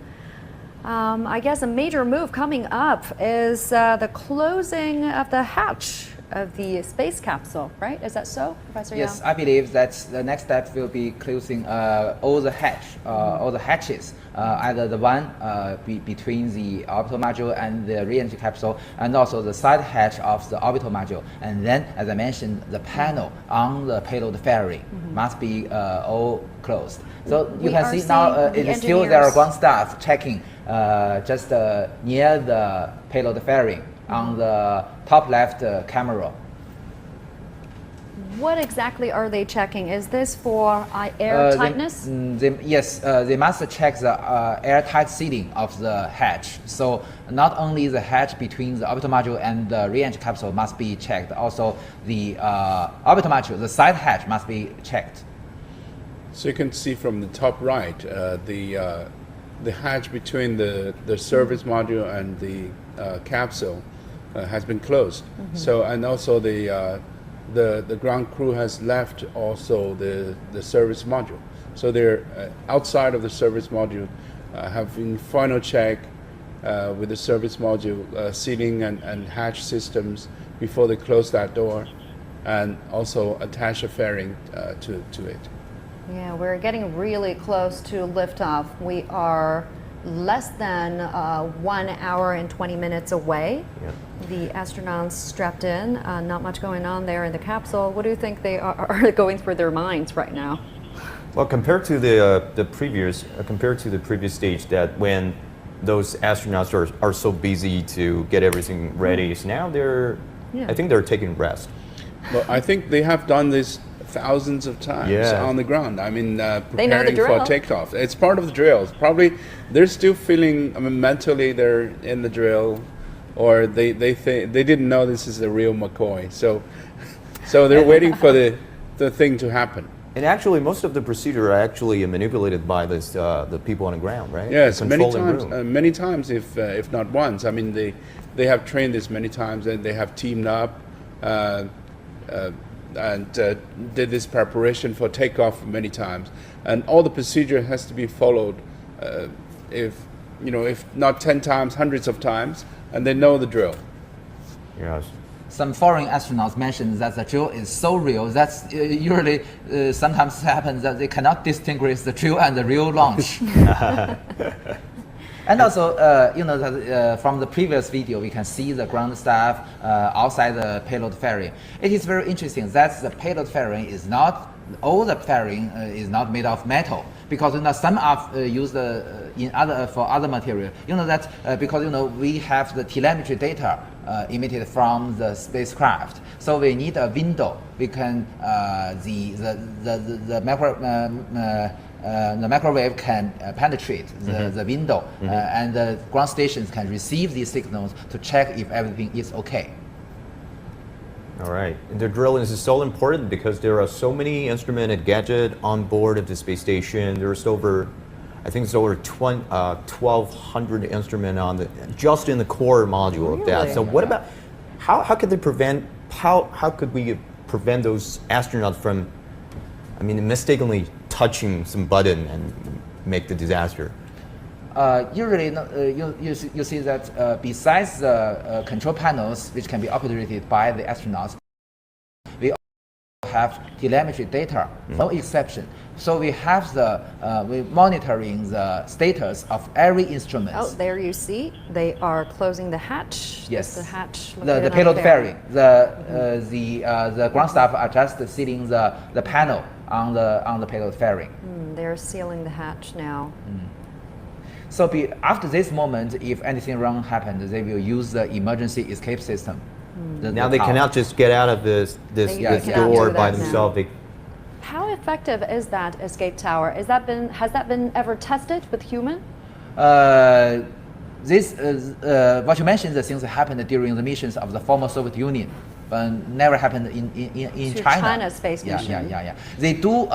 I guess a major move coming up is the closing of the hatch of the space capsule, right? Is that so, Professor Yes, Yang? I believe that the next step will be closing all the hatches, either the one between the orbital module and the re-entry capsule, and also the side hatch of the orbital module. And then, as I mentioned, the panel on the payload ferry must be all closed. So you can see now it is still their ground staff checking just near the payload fairing on the top left camera. What exactly are they checking? Is this for air tightness? Yes, they must check the airtight sealing of the hatch. So not only the hatch between the orbital module and the re-entry capsule must be checked, also the orbital module, the side hatch must be checked. So you can see from the top right, the hatch between the service module and the capsule has been closed. So, and also the ground crew has left also the service module. So they're outside of the service module, having final check with the service module sealing and hatch systems before they close that door, and also attach a fairing to it. Yeah, we're getting really close to liftoff. We are less than 1 hour and 20 minutes away. Yeah. The astronauts strapped in, not much going on there in the capsule. What do you think they are going through their minds right now? Well, compared to the previous stage, that when those astronauts are so busy to get everything ready, so now I think they're taking rest. Well, I think they have done this thousands of times on the ground. I mean, preparing for takeoff. It's part of the drill. Probably they're still feeling, I mean, mentally they're in the drill, or they didn't know this is the real McCoy. So they're waiting for the thing to happen. And actually, most of the procedure are actually manipulated by the people on the ground, right? Yes, many times, if not once. I mean, they have trained this many times, and they have teamed up and did this preparation for takeoff many times. And all the procedure has to be followed, if not 10 times, hundreds of times, and they know the drill. Yes. Some foreign astronauts mentioned that the drill is so real that usually sometimes happens that they cannot distinguish the drill and the real launch. And also, from the previous video, we can see the ground staff outside the payload fairing. It is very interesting that the payload fairing is not, all the fairing is not made of metal, because some are used for other material. Because we have the telemetry data emitted from the spacecraft, so we need a window. We can the microwave can penetrate the window, and the ground stations can receive these signals to check if everything is okay. All right. And the drill is so important because there are so many instruments and gadgets on board of the space station. There's over, I think it's over 1,200 instruments just in the core module of that. So what about, how could they prevent, how could we prevent those astronauts from, I mean, mistakenly touching some button and make the disaster? Usually, you see that besides the control panels, which can be operated by the astronauts, we also have telemetry data, no exception. So we have we're monitoring the status of every instrument. Oh, there you see, they are closing the hatch. Yes, the hatch. The payload fairing. The ground staff are just sealing the panel on the payload fairing. They're sealing the hatch now. So after this moment, if anything wrong happens, they will use the emergency escape system. Now they cannot just get out of this door by themselves. How effective is that escape tower? Has that been ever tested with human? This what you mentioned, the things that happened during the missions of the former Soviet Union, but never happened in China. China's space mission. Yeah. They do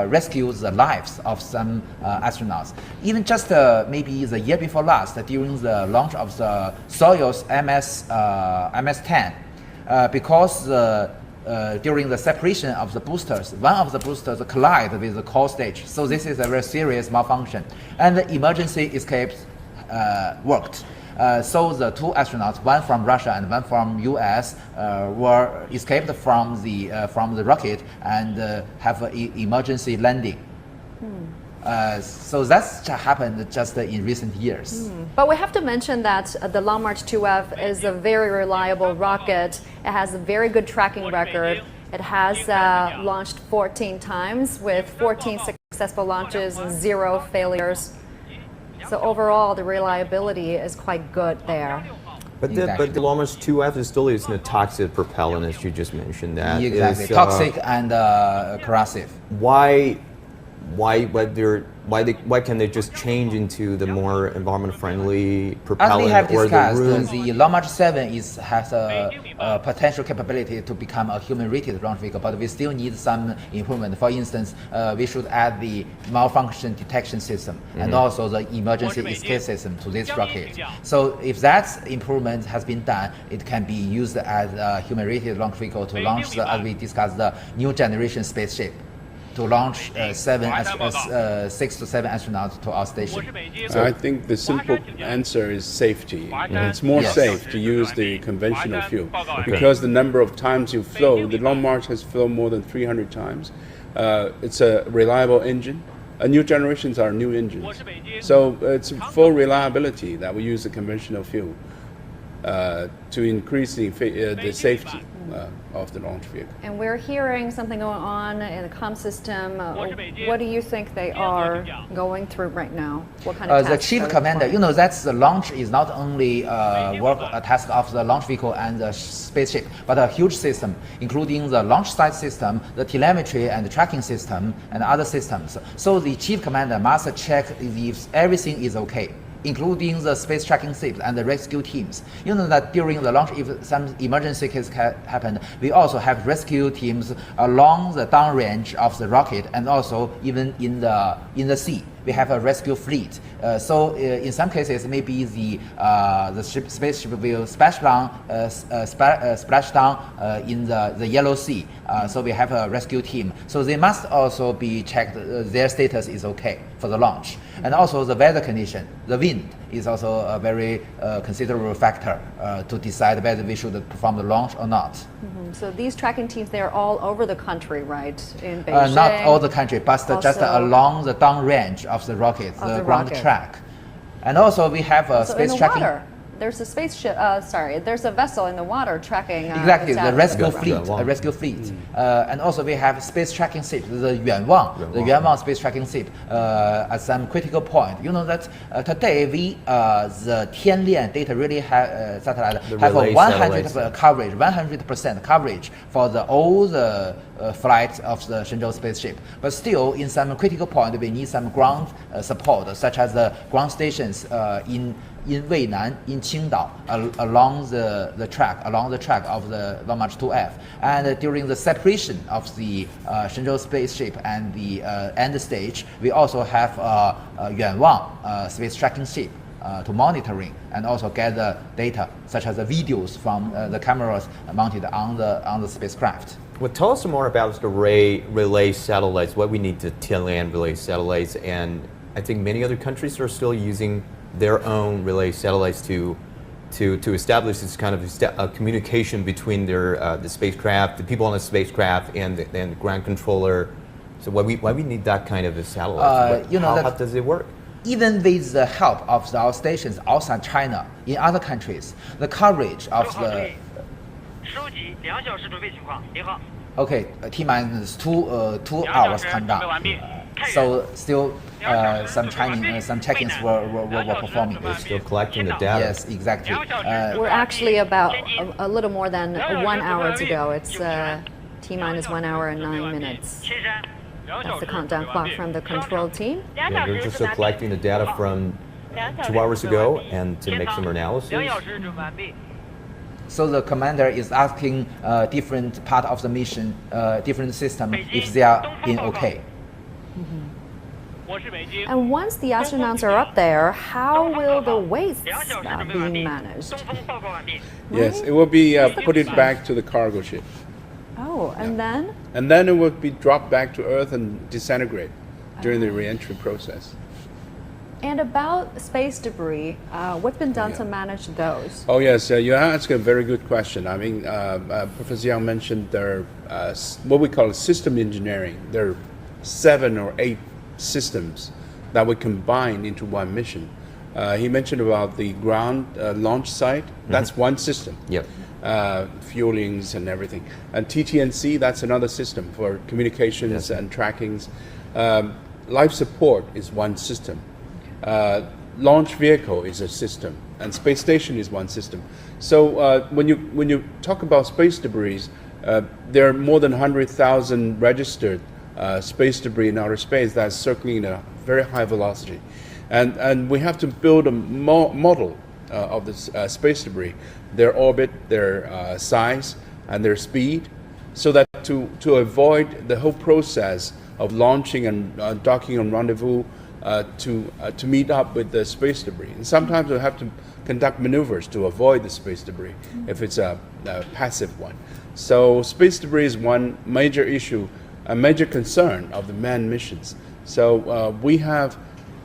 rescue the lives of some astronauts. Even just maybe the year before last, during the launch of the Soyuz MS-10, because during the separation of the boosters, one of the boosters collided with the core stage. So this is a very serious malfunction, and the emergency escapes worked. So the two astronauts, one from Russia and one from US, were escaped from the rocket and have an emergency landing. So that's happened just in recent years. But we have to mention that the Long March 2F is a very reliable rocket. It has a very good tracking record. It has launched 14 times with 14 successful launches and 0 failures. So overall, the reliability is quite good there. But the Launch 2F is still using a toxic propellant, as you just mentioned. That exactly is, toxic and corrosive. Why can they just change into the more environment-friendly propellant? As we have discussed, the the Launch 7 has a potential capability to become a human-rated launch vehicle, but we still need some improvement. For instance, we should add the malfunction detection system and also the emergency escape system to this rocket. So if that improvement has been done, it can be used as a human-rated launch vehicle to launch, as we discussed, the new generation spaceship, to launch 6 to 7 astronauts to our station. I think the simple answer is safety. It's more safe to use the conventional fuel because the number of times you flow, the Long March has flown more than 300 times. It's a reliable engine. New generations are new engines. So it's full reliability that we use the conventional fuel to increase the safety of the launch vehicle. And we're hearing something going on in the comm system. What do you think they are going through right now? What kind of the chief commander, that's the launch is not only a task of the launch vehicle and the spaceship, but a huge system, including the launch site system, the telemetry and the tracking system, and other systems. So the chief commander must check if everything is okay, including the space tracking ships and the rescue teams. You know that during the launch, if some emergency case happened, we also have rescue teams along the downrange of the rocket and also even in the sea. We have a rescue fleet. So in some cases, maybe the spaceship will splash down in the Yellow Sea. So we have a rescue team. So they must also be checked. Their status is okay for the launch. And also the weather condition, the wind is also a very considerable factor to decide whether we should perform the launch or not. So these tracking teams, they're all over the country, right? In Beijing? Not all the country, but just along the downrange of the rocket, the ground track. And also we have a space tracking. Water. There's a spaceship, there's a vessel in the water tracking. Exactly, the rescue fleet. And also we have space tracking ship, the Yuanwang space tracking ship at some critical point. You know that today the Tianlian data really satellite have a 100% coverage for all the flights of the Shenzhou spaceship. But still, in some critical point, we need some ground support, such as the ground stations in Weinan, in Qingdao, along the track of the Long March 2F. And during the separation of the Shenzhou spaceship and the end stage, we also have Yuanwang space tracking ship to monitoring and also gather data, such as the videos from the cameras mounted on the spacecraft. Well, tell us more about the relay satellites, what we need to Tianlian relay satellites, and I think many other countries are still using their own relay satellites to establish this kind of communication between the spacecraft, the people on the spacecraft, and the ground controller. So why we need that kind of a satellite? How does it work? Even with the help of our stations outside China, in other countries, the coverage of the T-minus 2 hours countdown. So still some check-ins were performing. We're still collecting the data. Yes, exactly. We're actually about a little more than 1 hour to go. It's T-minus 1 hour and 9 minutes. That's the countdown clock from the control team. Yeah, they're just still collecting the data from 2 hours ago and to make some analysis. So the commander is asking different part of the mission, different system, if they are being okay. And once the astronauts are up there, how will the waste be managed? Yes, it will be put it back to the cargo ship. Oh, and then? And then it will be dropped back to Earth and disintegrate during the re-entry process. And about space debris, what's been done to manage those? Oh yes, you ask a very good question. I mean, Professor Yang mentioned there what we call system engineering. There are 7 or 8 systems that we combine into one mission. He mentioned about the ground launch site. That's one system. Yep. Fuelings and everything. And TTNC, that's another system for communications and trackings. Life support is one system. launch vehicle is a system, and space station is one system. So when you talk about space debris, there are more than 100,000 registered space debris in outer space that's circling at a very high velocity, and we have to build a model of this space debris, their orbit, their size, and their speed, so that to avoid the whole process of launching and docking and rendezvous to meet up with the space debris. And sometimes we have to conduct maneuvers to avoid the space debris if it's a passive one. So space debris is one major issue, a major concern of the manned missions. So we have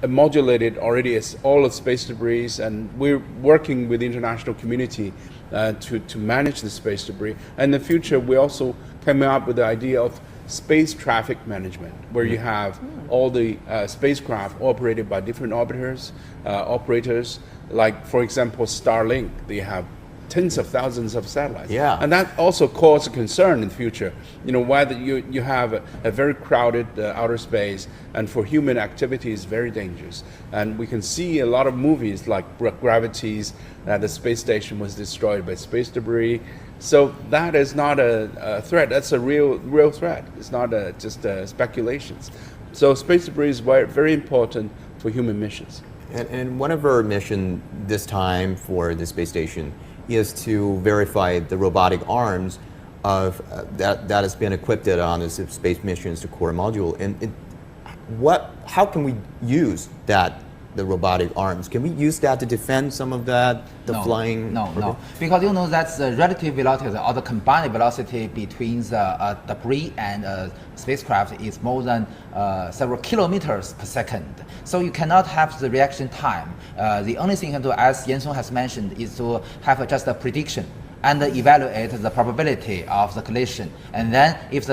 modulated already all of space debris, and we're working with the international community to manage the space debris. And in the future, we also came up with the idea of space traffic management, where you have all the spacecraft operated by different operators, like, for example, Starlink. They have tens of thousands of satellites. Yeah. And that also causes concern in the future. You know, whether you have a very crowded outer space, and for human activity is very dangerous. And we can see a lot of movies like Gravities, the space station was destroyed by space debris. So that is not a threat. That's a real threat. It's not just speculations. So space debris is very important for human missions. And one of our mission this time for the space station is to verify the robotic arms of that has been equipped on the space missions to core module. And how can we use the robotic arms? Can we use that to defend some of that, flying? No, because you know that's the relative velocity or the combined velocity between the debris and spacecraft is more than several kilometers per second. So you cannot have the reaction time. The only thing you can do, as Yansong has mentioned, is to have just a prediction and evaluate the probability of the collision. And then if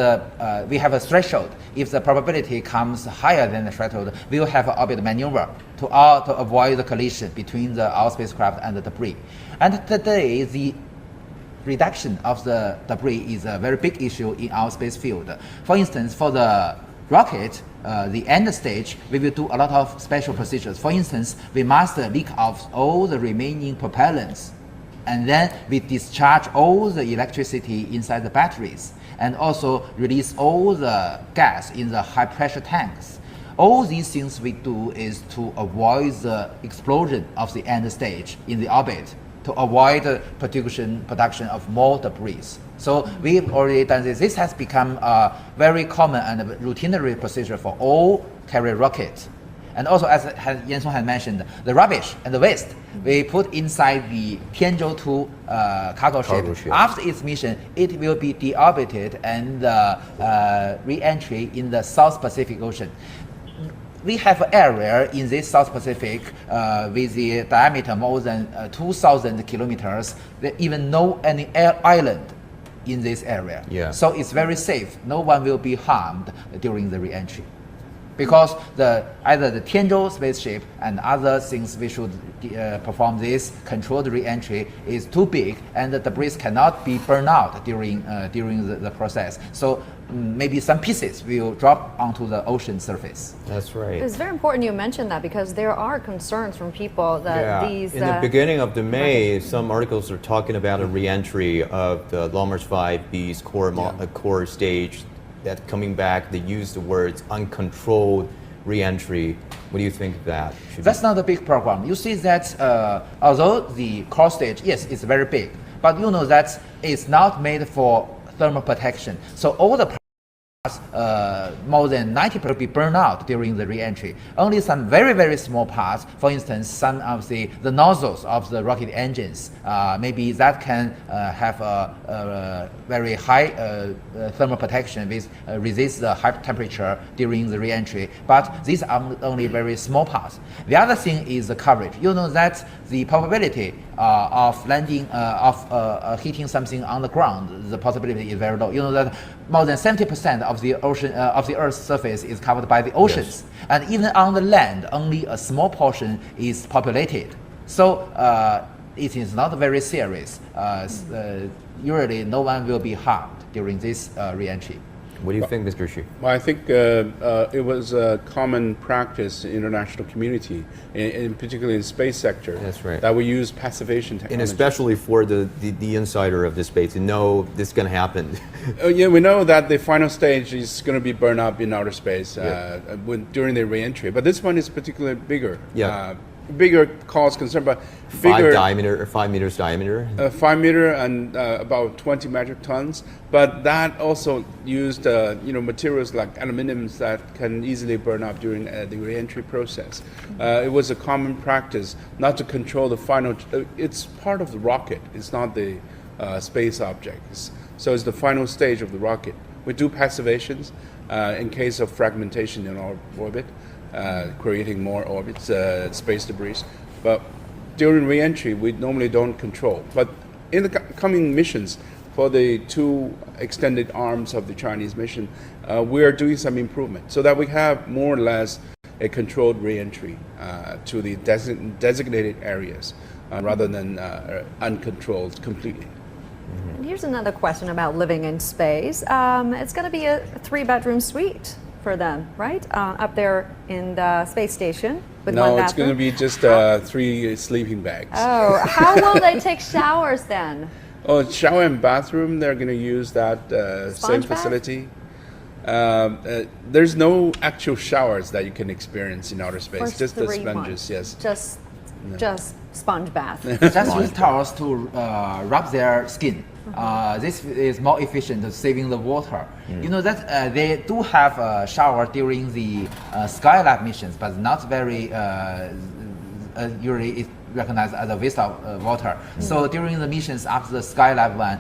we have a threshold, if the probability comes higher than the threshold, we will have an orbit maneuver to avoid the collision between our spacecraft and the debris. And today, the reduction of the debris is a very big issue in our space field. For instance, for the rocket, the end stage, we will do a lot of special procedures. For instance, we must leak off all the remaining propellants, and then we discharge all the electricity inside the batteries, and also release all the gas in the high pressure tanks. All these things we do is to avoid the explosion of the end stage in the orbit, to avoid the production of more debris. So we've already done this. This has become a very common and routinary procedure for all carrier rockets. And also, as Yansong had mentioned, the rubbish and the waste we put inside the Tiangong 2 cargo ship. After its mission, it will be deorbited and re-entry in the South Pacific Ocean. We have an area in this South Pacific with the diameter more than 2,000 kilometers. There even no any island in this area. Yeah. So it's very safe. No one will be harmed during the re-entry. Because either the Tiangong spaceship and other things we should perform this controlled re-entry is too big, and the debris cannot be burned out during the process. So maybe some pieces will drop onto the ocean surface. That's right. It's very important you mentioned that, because there are concerns from people that these... In the beginning of the May, some articles are talking about a re-entry of the Long March 5B's core stage. That coming back, they use the words uncontrolled re-entry. What do you think of that? That's not a big problem. You see that although the core stage, yes, it's very big, but you know that it's not made for thermal protection. So all the parts, more than 90% will be burned out during the re-entry. Only some very, very small parts, for instance, some of the nozzles of the rocket engines, maybe that can have a very high thermal protection with resist the high temperature during the re-entry. But these are only very small parts. The other thing is the coverage. You know that the probability of landing, hitting something on the ground, the possibility is very low. You know that more than 70% of the ocean, of the Earth's surface is covered by the oceans, and even on the land, only a small portion is populated. So it is not very serious. Usually, no one will be harmed during this re-entry. What do you think, Mr. Xu? Well, I think it was a common practice in the international community, in particularly in the space sector. That's right. That we use passivation technology. And especially for the insider of this space to know this is going to happen. Yeah, we know that the final stage is going to be burned up in outer space during the re-entry. But this one is particularly bigger. Yeah. Bigger cause concern, but bigger 5 meters diameter. 5 meter and about 20 metric tons. But that also used materials like aluminiums that can easily burn up during the re-entry process. It was a common practice not to control the final. It's part of the rocket. It's not the space object. So it's the final stage of the rocket. We do passivations in case of fragmentation in our orbit. Creating more orbits, space debris. But during re-entry, we normally don't control. But in the coming missions, for the 2 extended arms of the Chinese mission, we are doing some improvement so that we have more or less a controlled re-entry to the designated areas rather than uncontrolled completely. And here's another question about living in space. It's going to be a 3-bedroom suite for them, right? Up there in the space station with one bathroom. No, it's going to be just 3 sleeping bags. Oh, how will they take showers then? Oh, shower and bathroom, they're going to use that same facility. There's no actual showers that you can experience in outer space, just the sponges, yes. Just sponge bath. Just use towels to rub their skin. This is more efficient, saving the water. You know that they do have a shower during the Skylab missions, but not very usually it's recognized as a waste of water. So during the missions after the Skylab one,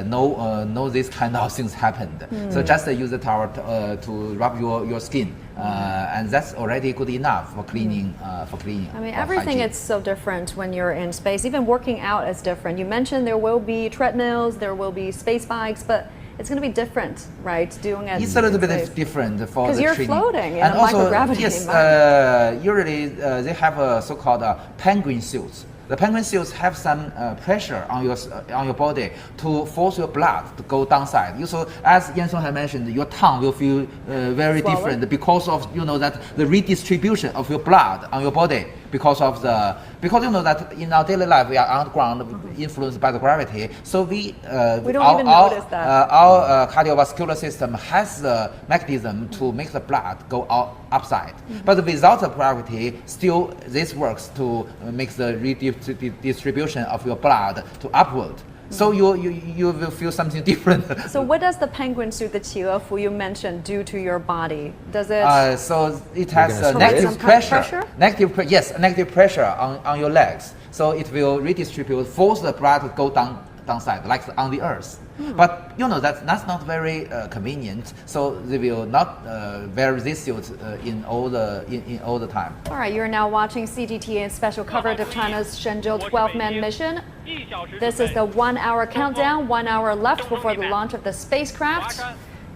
no this kind of things happened. So just use the towel to rub your skin, and that's already good enough for cleaning. I mean, everything is so different when you're in space. Even working out is different. You mentioned there will be treadmills, there will be space bikes, but it's going to be different, right? Doing it. It's a little bit different for the because you're training. floating in and a also, microgravity yes, environment. usually they have a so-called penguin suits. The penguin suits have some pressure on your body to force your blood to go downside. So as Yan Song had mentioned, your tongue will feel very different because of that the redistribution of your blood on your body because you know that in our daily life we are underground influenced by the gravity. So we don't even notice that. Our cardiovascular system has the mechanism to make the blood go upside. But without the gravity, still this works to make the redistribution of your blood to upward. So you will feel something different. So what does the penguin suit, the Qiuefu you mentioned, do to your body? Does it? So it has negative pressure. Negative pressure on your legs. So it will redistribute, force the blood to go downside, like on the Earth. But that's not very convenient. So they will not wear this suit in all the time. All right, you are now watching CGTV and special coverage of China's Shenzhou 12-man mission. This is the 1-hour countdown, 1 hour left before the launch of the spacecraft.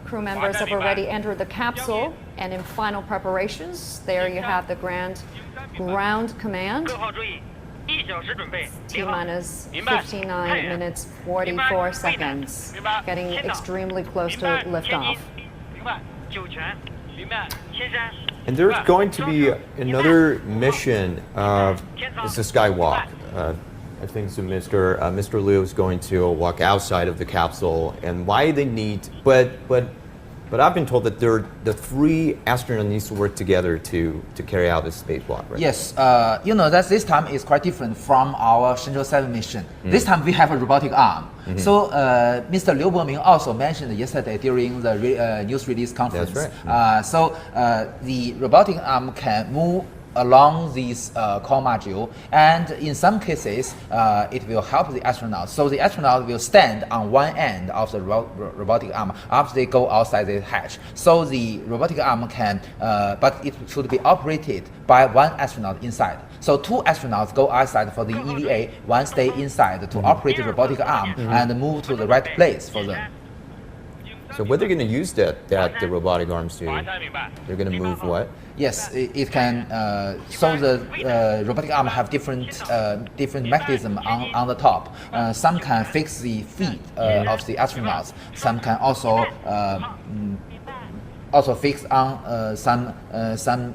Crew members have already entered the capsule, and in final preparations, there you have the ground command. T-minus 59 minutes 44 seconds, getting extremely close to liftoff. And there's going to be another mission. It's a skywalk. I think so Mr. Liu is going to walk outside of the capsule, and why they need, but I've been told that the 3 astronauts need to work together to carry out this spacewalk, right? Yes, that this time is quite different from our Shenzhou 7 mission. This time we have a robotic arm. So Mr. Liu Boming also mentioned yesterday during the news release conference. That's right. So the robotic arm can move along this core module, and in some cases it will help the astronauts. So the astronaut will stand on one end of the robotic arm after they go outside the hatch. So the robotic arm can, but it should be operated by one astronaut inside. So 2 astronauts go outside for the EVA, one stay inside to operate the robotic arm and move to the right place for them. So what they're going to use the robotic arms to? They're going to move what? Yes, it can. So the robotic arm have different mechanism on the top. Some can fix the feet of the astronauts. Some can also fix on some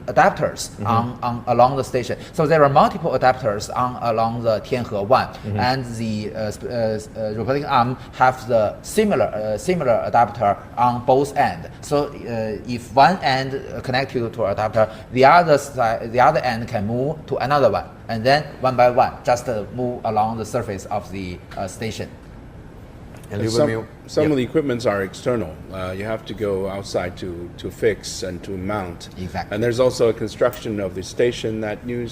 adapters on along the station. So there are multiple adapters along the Tianhe 1, and the robotic arm have the similar adapter on both ends. So if one end connected to an adapter, the other end can move to another one, and then one by one just move along the surface of the station. And some of the equipments are external. You have to go outside to fix and to mount. Exactly. And there's also a construction of the station that you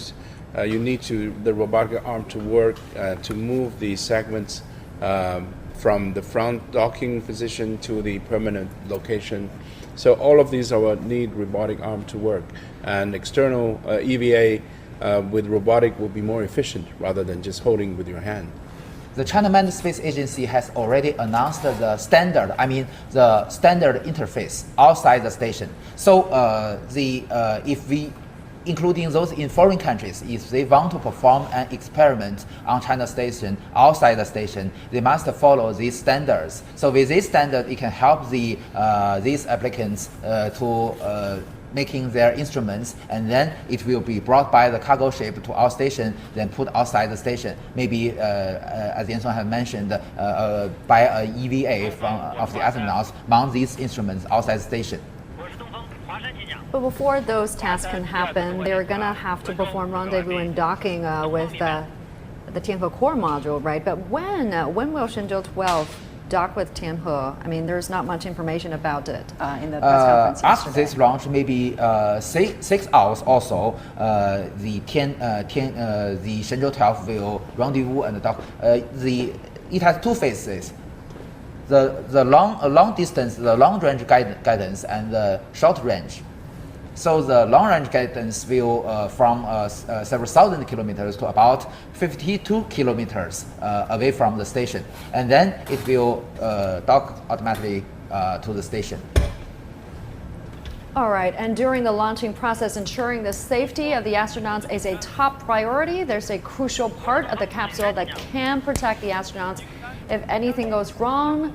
need the robotic arm to work to move the segments from the front docking position to the permanent location. So all of these need robotic arm to work. And external EVA with robotic will be more efficient rather than just holding with your hand. The China Manned Space Agency has already announced the standard interface outside the station. So including those in foreign countries, if they want to perform an experiment on China station, outside the station, they must follow these standards. So with this standard, it can help these applicants to making their instruments, and then it will be brought by the cargo ship to our station, then put outside the station. Maybe, as Yan Song have mentioned, by a EVA of the astronauts, mount these instruments outside the station. But before those tasks can happen, they're going to have to perform rendezvous and docking with the Tianhe core module, right? But when will Shenzhou 12 dock with Tianhe? I mean, there's not much information about it in the press conference yesterday. After this launch, maybe 6 hours or so, the Shenzhou 12 will rendezvous and dock. It has two phases: the long distance, the long range guidance, and the short range. So the long range guidance will from several thousand kilometers to about 52 kilometers away from the station, and then it will dock automatically to the station. All right, and during the launching process, ensuring the safety of the astronauts is a top priority. There's a crucial part of the capsule that can protect the astronauts if anything goes wrong.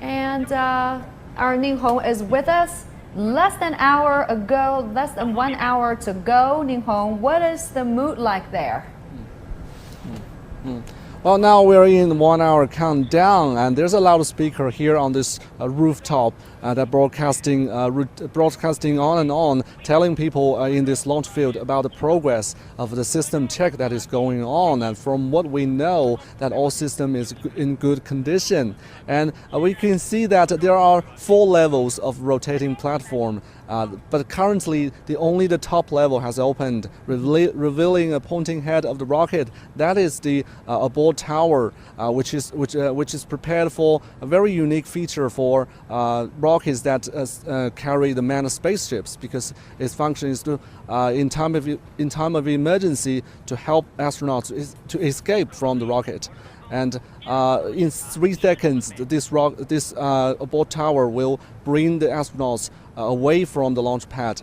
And our Ning Hong is with us. Less than 1 hour to go, Ning Hong, what is the mood like there? Well, now we're in 1 hour countdown, and there's a loudspeaker here on this rooftop that broadcasting on and on, telling people in this launch field about the progress of the system check that is going on. And from what we know, that all system is in good condition. And we can see that there are 4 levels of rotating platform. But currently, only the top level has opened, revealing a pointing head of the rocket. That is the abort tower, which is prepared for a very unique feature for rockets that carry the manned spaceships, because its function is to, in time of emergency, to help astronauts to escape from the rocket. And in 3 seconds, this abort tower will bring the astronauts away from the launch pad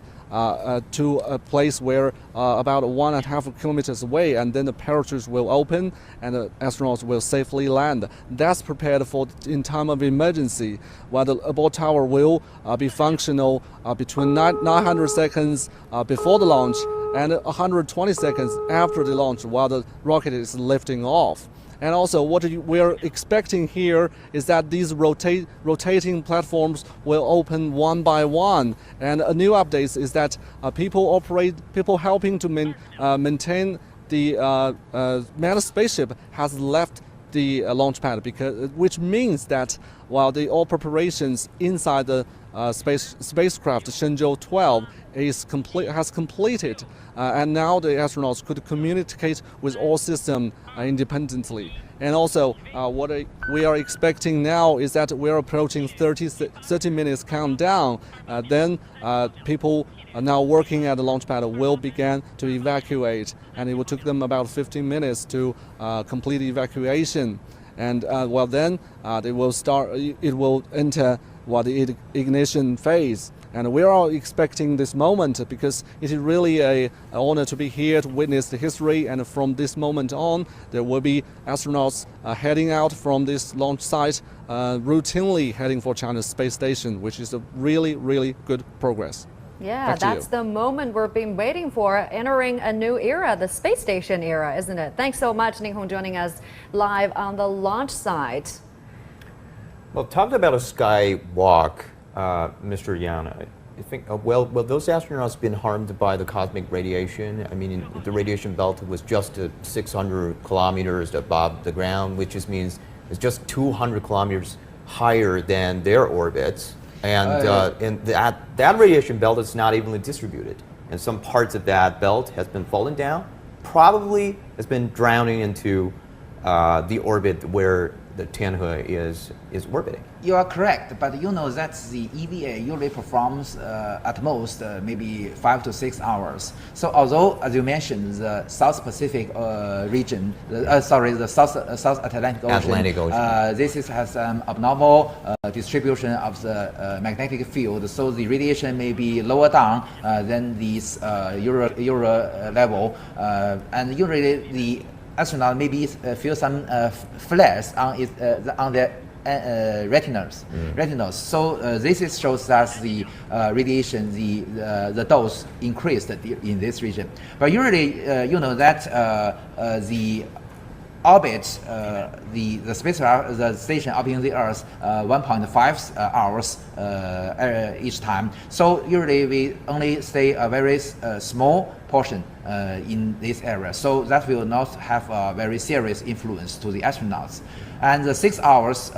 to a place where about 1.5 kilometers away, and then the parachutes will open and the astronauts will safely land. That's prepared for in time of emergency, while the abort tower will be functional between 900 seconds before the launch and 120 seconds after the launch while the rocket is lifting off. And also, what we're expecting here is that these rotating platforms will open one by one. And a new update is that people helping to maintain the manned spaceship has left the launch pad, which means that while all preparations inside the spacecraft Shenzhou 12 has completed, and now the astronauts could communicate with all systems independently. And also, what we are expecting now is that we're approaching 30 minutes countdown. Then people now working at the launch pad will begin to evacuate, and it will take them about 15 minutes to complete evacuation. And then it will enter the ignition phase. And we are all expecting this moment because it is really an honor to be here to witness the history. And from this moment on, there will be astronauts heading out from this launch site, routinely heading for China's space station, which is a really, really good progress. Yeah, that's the moment we've been waiting for, entering a new era, the space station era, isn't it? Thanks so much, Ning Hong, joining us live on the launch site. Well, talking about a skywalk, Mr. Yang, I think, well, those astronauts been harmed by the cosmic radiation? I mean, the radiation belt was just 600 kilometers above the ground, which just means it's just 200 kilometers higher than their orbits. And that radiation belt is not evenly distributed. And some parts of that belt has been fallen down, probably has been drowning into the orbit where the Tianhe is orbiting. You are correct, but you know that the EVA usually performs at most maybe 5 to 6 hours. So although, as you mentioned, the South Pacific region, the South Atlantic Ocean, this has an abnormal distribution of the magnetic field, so the radiation may be lower down than this Euro level, and usually the astronaut maybe feel some flares on their retinas. So this shows that the radiation, the dose increased in this region. But usually, you know that the orbit, the spacecraft, the station orbiting the Earth, 1.5 hours each time. So usually we only stay a very small portion in this area. So that will not have a very serious influence to the astronauts. And the 6 hours,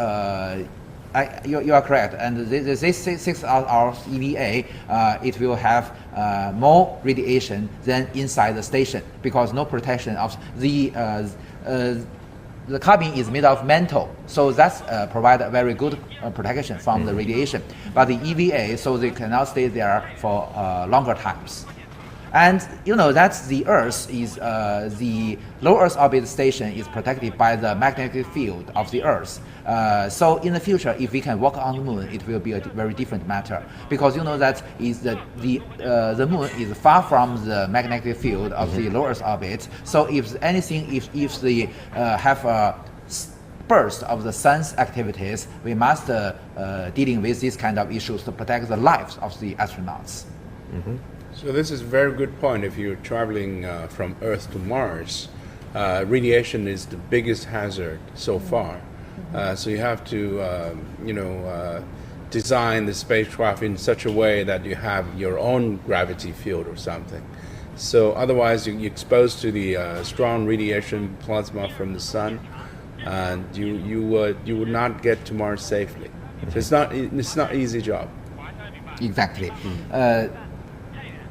you are correct. And this 6 hours EVA, it will have more radiation than inside the station because no protection of the cabin is made of metal, so that's provide a very good protection from the radiation. But the EVA, so they cannot stay there for longer times. And you know that the Earth is the low Earth orbit station is protected by the magnetic field of the Earth. So in the future, if we can walk on the moon, it will be a very different matter because you know that is the moon is far from the magnetic field of the low Earth orbit. So if anything, if they have a burst of the sun's activities, we must dealing with these kind of issues to protect the lives of the astronauts. So this is a very good point. If you're traveling from Earth to Mars, radiation is the biggest hazard so far. So you have to, design the spacecraft in such a way that you have your own gravity field or something. So otherwise, you're exposed to the strong radiation plasma from the sun, and you would not get to Mars safely. So it's not an easy job. Exactly.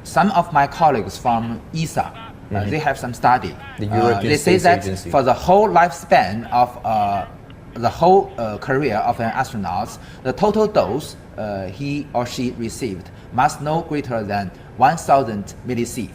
Some of my colleagues from ESA, they have some study. The European they say Space that Agency. for the whole lifespan of the whole career of an astronaut, the total dose he or she received must no greater than 1,000 millisievert.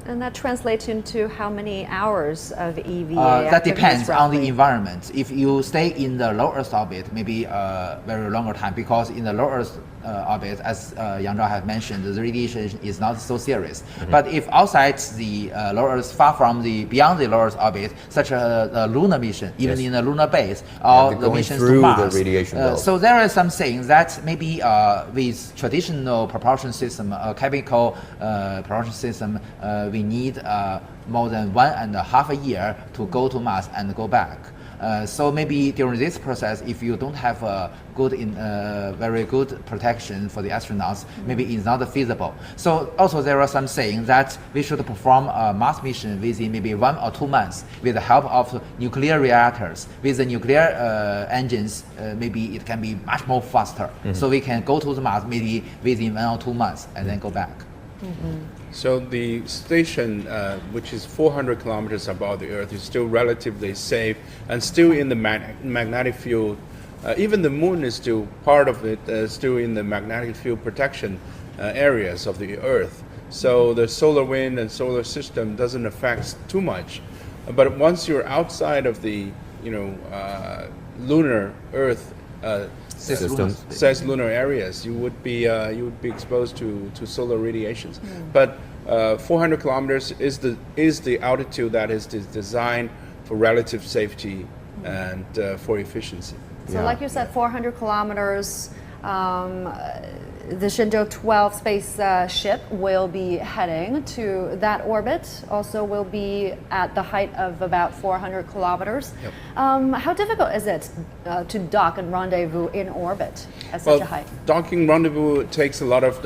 And that translates into how many hours of EVA? That depends on the environment. If you stay in the low Earth orbit, maybe a very longer time, because in the low Earth orbit, as Yang Zhao has mentioned, the radiation is not so serious. But if outside the low Earth, far from beyond the low Earth orbit, such a lunar mission, even in a lunar base, or the missions to Mars, the radiation belt. so there are some things that maybe with traditional propulsion system, chemical propulsion system, we need more than 1.5 years to go to Mars and go back. So maybe during this process, if you don't have a very good protection for the astronauts, maybe it's not feasible. So also there are some saying that we should perform a Mars mission within maybe 1 or 2 months with the help of nuclear reactors. With the nuclear engines, maybe it can be much more faster. So we can go to the Mars maybe within 1 or 2 months and then go back. So the station, which is 400 kilometers above the Earth, is still relatively safe and still in the magnetic field. Even the moon is still part of it, still in the magnetic field protection areas of the Earth. So the solar wind and solar system doesn't affect too much. But once you're outside of the lunar Earth cislunar areas, you would be exposed to solar radiations. But 400 kilometers is the altitude that is designed for relative safety and for efficiency. So like you said, 400 kilometers, the Shenzhou 12 space ship will be heading to that orbit, also will be at the height of about 400 kilometers. Yep. How difficult is it to dock and rendezvous in orbit at such a height? Docking rendezvous takes a lot of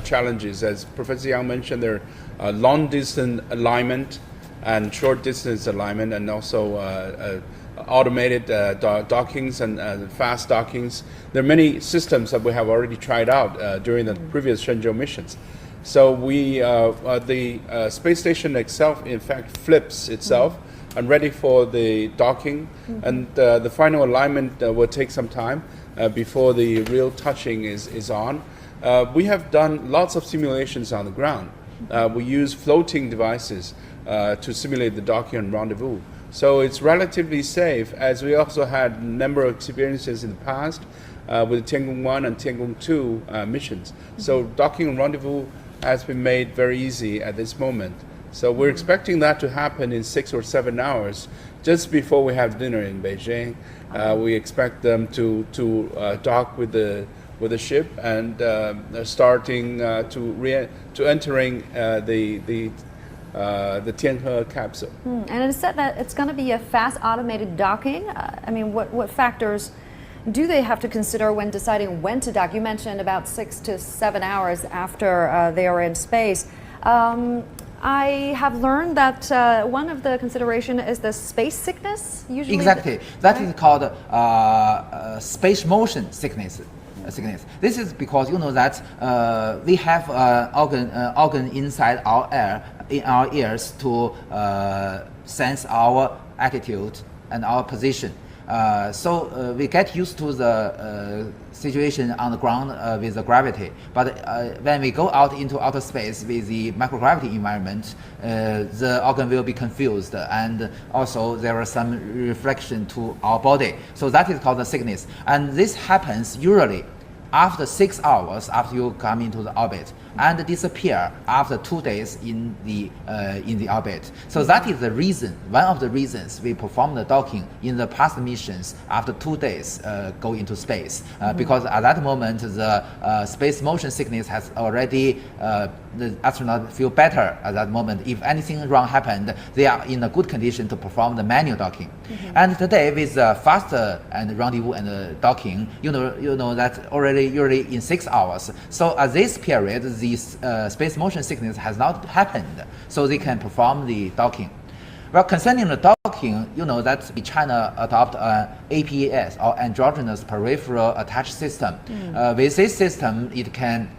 challenges. As Professor Yang mentioned, there are long distance alignment and short distance alignment, and also automated dockings and fast dockings. There are many systems that we have already tried out during the previous Shenzhou missions. So the space station itself, in fact, flips itself and ready for the docking. And the final alignment will take some time before the real touching is on. We have done lots of simulations on the ground. We use floating devices to simulate the docking and rendezvous. So it's relatively safe, as we also had a number of experiences in the past with Tiangong 1 and Tiangong 2 missions. So docking and rendezvous has been made very easy at this moment. So we're expecting that to happen in 6 or 7 hours, just before we have dinner in Beijing. We expect them to dock with the ship and starting to entering the Tianhe capsule. And it said that it's going to be a fast automated docking. I mean, what factors do they have to consider when deciding when to dock? You mentioned about 6 to 7 hours after they are in space. I have learned that one of the consideration is the space sickness. Usually, exactly. That is called space motion sickness. This is because you know that we have organ inside our ears to sense our attitude and our position. So we get used to the situation on the ground with the gravity. But when we go out into outer space with the microgravity environment, the organ will be confused, and also there is some reflection to our body. So that is called the sickness. And this happens usually after 6 hours after you come into the orbit, and disappear after 2 days in the orbit. So that is the reason, one of the reasons we perform the docking in the past missions after 2 days go into space. Because at that moment the space motion sickness has already, the astronaut feel better at that moment. If anything wrong happened, they are in a good condition to perform the manual docking. And today with faster and rendezvous and docking, you know that already usually in 6 hours. So at this period, the space motion sickness has not happened, so they can perform the docking. Well, concerning the docking, you know that China adopt APAS, or androgynous peripheral attached system. With this system, it can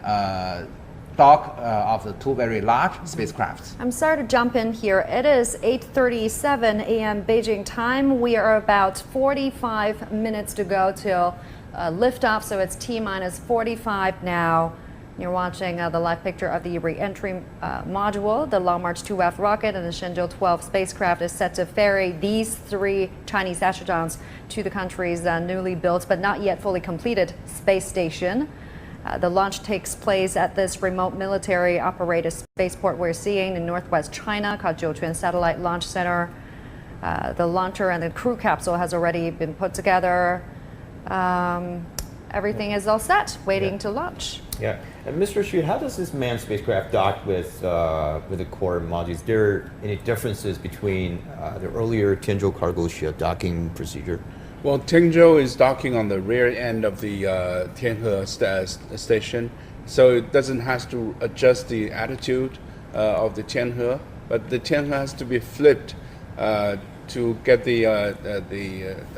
dock of the 2 very large spacecrafts. I'm sorry to jump in here. It is 8:37 a.m. Beijing time. We are about 45 minutes to go till liftoff, so it's T-minus 45 now. You're watching the live picture of the re-entry module. The Long March 2F rocket and the Shenzhou 12 spacecraft is set to ferry these 3 Chinese astronauts to the country's newly built but not yet fully completed space station. The launch takes place at this remote military operated spaceport we're seeing in northwest China called Jiuquan Satellite Launch Center. The launcher and the crew capsule has already been put together. Everything is all set, waiting to launch. Yeah, and Mr. Xu, how does this manned spacecraft dock with the core modules? Is there any differences between the earlier Tianzhou cargo ship docking procedure? Well, Tianzhou is docking on the rear end of the Tianhe station, so it doesn't have to adjust the attitude of the Tianhe, but the Tianhe has to be flipped to get the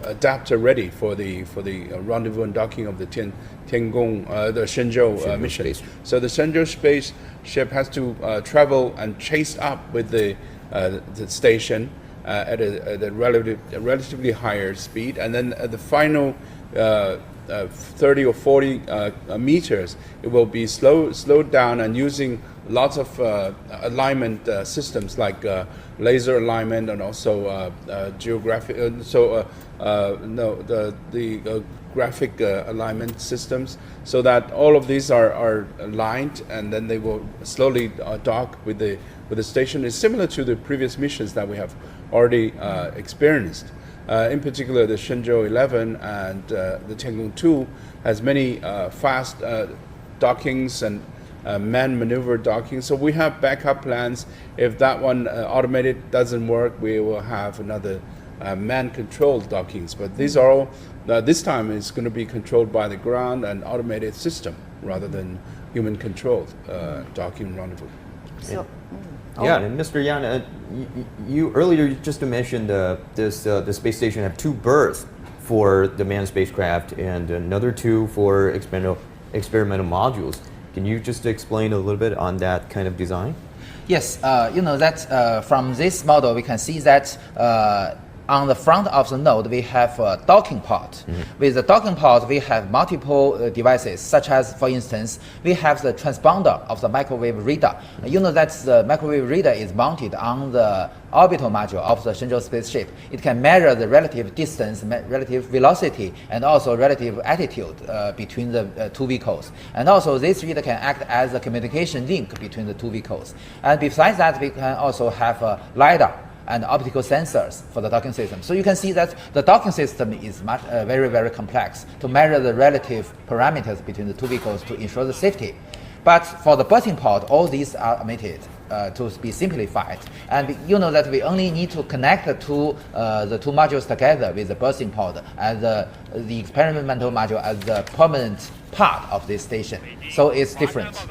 adapter ready for the rendezvous and docking of the Tiangong, the Shenzhou mission. So the Shenzhou spaceship has to travel and chase up with the station at a relatively higher speed, and then at the final 30 or 40 meters, it will be slowed down and using lots of alignment systems like laser alignment and also geographic. Graphic alignment systems, so that all of these are aligned, and then they will slowly dock with the station. It's similar to the previous missions that we have already experienced. In particular, the Shenzhou 11 and the Tiangong 2 has many fast dockings and man maneuver docking. So we have backup plans. If that one automated doesn't work, we will have another man-controlled dockings. But these are all, this time it's going to be controlled by the ground and automated system rather than human-controlled docking rendezvous. So, yeah, and Mr. Yan, you earlier just mentioned the space station have 2 berths for the manned spacecraft and another 2 for experimental modules. Can you just explain a little bit on that kind of design? Yes, that from this model we can see that on the front of the node we have a docking port. With the docking port we have multiple devices, such as, for instance, we have the transponder of the microwave radar. You know that the microwave radar is mounted on the orbital module of the Shenzhou spaceship. It can measure the relative distance, relative velocity, and also relative altitude between the 2 vehicles. And also this radar can act as a communication link between the 2 vehicles. And besides that, we can also have a LiDAR and optical sensors for the docking system. So you can see that the docking system is very, very complex to measure the relative parameters between the 2 vehicles to ensure the safety. But for the berthing port, all these are omitted to be simplified. And you know that we only need to connect the two modules together with the berthing port as the experimental module as the permanent part of this station. So it's different.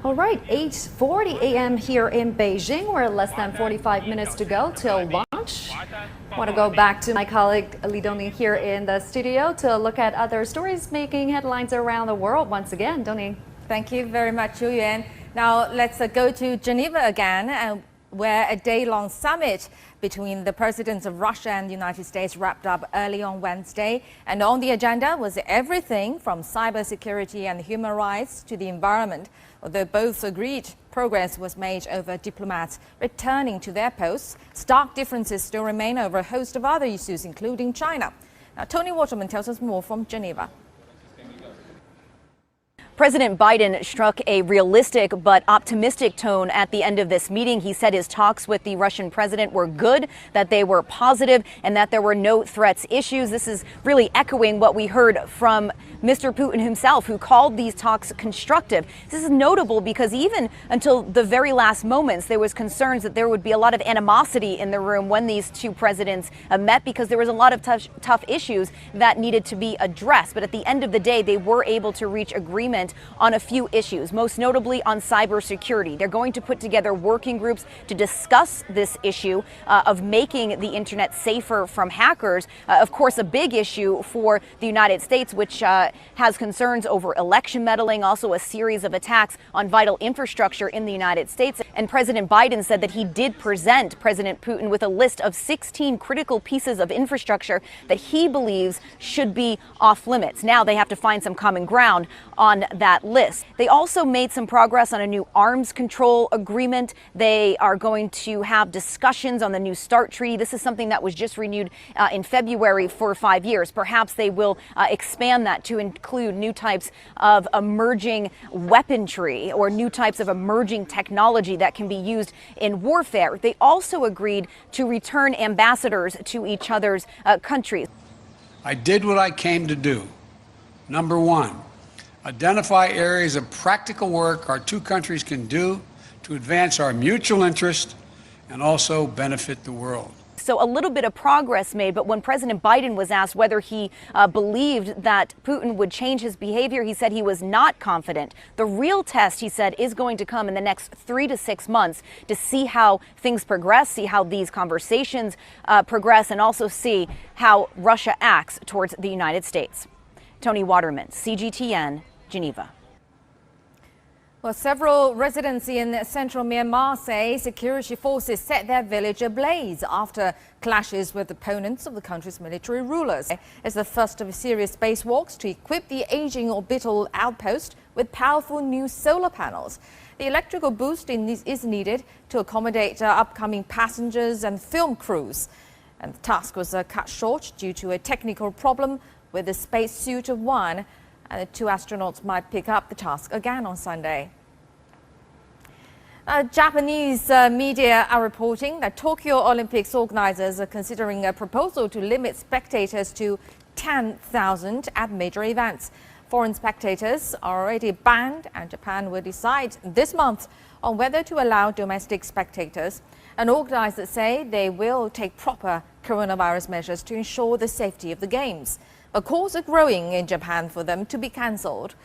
all right, 8:40 a.m. here in Beijing. We're less than 45 minutes to go till launch. I want to go back to my colleague Li Dongning here in the studio to look at other stories making headlines around the world once again. Dongning. Thank you very much, Jiuquan. Now let's go to Geneva again, where a day-long summit between the presidents of Russia and the United States wrapped up early on Wednesday. And on the agenda was everything from cybersecurity and human rights to the environment. Although both agreed progress was made over diplomats returning to their posts, stark differences still remain over a host of other issues, including China. Now, Tony Waterman tells us more from Geneva. President Biden struck a realistic but optimistic tone at the end of this meeting. He said his talks with the Russian president were good, that they were positive, and that there were no threats issues. This is really echoing what we heard from Mr. Putin himself, who called these talks constructive. This is notable because even until the very last moments, there was concerns that there would be a lot of animosity in the room when these 2 presidents met, because there was a lot of tough issues that needed to be addressed. But at the end of the day, they were able to reach agreement on a few issues, most notably on cybersecurity. They're going to put together working groups to discuss this issue of making the internet safer from hackers. Of course, a big issue for the United States, which has concerns over election meddling, also a series of attacks on vital infrastructure in the United States. And President Biden said that he did present President Putin with a list of 16 critical pieces of infrastructure that he believes should be off limits. Now they have to find some common ground on that list. They also made some progress on a new arms control agreement. They are going to have discussions on the New START treaty. This is something that was just renewed in February for 5 years. Perhaps they will expand that to include new types of emerging weaponry or new types of emerging technology that can be used in warfare. They also agreed to return ambassadors to each other's countries. I did what I came to do. Number 1, identify areas of practical work our 2 countries can do to advance our mutual interest and also benefit the world. So a little bit of progress made, but when President Biden was asked whether he believed that Putin would change his behavior, he said he was not confident. The real test, he said, is going to come in the next 3 to 6 months to see how things progress, see how these conversations progress, and also see how Russia acts towards the United States. Tony Waterman, CGTN, Geneva. Well, several residents in central Myanmar say security forces set their village ablaze after clashes with opponents of the country's military rulers. It's the first of a series of spacewalks to equip the aging orbital outpost with powerful new solar panels. The electrical boost is needed to accommodate upcoming passengers and film crews. And the task was cut short due to a technical problem with the spacesuit of one. And the two astronauts might pick up the task again on Sunday. Japanese media are reporting that Tokyo Olympics organizers are considering a proposal to limit spectators to 10,000 at major events. Foreign spectators are already banned, and Japan will decide this month on whether to allow domestic spectators. And organizers say they will take proper coronavirus measures to ensure the safety of the games. But calls are growing in Japan for them to be cancelled.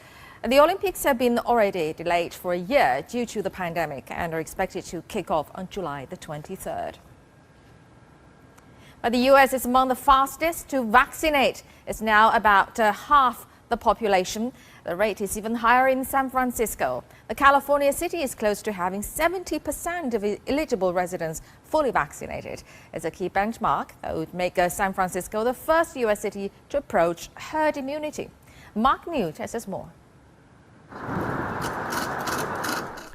The Olympics have been already delayed for a year due to the pandemic and are expected to kick off on July the 23rd. But the U.S. is among the fastest to vaccinate. It's now about half the population. The rate is even higher in San Francisco. The California city is close to having 70% of eligible residents fully vaccinated. It's a key benchmark that would make San Francisco the first U.S. city to approach herd immunity. Mark New tells us more.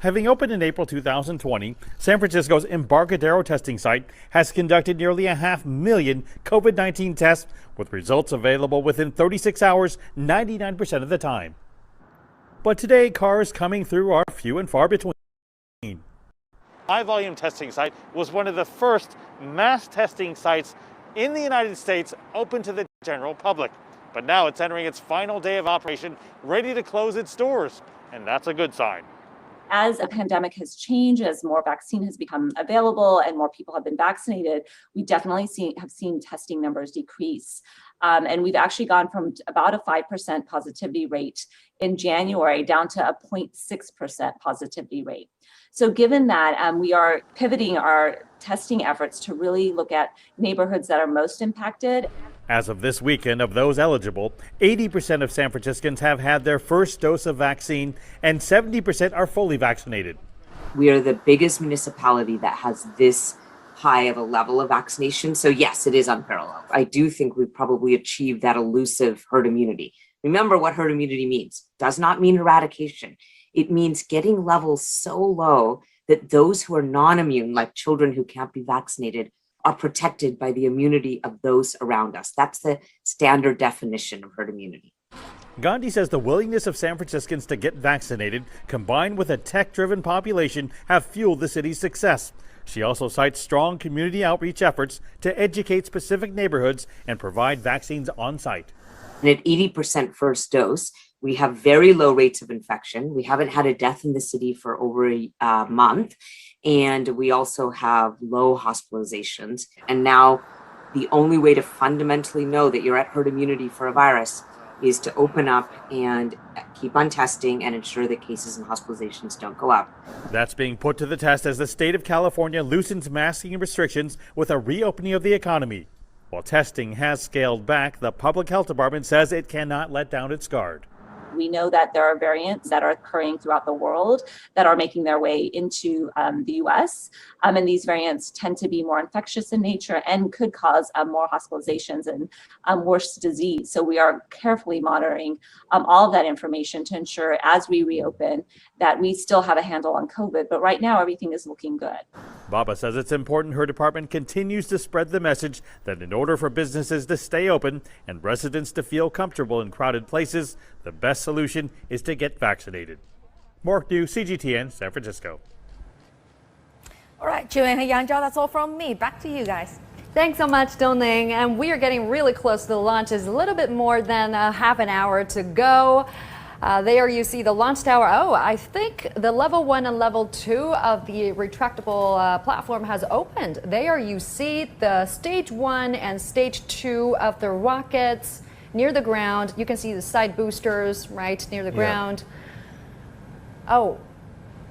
Having opened in April 2020, San Francisco's Embarcadero testing site has conducted nearly 500,000 COVID-19 tests, with results available within 36 hours, 99% of the time. But today, cars coming through are few and far between. High-volume testing site was one of the first mass testing sites in the United States open to the general public. But now it's entering its final day of operation, ready to close its doors. And that's a good sign. As a pandemic has changed, as more vaccine has become available and more people have been vaccinated, we definitely have seen testing numbers decrease. And we've actually gone from about a 5% positivity rate in January down to a 0.6% positivity rate. So given that, we are pivoting our testing efforts to really look at neighborhoods that are most impacted. As of this weekend, of those eligible, 80% of San Franciscans have had their first dose of vaccine and 70% are fully vaccinated. We are the biggest municipality that has this high of a level of vaccination. So yes, it is unparalleled. I do think we've probably achieved that elusive herd immunity. Remember what herd immunity means. Does not mean eradication. It means getting levels so low that those who are non-immune, like children who can't be vaccinated, are protected by the immunity of those around us. That's the standard definition of herd immunity. Gandhi says the willingness of San Franciscans to get vaccinated, combined with a tech-driven population, have fueled the city's success. She also cites strong community outreach efforts to educate specific neighborhoods and provide vaccines on site. And at 80% first dose, we have very low rates of infection. We haven't had a death in the city for over a month. And we also have low hospitalizations. And now the only way to fundamentally know that you're at herd immunity for a virus is to open up and keep on testing and ensure that cases and hospitalizations don't go up. That's being put to the test as the state of California loosens masking restrictions with a reopening of the economy. While testing has scaled back, the public health department says it cannot let down its guard. We know that there are variants that are occurring throughout the world that are making their way into the U.S. And these variants tend to be more infectious in nature and could cause more hospitalizations and worse disease. So we are carefully monitoring all of that information to ensure as we reopen that we still have a handle on COVID. But right now, everything is looking good. Baba says it's important her department continues to spread the message that in order for businesses to stay open and residents to feel comfortable in crowded places, the best solution is to get vaccinated. Mark New, CGTN, San Francisco. All right, Jiuquan and Yang Zhao, that's all from me. Back to you guys. Thanks so much, Dongning. And we are getting really close to the launch. There's a little bit more than half an hour to go. There you see the launch tower. Oh, I think the level 1 and level 2 of the retractable platform has opened. There you see the stage 1 and stage 2 of the rockets near the ground. You can see the side boosters right near the ground. Oh,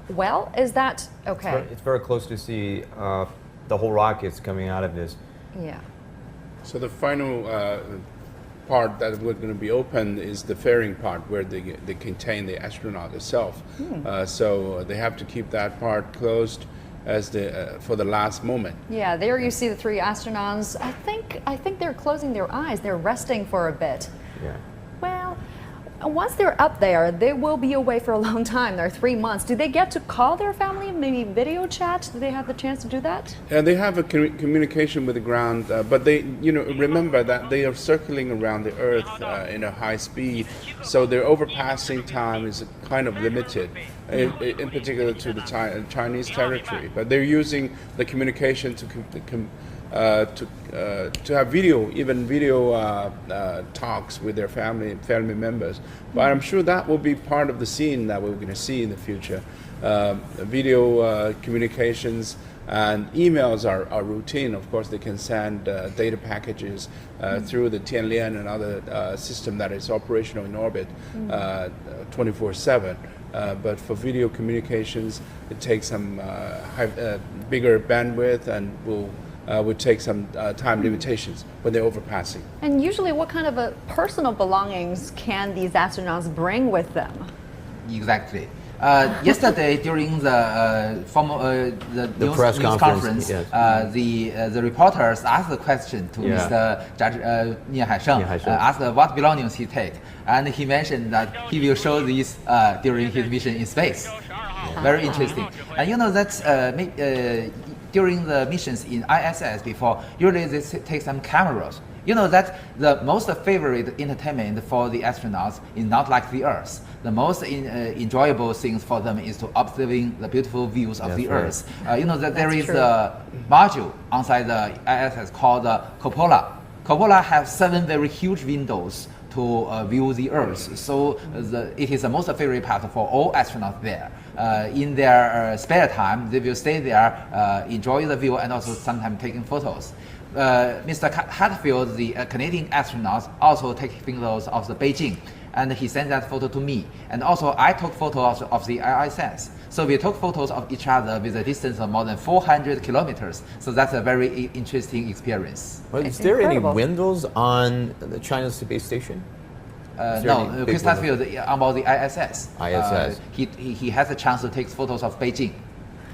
well, is that okay? It's very close to see the whole rockets coming out of this. Yeah. So the final part that we're going to be open is the fairing part where they contain the astronaut itself. So they have to keep that part closed as for the last moment. Yeah, there you see the 3 astronauts. I think they're closing their eyes. They're resting for a bit. Yeah. Well, once they're up there, they will be away for a long time. They're 3 months. Do they get to call their family, maybe video chat? Do they have the chance to do that? They have a communication with the ground, but they, remember that they are circling around the Earth in a high speed, so their overpassing time is kind of limited, in particular to the Chinese territory. But they're using the communication to have video talks with their family members. But I'm sure that will be part of the scene that we're going to see in the future. Video communications and emails are routine. Of course, they can send data packages through the Tianlian and other system that is operational in orbit 24/7. But for video communications, it takes some bigger bandwidth and would take some time limitations when they're overpassing. And usually, what kind of personal belongings can these astronauts bring with them? Exactly. Yesterday, during the news conference, yes. The reporters asked the question to Mr. Nie Haisheng, asked what belongings he take, and he mentioned that he will show these during his mission in space. Very interesting. And you know that during the missions in ISS before, usually they take some cameras. You know that the most favorite entertainment for the astronauts is not like the Earth. The most enjoyable things for them is to observing the beautiful views of the Earth. You know that there is a module inside the ISS called Cupola. Cupola has 7 very huge windows to view the Earth. So it is the most favorite part for all astronauts there. In their spare time, they will stay there, enjoy the view, and also sometimes taking photos. Mr. Hatfield, the Canadian astronaut, also take photos of the Beijing, and he sent that photo to me. And also, I took photos of the ISS. So we took photos of each other with a distance of more than 400 kilometers. So that's a very interesting experience. Well, is there any windows on the China's space station? No, Chris Hatfield about the ISS. ISS. He has a chance to take photos of Beijing.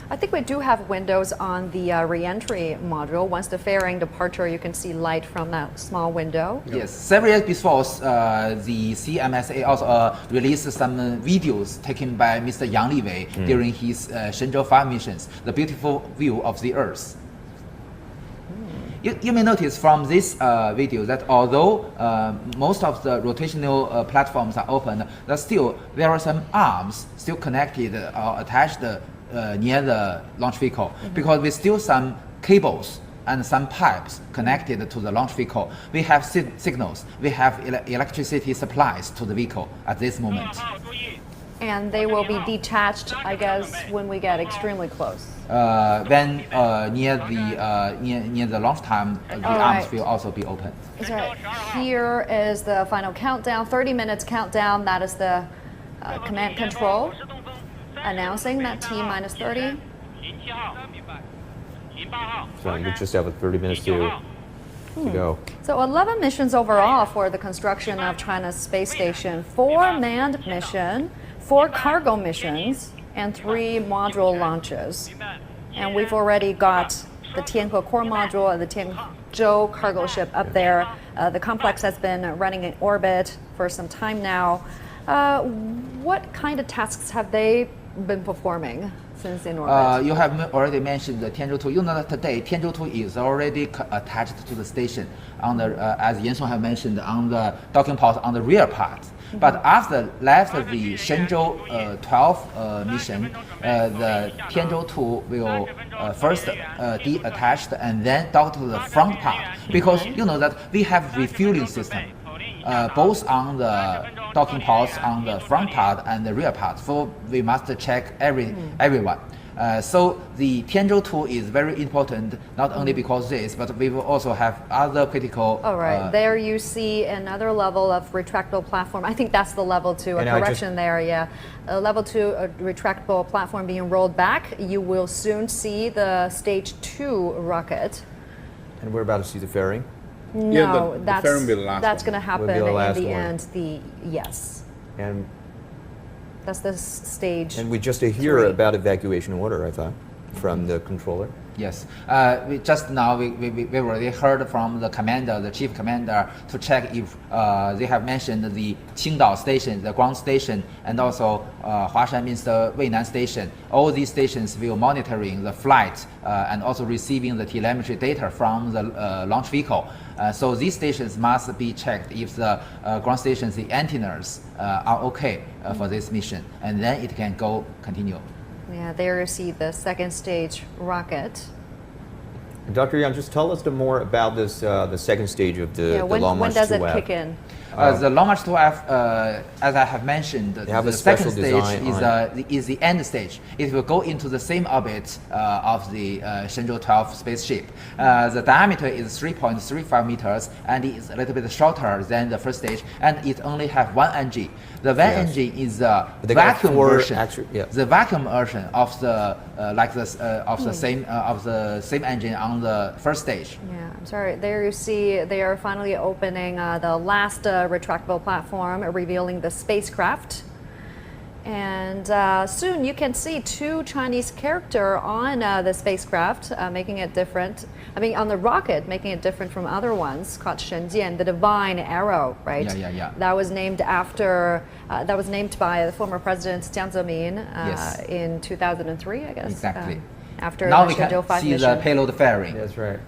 I think we do have windows on the re-entry module. Once the fairing departure, you can see light from that small window. Yes, several years before, the CMSA also released some videos taken by Mr. Yang Liwei during his Shenzhou 5 missions, the beautiful view of the Earth. You may notice from this video that although most of the rotational platforms are open, there are some arms still connected or attached near the launch vehicle, because we still some cables and some pipes connected to the launch vehicle. We have signals, we have electricity supplies to the vehicle at this moment. And they will be detached, I guess, when we get extremely close. When near the launch time, the arms will also be open. That's right. Here is the final countdown, 30 minutes countdown. That is the command control announcing that T-minus 30. So we just have 30 minutes to go. So 11 missions overall for the construction of China's space station, 4 manned missions, 4 cargo missions, and 3 module launches. And we've already got the Tianhe core module and the Tiangong cargo ship up there. The complex has been running in orbit for some time now. What kind of tasks have they been performing since in orbit? You have already mentioned the Tianzhou 2. You know that today Tianzhou 2 is already attached to the station on the, as Yan Song have mentioned, on the docking port on the rear part. But after left the Shenzhou 12 mission, the Tianzhou 2 will first detached and then dock to the front part, because you know that we have refueling system. Both on the docking ports on the front part and the rear part, so we must check everyone. So the Tianzhou 2 is very important, not only because this, but we will also have other critical. All right, there you see another level of retractable platform. I think that's the level 2, a correction there, yeah. Level 2 retractable platform being rolled back. You will soon see the stage 2 rocket. And we're about to see the fairing. No, the fairing will be the last that's one. going to happen Will be the in last the one. end. Yes, And that's the stage. we just hear about evacuation order, I thought, from the controller. Yes, we just now we already heard from the commander, the chief commander, to check if they have mentioned the Qingdao station, the ground station, and also Huashan means the Weinan station. All these stations will monitoring the flight and also receiving the telemetry data from the launch vehicle. So these stations must be checked if the ground stations, the antennas are okay for this mission, and then it can continue. Yeah, there you see the second stage rocket. Dr. Yang, just tell us more about this, the second stage of the Long when March does 2F. it kick in? The Long March 2F, as I have mentioned, the second stage is the end stage. It will go into the same orbit of the Shenzhou 12 spaceship. The diameter is 3.35 meters, and it is a little bit shorter than the first stage, and it only has one engine. The one engine is the vacuum version. The vacuum version of the same engine on the first stage. Yeah, I'm sorry. There you see they are finally opening the last retractable platform, revealing the spacecraft. And soon you can see two Chinese characters on the spacecraft, making it different. I mean, on the rocket, making it different from other ones, called Shenzhen, the divine arrow, right? Yeah. That was named after, that was named by the former president Jiang Zemin in 2003, I guess. Exactly. After now the we can Shenzhou 5 see mission. the payload fairing. That's right.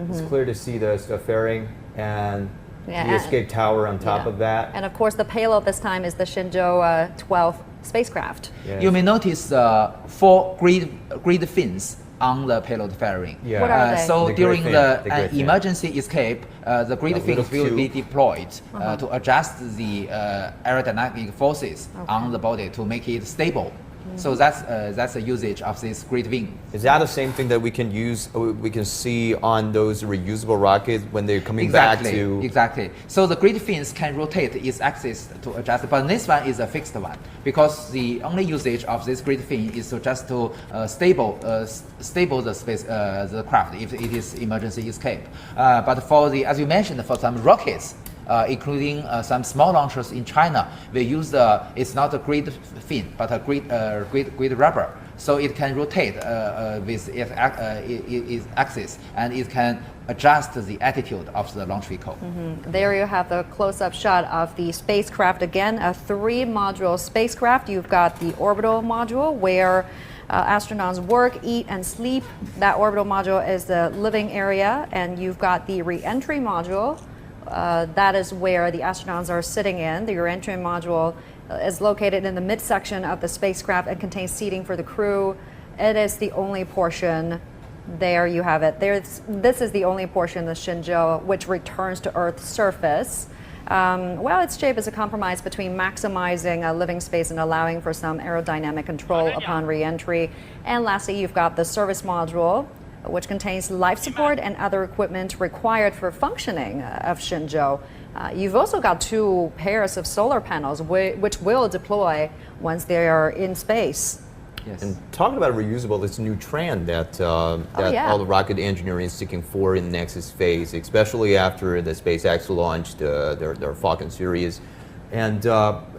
It's clear to see the fairing and the escape tower on top of that. And of course, the payload this time is the Shenzhou 12 spacecraft. Yes. You may notice 4 grid fins on the payload fairing. Yeah. What are they? So during the emergency escape, the grid fins will be deployed to adjust the aerodynamic forces on the body to make it stable. So that's a usage of this grid wing. Is that the same thing that we can use? We can see on those reusable rockets when they're coming back to? Exactly. So the grid fins can rotate its axis to adjust, but this one is a fixed one because the only usage of this grid fin is to just to stable the space the craft if it is emergency escape. But for the, as you mentioned, for some rockets. Including some small launchers in China, we use it's not a grid fin, but a grid rubber. So it can rotate with its axis, and it can adjust the attitude of the launch vehicle. There you have the close-up shot of the spacecraft again, a 3-module spacecraft. You've got the orbital module where astronauts work, eat, and sleep. That orbital module is the living area, and you've got the re-entry module. That is where the astronauts are sitting in. The re-entry module is located in the midsection of the spacecraft and contains seating for the crew. It is the only portion. There you have it. This is the only portion of the Shenzhou which returns to Earth's surface. Well, its shape is a compromise between maximizing living space and allowing for some aerodynamic control upon re-entry. And lastly, you've got the service module, which contains life support and other equipment required for functioning of Shenzhou. You've also got 2 pairs of solar panels which will deploy once they are in space. Yes. And talking about reusable, it's a new trend that all the rocket engineering is seeking for in the next phase, especially after the SpaceX launched their Falcon series. And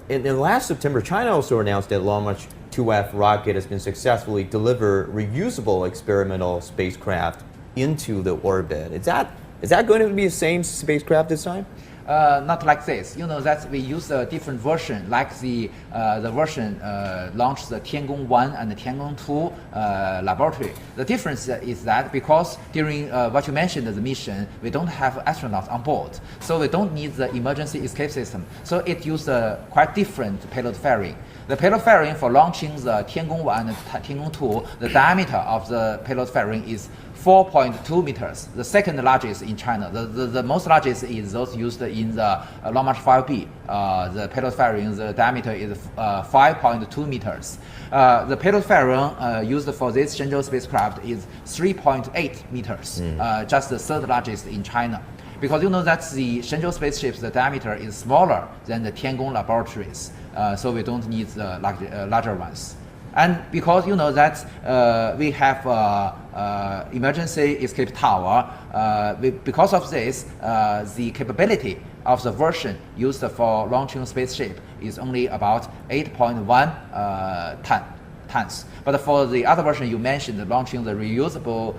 in last September, China also announced that Long March 2F rocket has been successfully delivered reusable experimental spacecraft into the orbit. Is that going to be the same spacecraft this time? Not like this. You know that we use a different version, like the version launched the Tiangong 1 and the Tiangong 2 laboratory. The difference is that because during what you mentioned, the mission, we don't have astronauts on board, so we don't need the emergency escape system. So it used a quite different payload fairing. The payload fairing for launching the Tiangong 1 and Tiangong 2, the diameter of the payload fairing is 4.2 meters, the second largest in China. The most largest is those used in the Long March 5B. The payload fairing, the diameter is 5.2 meters. The payload fairing used for this Shenzhou spacecraft is 3.8 meters, just the third largest in China. Because you know that the Shenzhou spaceships, the diameter is smaller than the Tiangong laboratories, so we don't need the larger ones. And because you know that we have emergency escape tower. Because of this, the capability of the version used for launching spaceship is only about 8.1 tons. But for the other version you mentioned, launching the reusable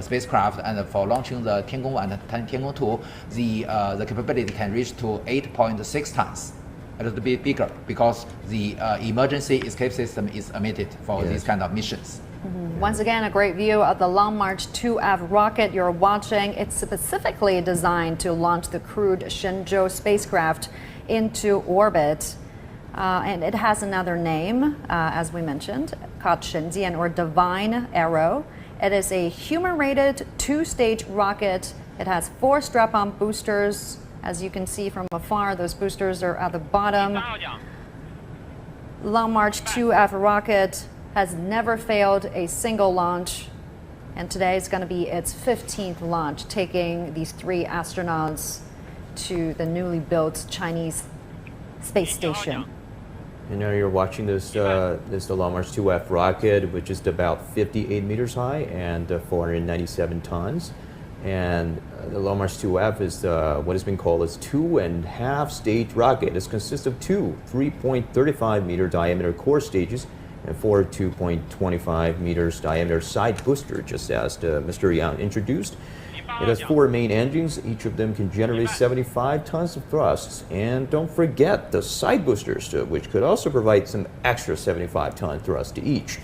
spacecraft and for launching the Tiangong 1 and Tiangong 2, the capability can reach to 8.6 tons. A little bit bigger because the emergency escape system is omitted for these kind of missions. Once again, a great view of the Long March 2F rocket you're watching. It's specifically designed to launch the crewed Shenzhou spacecraft into orbit. And it has another name, as we mentioned, called Shenzhen or Divine Arrow. It is a human-rated 2-stage rocket. It has 4 strap-on boosters. As you can see from afar, those boosters are at the bottom. Long March 2F rocket has never failed a single launch, and today is going to be its 15th launch, taking these 3 astronauts to the newly built Chinese space station. And now you're watching this the Long March 2F rocket, which is about 58 meters high and 497 tons. And the Long March 2F is what has been called as 2.5-stage rocket. It consists of 2 3.35 meter diameter core stages and 4 2.25 meters diameter side booster, just as Mr. Yang introduced. It has 4 main engines. Each of them can generate 75 tons of thrust. And don't forget the side boosters, which could also provide some extra 75 ton thrust to each.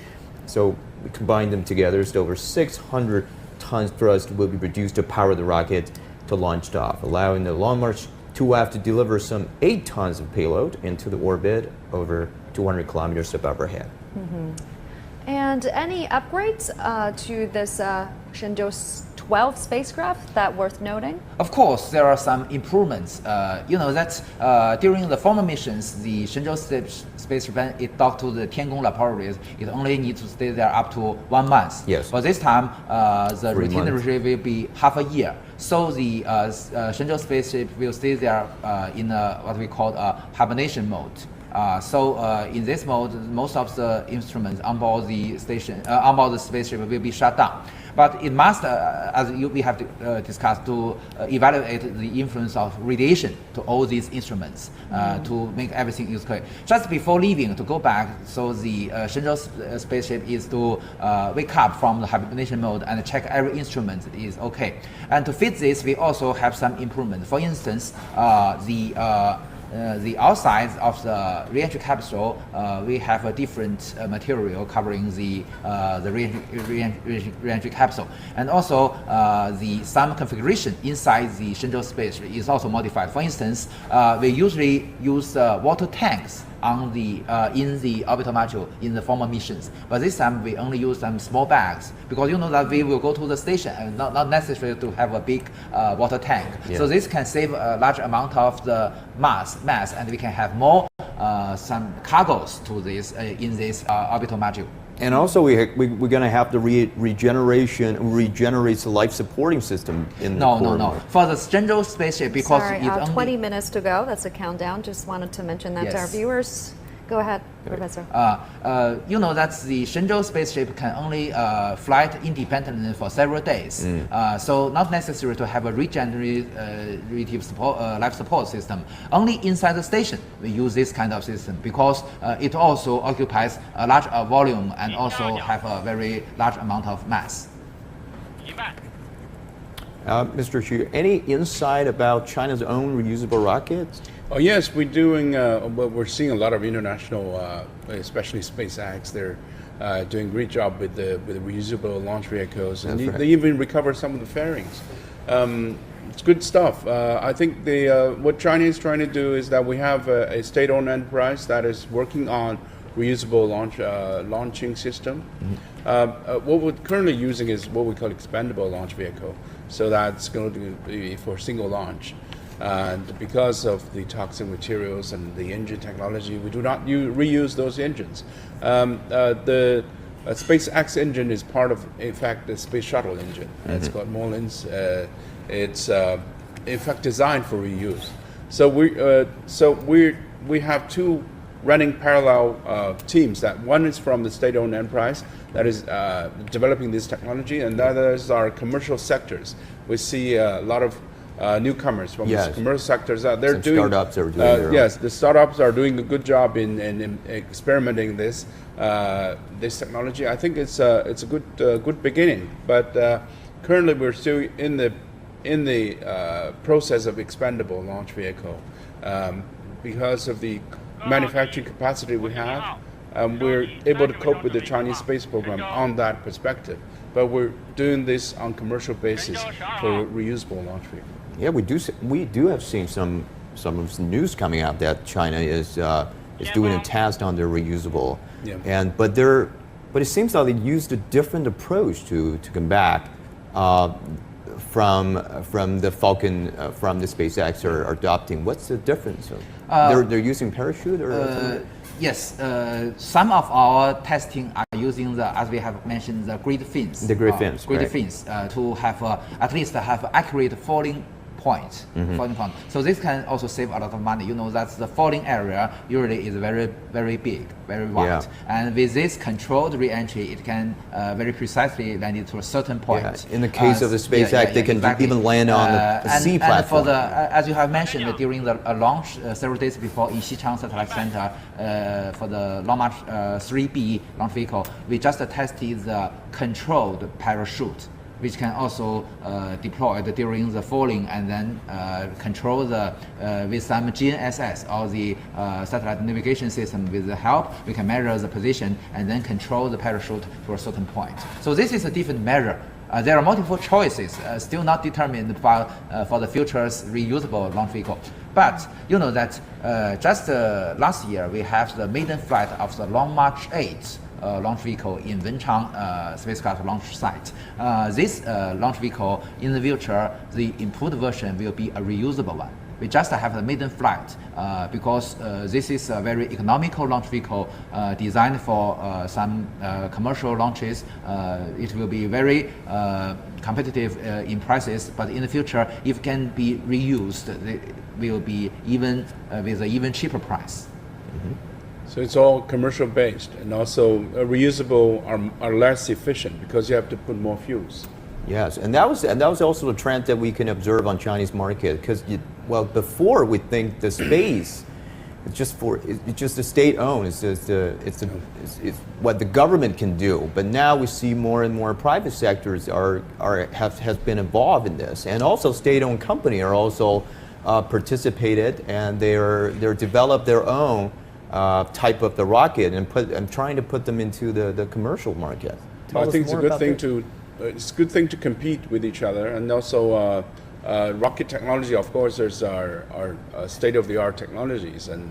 So we combine them together, so over 600 tons thrust will be produced to power the rocket to launch off, allowing the Long March 2F to deliver some 8 tons of payload into the orbit over 200 kilometers above our head. And any upgrades to this Shenzhou 12 spacecraft that worth noting? Of course, there are some improvements. You know that during the former missions, the Shenzhou spacecraft it docked to the Tiangong laboratories. It only needs to stay there up to 1 month. Yes. But this time, the 3 routine months. regime will be half a year. So the Shenzhou spaceship will stay there in what we call hibernation mode. In this mode, most of the instruments on board the station, on board the spaceship will be shut down. But it must, we have to discuss, to evaluate the influence of radiation to all these instruments to make everything useful. Just before leaving to go back, so the Shenzhou spaceship is to wake up from the hibernation mode and check every instrument is okay. And to fit this, we also have some improvement. For instance, the outside of the re-entry capsule, we have a different material covering the re-entry capsule, and also some configuration inside the Shenzhou space is also modified. For instance, we usually use water tanks on the in the orbital module in the former missions, but this time we only use some small bags because you know that we will go to the station and not necessary to have a big water tank. Yeah. So this can save a large amount of the mass, and we can have more some cargos to this in this orbital module. And also we're going to have the regenerates the life supporting system in the core. No. For the Shenzhou spaceship, because Sorry, it only 20 minutes to go. That's a countdown. Just wanted to mention that to our Yes. viewers. Go ahead, Professor. You know that the Shenzhou spaceship can only fly independently for several days. So not necessary to have a regenerative support, life support system. Only inside the station we use this kind of system because it also occupies a large volume and also have a very large amount of mass. Mr. Xu, any insight about China's own reusable rockets? Oh yes, we're doing. We're seeing a lot of international, especially SpaceX. They're doing a great job with the reusable launch vehicles, and they even recover some of the fairings. It's good stuff. I think what China is trying to do is that we have a state-owned enterprise that is working on reusable launching system. What we're currently using is what we call expendable launch vehicle. So that's going to be for single launch. And because of the toxic materials and the engine technology, we do not reuse those engines. The SpaceX engine is part of, in fact, the space shuttle engine. It's got Mullins. It's in fact designed for reuse. So we have two running parallel teams. That one is from the state-owned enterprise that is developing this technology, and the others are commercial sectors. We see a lot of newcomers from these commercial sectors. They're Some doing startups are doing their own. yes, the startups are doing a good job in experimenting this technology. I think it's a good beginning, but currently we're still in the process of expandable launch vehicle. Because of the manufacturing capacity we have, we're able to cope with the Chinese space program on that perspective. But we're doing this on commercial basis for reusable launch vehicle. Yeah, we do have seen some news coming out that China is doing a test on their reusable, but it seems like they used a different approach to come back from the Falcon from the SpaceX are adopting. What's the difference? They're using parachute or yes, some of our testing are using as we have mentioned, the grid fins. The grid fins, grid right. fins to have at least have accurate falling point. So this can also save a lot of money. You know that the falling area usually is very, very big, very wide. And with this controlled re-entry, it can very precisely land it to a certain point. In the case of the SpaceX, they can even land on the sea platform. And for as you have mentioned, during the launch several days before in Xichang Satellite Center for the Long March 3B launch vehicle, we just tested the controlled parachute, which can also deployed during the falling and then control with some GNSS or the satellite navigation system. With the help, we can measure the position and then control the parachute to a certain point. So this is a different measure. There are multiple choices, still not determined for the future's reusable launch vehicle. But you know that just last year we have the maiden flight of the Long March 8 launch vehicle in Wenchang spacecraft launch site. This launch vehicle, in the future, the improved version will be a reusable one. We just have the maiden flight because this is a very economical launch vehicle designed for some commercial launches. It will be very competitive in prices, but in the future, if it can be reused, it will be even with an even cheaper price. So it's all commercial based, and also reusable are less efficient because you have to put more fuels. Yes, and that was also a trend that we can observe on Chinese market, because before we think the space it's just the state owned, it's what the government can do, but now we see more and more private sectors have been involved in this, and also state owned company are also participated, and they're developed their own type of the rocket and trying to put them into the commercial market. I think it's a good thing it's a good thing to compete with each other, and also rocket technology. Of course, there's our state-of-the-art technologies, and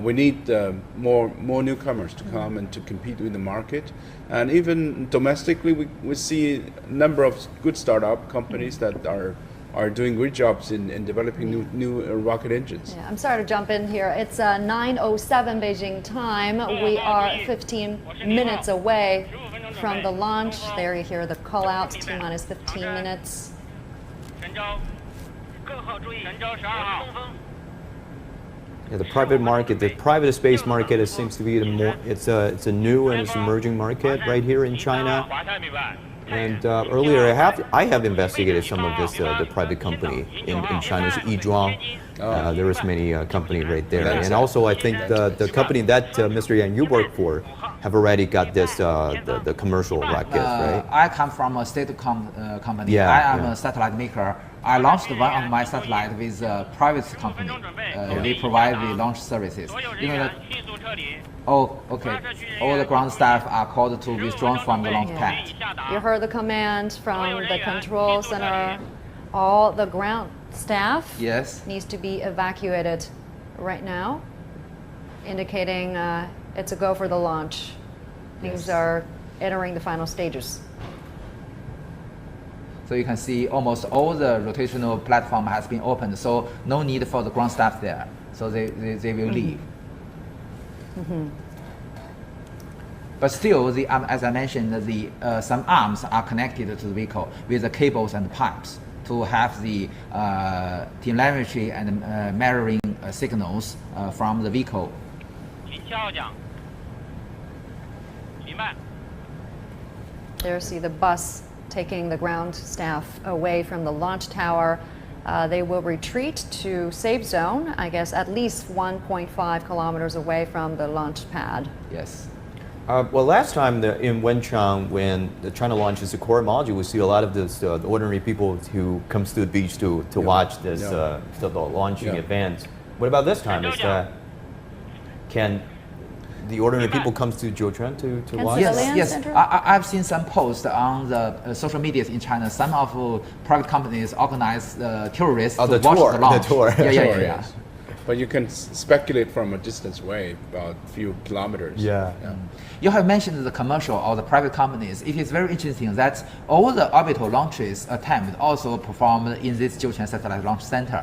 we need more newcomers to come and to compete with the market. And even domestically, we see a number of good startup companies that are doing great jobs in developing new rocket engines. Yeah, I'm sorry to jump in here. It's 9:07 Beijing time. We are 15 minutes away from the launch. There you hear the call out, T-minus 15 minutes. Yeah, the private market, the private space market, it seems to be it's a new and it's emerging market right here in China. And earlier, I have investigated some of this the private company in China's Jiuquan. There was many company right there, and also I think the company that Mr. Yang you work for have already got this the commercial rockets, right? I come from a state company. I am a satellite maker. I launched one of my satellite with a private company. They provide the launch services. You know that. Oh, okay. All the ground staff are called to withdraw from the launch pad. You heard the command from the control center. All the ground staff needs to be evacuated right now, indicating it's a go for the launch. Things are entering the final stages. So you can see almost all the rotational platform has been opened, so no need for the ground staff there. So they will leave. But still, as I mentioned, some arms are connected to the vehicle with the cables and pipes to have the telemetry and mirroring signals from the vehicle There, see the bus taking the ground staff away from the launch tower. They will retreat to safe zone, I guess at least 1.5 kilometers away from the launch pad. Yes. Well, last time in Wenchang, when China launches the core module, we see a lot of this the ordinary people who comes to the beach to watch this the launching event. What about this time? Is that can the ordinary people comes to Jiuquan to watch? Yes. I've seen some posts on the social medias in China. Some of private companies organize tourists to watch the launch. The tour. Yeah. But you can speculate from a distance away, about a few kilometers. Yeah. You have mentioned the commercial or the private companies. It is very interesting that all the orbital launches attempt also performed in this Jiuquan Satellite Launch Center.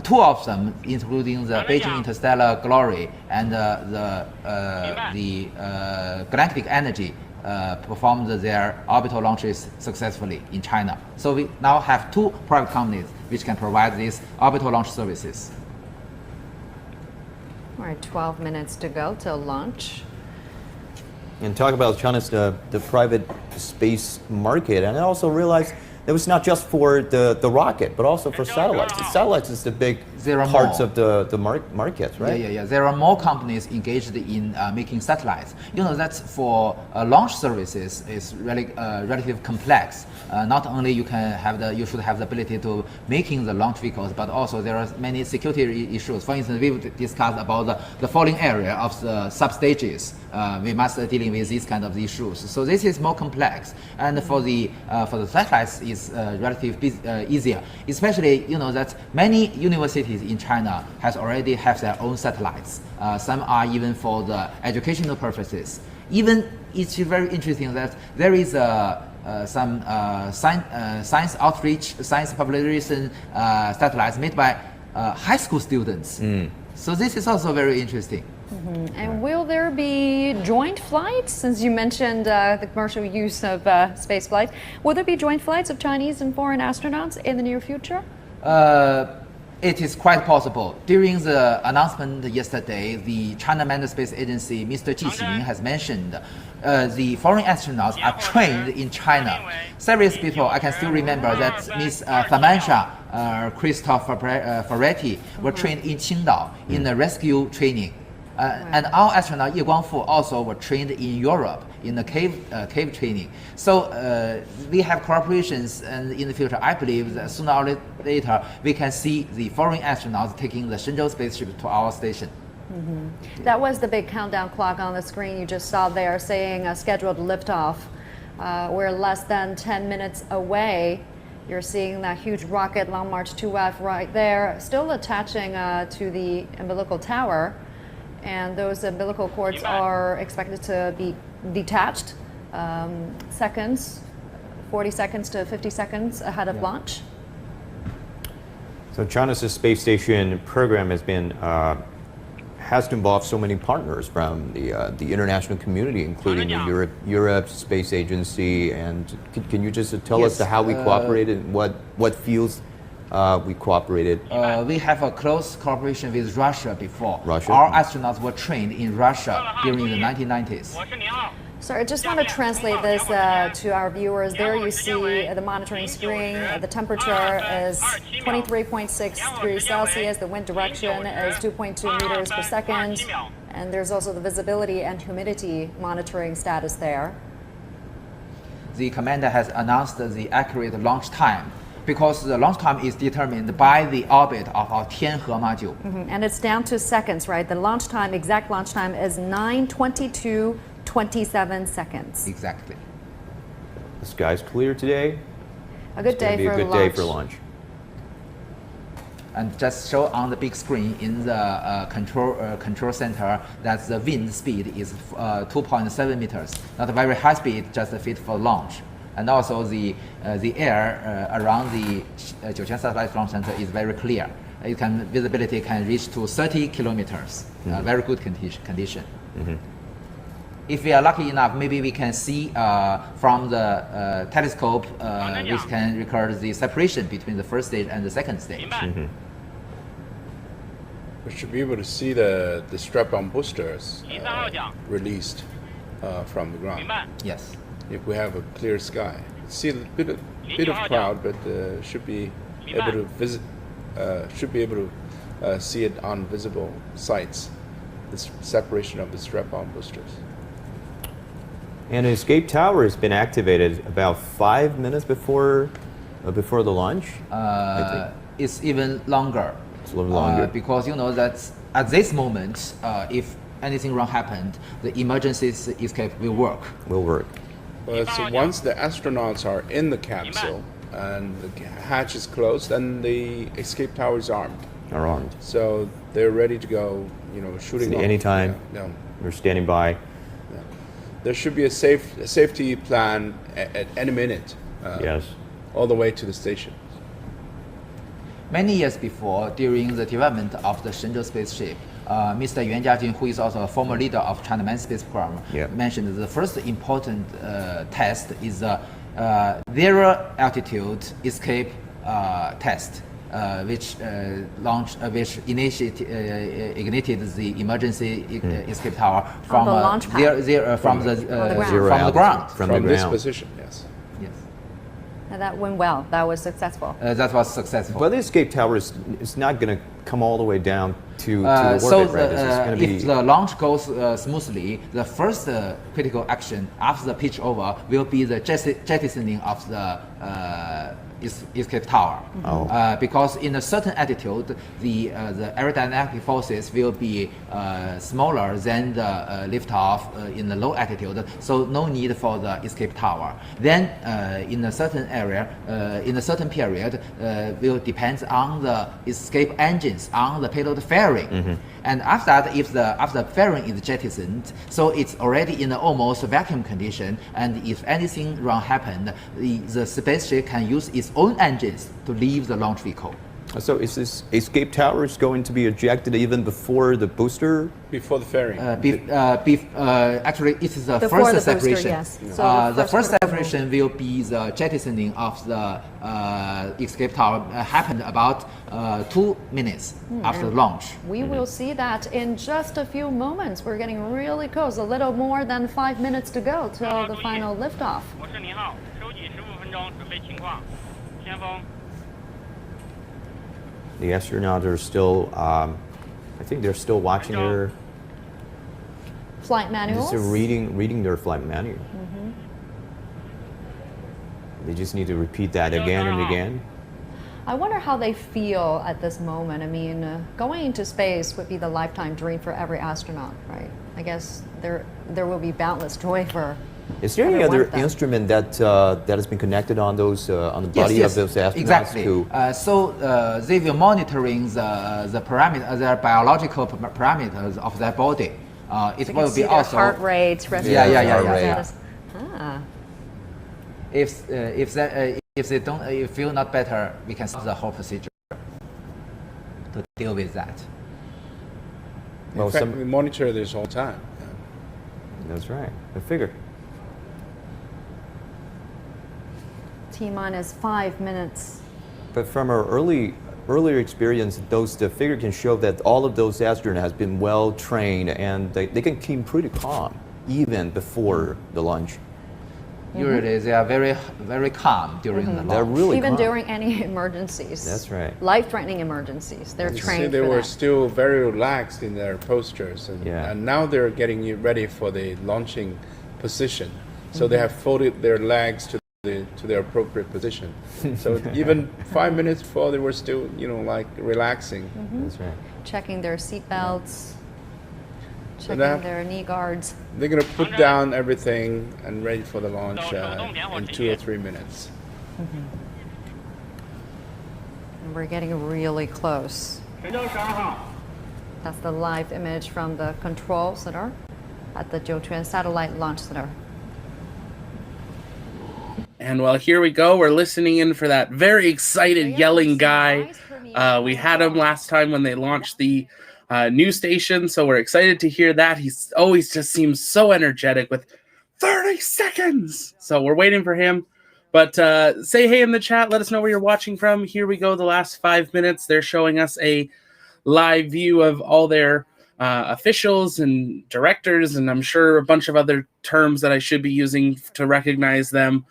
Two of them, including the Beijing Interstellar Glory and the Galactic Energy, performed their orbital launches successfully in China. So we now have two private companies which can provide these orbital launch services. All right, 12 minutes to go till launch. And talk about China's the private space market, and I also realized that was not just for the rocket, but also for satellites. The satellites is the big parts of the market, right? Yeah. There are more companies engaged in making satellites. You know, that's for launch services is really relatively complex. Not only you should have the ability to making the launch vehicles, but also there are many security issues. For instance, we've discussed about the falling area of the substages. We must dealing with these kind of issues. So this is more complex, and for the satellites is relatively easier. Especially, you know, that many universities in China has already have their own satellites. Some are even for the educational purposes. Even it's very interesting that there is some science outreach, science population satellites made by high school students. So this is also very interesting. And will there be joint flights? Since you mentioned the commercial use of space flights, will there be joint flights of Chinese and foreign astronauts in the near future? It is quite possible. During the announcement yesterday, the China Manned Space Agency, Mr. Ji Qiming, has mentioned the foreign astronauts are trained in China. Several people, I can still remember that Ms. Thamensha, Christopher Ferretti were trained in Qingdao in the rescue training. And our astronaut Ye Guangfu also were trained in Europe in the cave training. So we have cooperations, and in the future, I believe that sooner or later we can see the foreign astronauts taking the Shenzhou spaceship to our station. That was the big countdown clock on the screen you just saw there saying scheduled liftoff. We're less than 10 minutes away. You're seeing that huge rocket, Long March 2F right there, still attaching to the umbilical tower. And those umbilical cords are expected to be detached seconds, 40 seconds to 50 seconds ahead of launch. So China's space station program has to involve so many partners from the international community, including the Europe Space Agency. And can you just tell us how we cooperated and what fields we cooperated? We have a close cooperation with Russia before. Russia? Our astronauts were trained in Russia during the 1990s. So I just want to translate this to our viewers. There you see the monitoring screen. The temperature is 23.6 degrees Celsius. The wind direction is 2.2 meters per second. And there's also the visibility and humidity monitoring status there. The commander has announced the accurate launch time, because the launch time is determined by the orbit of our Tianhe module. And it's down to seconds, right? The launch time, exact launch time is 9:22:27 seconds. Exactly. The sky's clear today. A good day for launch. It's going to be a good day for launch. And just show on the big screen in the control center that the wind speed is 2.7 meters. Not a very high speed, just fit for launch. And also the air around the Jiuquan Satellite Launch Center is very clear. Visibility can reach to 30 kilometers. Very good condition. If we are lucky enough, maybe we can see from the telescope, which can record the separation between the first stage and the second stage. We should be able to see the strap-on boosters released from the ground. Yes. If we have a clear sky, see a bit of cloud, but should be able to visit. Should be able to see it on visible sites. This separation of the strap-on boosters. And an escape tower has been activated about 5 minutes before the launch. It's even longer. It's a little longer. Because you know that at this moment, if anything wrong happened, the emergency escape will work. Well, so once the astronauts are in the capsule and the hatch is closed, then the escape tower is armed. Are armed. So they're ready to go. Shooting off. Anytime. Yeah. We're standing by. Yeah. There should be a safety plan at any minute. Yes. All the way to the station. Many years before, during the development of the Shenzhou spaceship, Mr. Yuan Jiajun, who is also a former leader of China Manned Space Program, mentioned the first important test is the zero altitude escape test, which ignited the emergency escape tower from the launch pad. from the ground. From this position, yes. And that went well. That was successful. That was successful. But the escape tower is not going to come all the way down to orbit, right? If the launch goes smoothly, the first critical action after the pitch over will be the jettisoning of the escape tower. Because in a certain altitude, the aerodynamic forces will be smaller than the liftoff in the low altitude, so no need for the escape tower. Then in a certain area, in a certain period, will depend on the escape engines, on the payload fairing. And after that, if the fairing is jettisoned, so it's already in an almost vacuum condition, and if anything wrong happened, the spaceship can use its own engines to leave the launch vehicle. So is this escape tower is going to be ejected even before the booster? Before the fairing? Actually, it is the Before first the booster, separation. yes. So the first separation will be the jettisoning of the escape tower happened about 2 minutes after launch. We will see that in just a few moments. We're getting really close. A little more than 5 minutes to go till the final liftoff. The astronauts are still, I think they're still watching their flight manuals. Just reading their flight manual. They just need to repeat that again and again. I wonder how they feel at this moment. I mean, going into space would be the lifetime dream for every astronaut, right? I guess there will be boundless joy for. Is there any other instrument that has been connected on those on the body of those astronauts? Exactly. So they will monitoring the parameter, the biological parameters of their body. It will be also heart rate, respiration. If they don't feel not better, we can stop the whole procedure to deal with that. In fact, we monitor this all the time. That's right. I figure. T-minus 5 minutes. But from our earlier experience, the figure can show that all of those astronauts have been well trained and they can keep pretty calm even before the launch. Usually they are very calm during the launch. They're really even calm. during any emergencies. That's right. Life-threatening emergencies. They're trained for they were that. still very relaxed in their postures, and now they're getting ready for the launching position. So they have folded their legs to their appropriate position. So even 5 minutes before, they were still, like relaxing. That's right. Checking their seat belts, checking their knee guards. They're going to put down everything and ready for the launch in 2 or 3 minutes. And we're getting really close. That's the live image from the control center at the Jiuquan Satellite Launch Center. And well, here we go. We're listening in for that very excited yelling guy. We had him last time when they launched the new station, so we're excited to hear that. He's always just seems so energetic with 30 seconds. So we're waiting for him. But say hey in the chat. Let us know where you're watching from. Here we go. The last 5 minutes. They're showing us a live view of all their officials and directors, and I'm sure a bunch of other terms that I should be using to recognize them.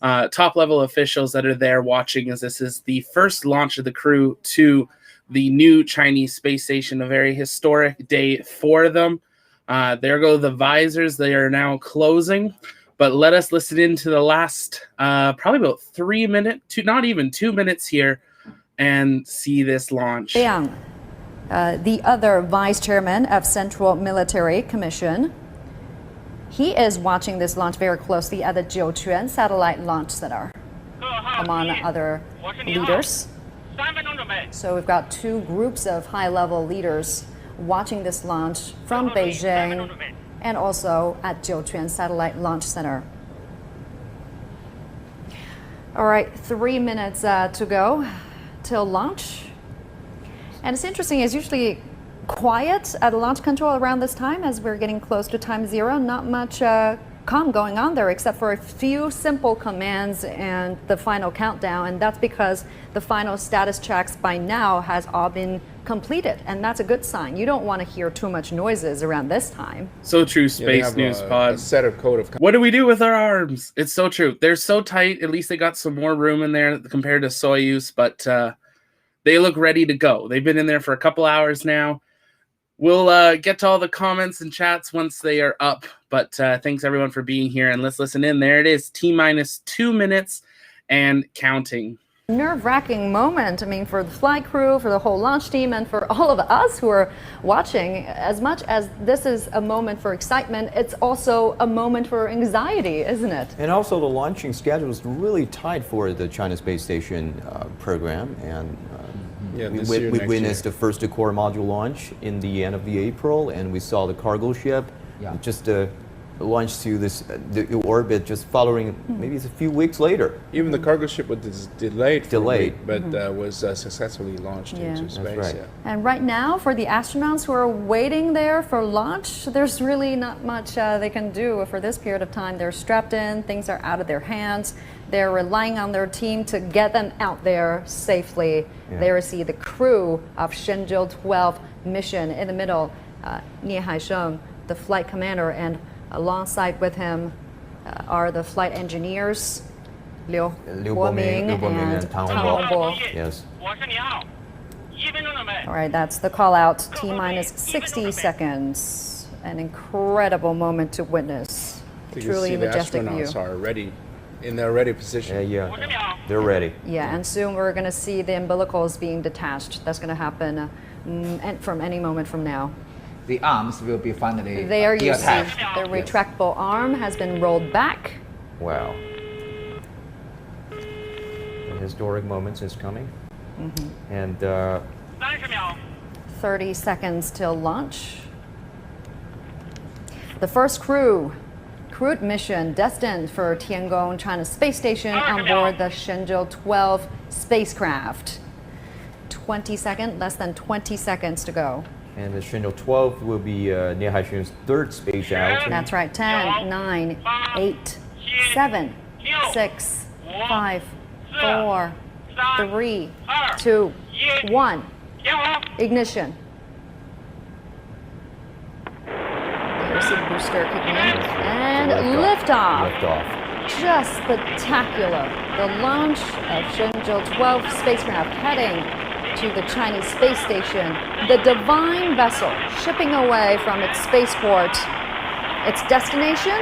Top level officials that are there watching, as this is the first launch of the crew to the new Chinese space station, a very historic day for them. There go the visors. They are now closing. But let us listen into the last probably about 3 minutes, not even 2 minutes here, and see this launch. Liang, the other vice chairman of Central Military Commission, he is watching this launch very closely at the Jiuquan Satellite Launch Center, among other leaders. So we've got two groups of high-level leaders watching this launch from Beijing and also at Jiuquan Satellite Launch Center. All right, 3 minutes to go till launch. And it's interesting, it's usually quiet at launch control around this time as we're getting close to time zero. Not much comm going on there except for a few simple commands and the final countdown, and that's because the final status checks by now has all been completed, and that's a good sign. You don't want to hear too much noises around this time. So true, Space News Pod. A set of code of. What do we do with our arms? It's so true. They're so tight. At least they got some more room in there compared to Soyuz, but they look ready to go. They've been in there for a couple hours now. We'll get to all the comments and chats once they are up, but thanks everyone for being here, and let's listen in. There it is, T-minus 2 minutes and counting. Nerve-wracking moment, I mean, for the flight crew, for the whole launch team, and for all of us who are watching. As much as this is a moment for excitement, it's also a moment for anxiety, isn't it? And also the launching schedule is really tight for the China Space Station program, and we witnessed the first core module launch in the end of the April, and we saw the cargo ship just launch to the orbit just following maybe it's a few weeks later. Even the cargo ship was delayed for a week, but was successfully launched into space. Right. And right now, for the astronauts who are waiting there for launch, there's really not much they can do for this period of time. They're strapped in, things are out of their hands. They're relying on their team to get them out there safely. There we see the crew of Shenzhou 12 mission in the middle. Nie Haisheng, the flight commander, and alongside with him are the flight engineers, Liu Boming and Tang Hongbo. Yes. All right, that's the call out. T-minus 60 seconds. An incredible moment to witness. Truly majestic view. The astronauts are ready, in their ready position. They're ready. Yeah, and soon we're going to see the umbilicals being detached. That's going to happen from any moment from now. The arms will be finally there you see attached. the retractable arm has been rolled back. Wow. The historic moments is coming. And 30 seconds till launch. The first crewed mission destined for Tiangong, China Space Station on board the Shenzhou 12 spacecraft. Less than 20 seconds to go. And the Shenzhou 12 will be Nie Haisheng's third space out. That's right. 10, 9, 8, 7, 6, 5, 4, 3, 2, 1. Ignition. There's the booster kicking in. And liftoff. Just spectacular. The launch of Shenzhou 12 spacecraft heading to the Chinese space station, the divine vessel shipping away from its spaceport. Its destination,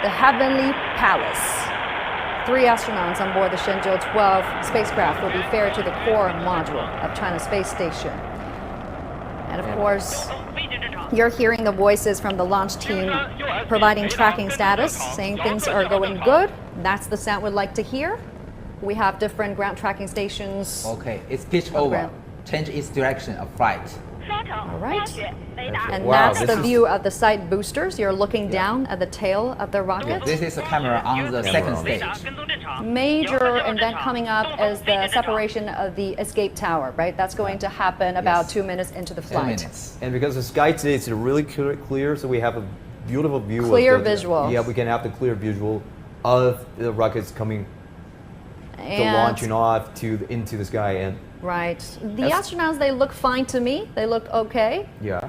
the Heavenly Palace. 3 astronauts on board the Shenzhou 12 spacecraft will be ferried to the core module of China Space Station. And of course, you're hearing the voices from the launch team providing tracking status, saying things are going good. That's the sound we'd like to hear. We have different ground tracking stations. Okay, it's pitched over. Change its direction of flight. All right. And that's the view of the side boosters. You're looking down at the tail of the rocket. This is a camera on the second stage. Major event coming up is the separation of the escape tower, right? That's going to happen about 2 minutes into the flight. And because the sky today is really clear, so we have a beautiful view. Clear visual. Yeah, we can have the clear visual of the rockets coming, launching off into the sky, and Right. The astronauts, they look fine to me. They look okay. Yeah.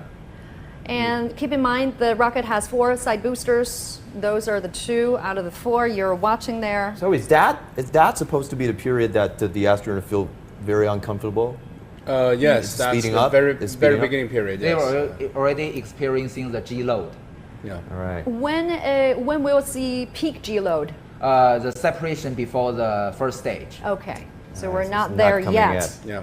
And keep in mind, the rocket has 4 side boosters. Those are the 2 out of the 4 you're watching there. So is that supposed to be the period that the astronaut feel very uncomfortable? Yes, that's the very beginning period. They Yes. were already experiencing the G load. Yeah. All right. When we'll see peak G load? The separation before the first stage. Okay, so we're not there yet. Yeah.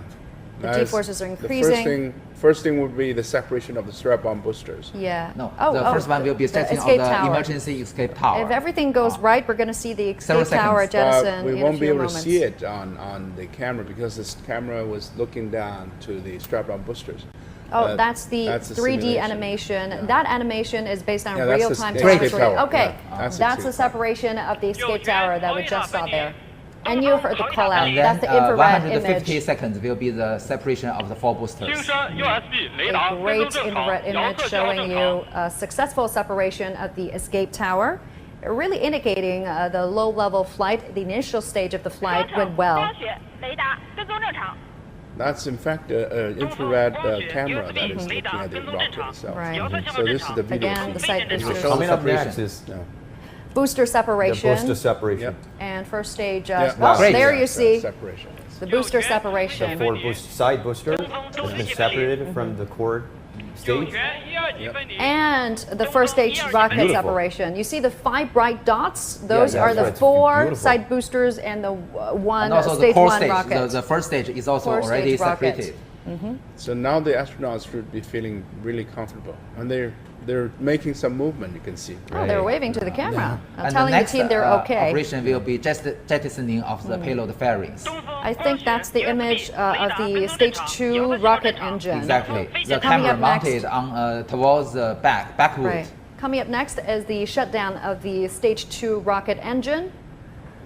The G-forces are increasing. First thing would be the separation of the strap-on boosters. Yeah. No, the first one will be setting of the emergency escape tower. If everything goes right, we're going to see the escape tower jettison we in won't a be few able moments. to see it on the camera because this camera was looking down to the strap-on boosters. Oh, that's the 3D simulation. animation. Yeah. That animation is based on that's real-time the telemetry. tower. Okay, Yeah, that's the separation of the escape tower that we just saw there. And you heard the call out. And then, That's the infrared 150 image. seconds will be the separation of the 4 boosters. A great infrared image showing you a successful separation of the escape tower, really indicating the low-level flight, the initial stage of the flight went well. That's in fact an infrared camera that is looking at the rocket itself. Right. So this is the video. Again, the side boosters. Coming up next is booster separation. the booster separation. And first stage, wow. there you see separation. the booster separation. The 4 side booster has been separated from the core stage. And the first stage rocket Beautiful. separation. You see the 5 bright dots? Those Yeah, are the that's 4 beautiful. side boosters and the one And also stage the core 1 stage, rocket. the first stage is also Core already stage rocket. separated. So now the astronauts should be feeling really comfortable, and they're making some movement. You can see. Oh, they're waving to the camera. I'm And telling the next the team they're okay. operation will be just jettisoning of the payload fairings. I think that's the image of the stage 2 rocket engine. Exactly. The Coming camera up next- mounted on towards the backward. Right. Coming up next is the shutdown of the stage 2 rocket engine.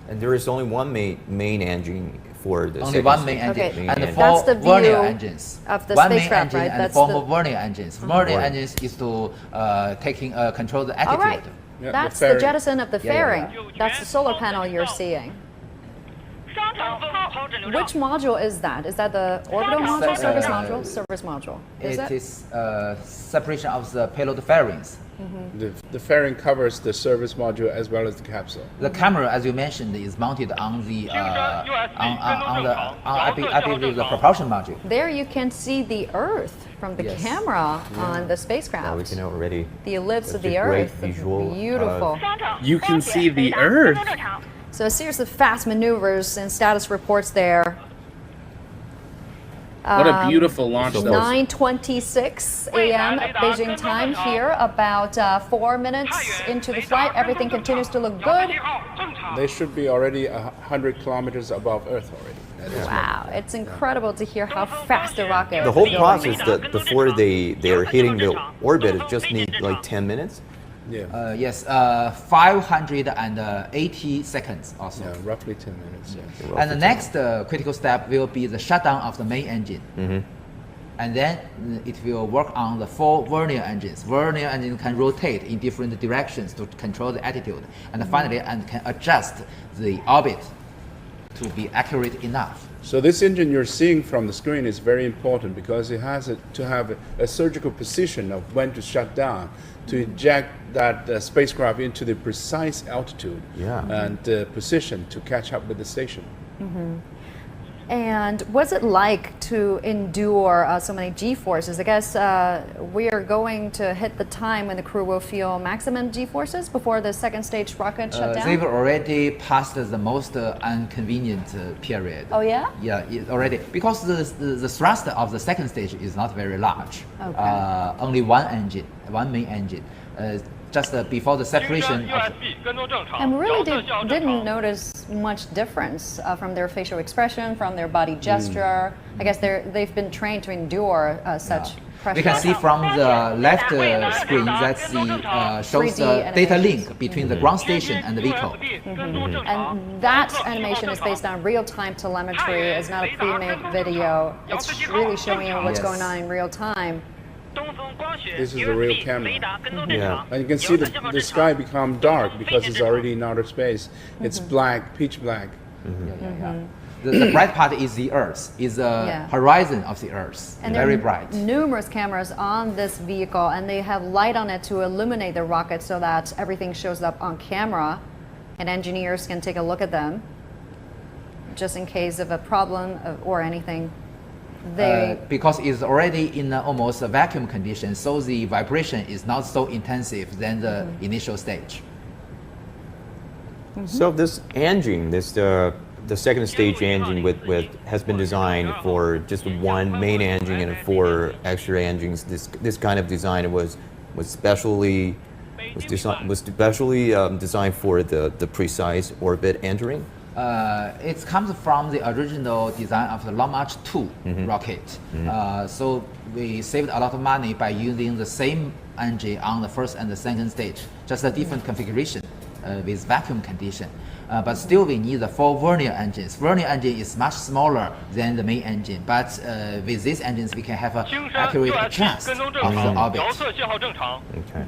And there is only one main engine for the Only second one main stage. engine, Okay. and That's 4 the vernier view engines. of the one main spacecraft, engine right? and That's 4 the- more vernier engines. Vernier engines is to control the attitude. All right. Yeah, That's the the fairing. jettison of the Yeah, yeah, fairing. That's the solar panel you're seeing. Which module is that? Is that the orbital module, service module? Service module. Is It it? is separation of the payload fairings. The fairing covers the service module as well as the capsule. The camera, as you mentioned, is mounted on the I believe the propulsion module. There you can see the Earth from the Yes. camera on the spacecraft. Yeah, we can already. The ellipse of That's the a great Earth. visual, Beautiful. You can see the Earth. So a series of fast maneuvers and status reports there. What a beautiful launch that was. 9:26 a.m. Beijing time here. About 4 minutes into the flight, everything continues to look good. They should be already 100 kilometers above Earth already. at this Wow, it's incredible to hear how fast the rocket. The whole is going. process that before they're hitting the orbit, it just need like 10 minutes. Yeah. Yes, 580 seconds also. Yeah, roughly 10 minutes. Yeah. And the next critical step will be the shutdown of the main engine. And then it will work on the 4 vernier engines. Vernier engine can rotate in different directions to control the attitude. And finally, and can adjust the orbit to be accurate enough. So this engine you're seeing from the screen is very important because it has to have a surgical precision of when to shut down, to eject that spacecraft into the precise altitude and position to catch up with the station. And what's it like to endure so many G-forces? I guess we are going to hit the time when the crew will feel maximum G-forces before the second stage rocket shut down? They've already passed the most inconvenient period. Oh yeah? Yeah, already. Because the thrust of the second stage is not very large. Okay. Only one engine, one main engine. Just before the separation of And we really didn't notice much difference from their facial expression, from their body gesture. I guess they've been trained to endure such pressure. we can see from the left screen that's the shows 3D the data animations. link between the ground station and the vehicle. And that animation is based on real-time telemetry. It's not a pre-made video. It's really showing you what's going on in real time. This is a real camera. Yeah. And you can see the sky become dark because it's already in outer space. It's black, pitch black. the bright part is the Earth, is the horizon of the Earth, and very there are bright. numerous cameras on this vehicle, and they have light on it to illuminate the rocket so that everything shows up on camera, and engineers can take a look at them, just in case of a problem or anything. Because it's already in almost a vacuum condition, so the vibration is not so intensive than the initial stage. So this engine, the second stage engine has been designed for just one main engine and 4 extra engines. This kind of design was specially designed for the precise orbit entering. It comes from the original design of the Long March 2 rocket. So we saved a lot of money by using the same engine on the first and the second stage, just a different configuration with vacuum condition. But still we need the 4 vernier engines. Vernier engine is much smaller than the main engine, but with these engines we can have an accurate adjust of the orbit. Okay.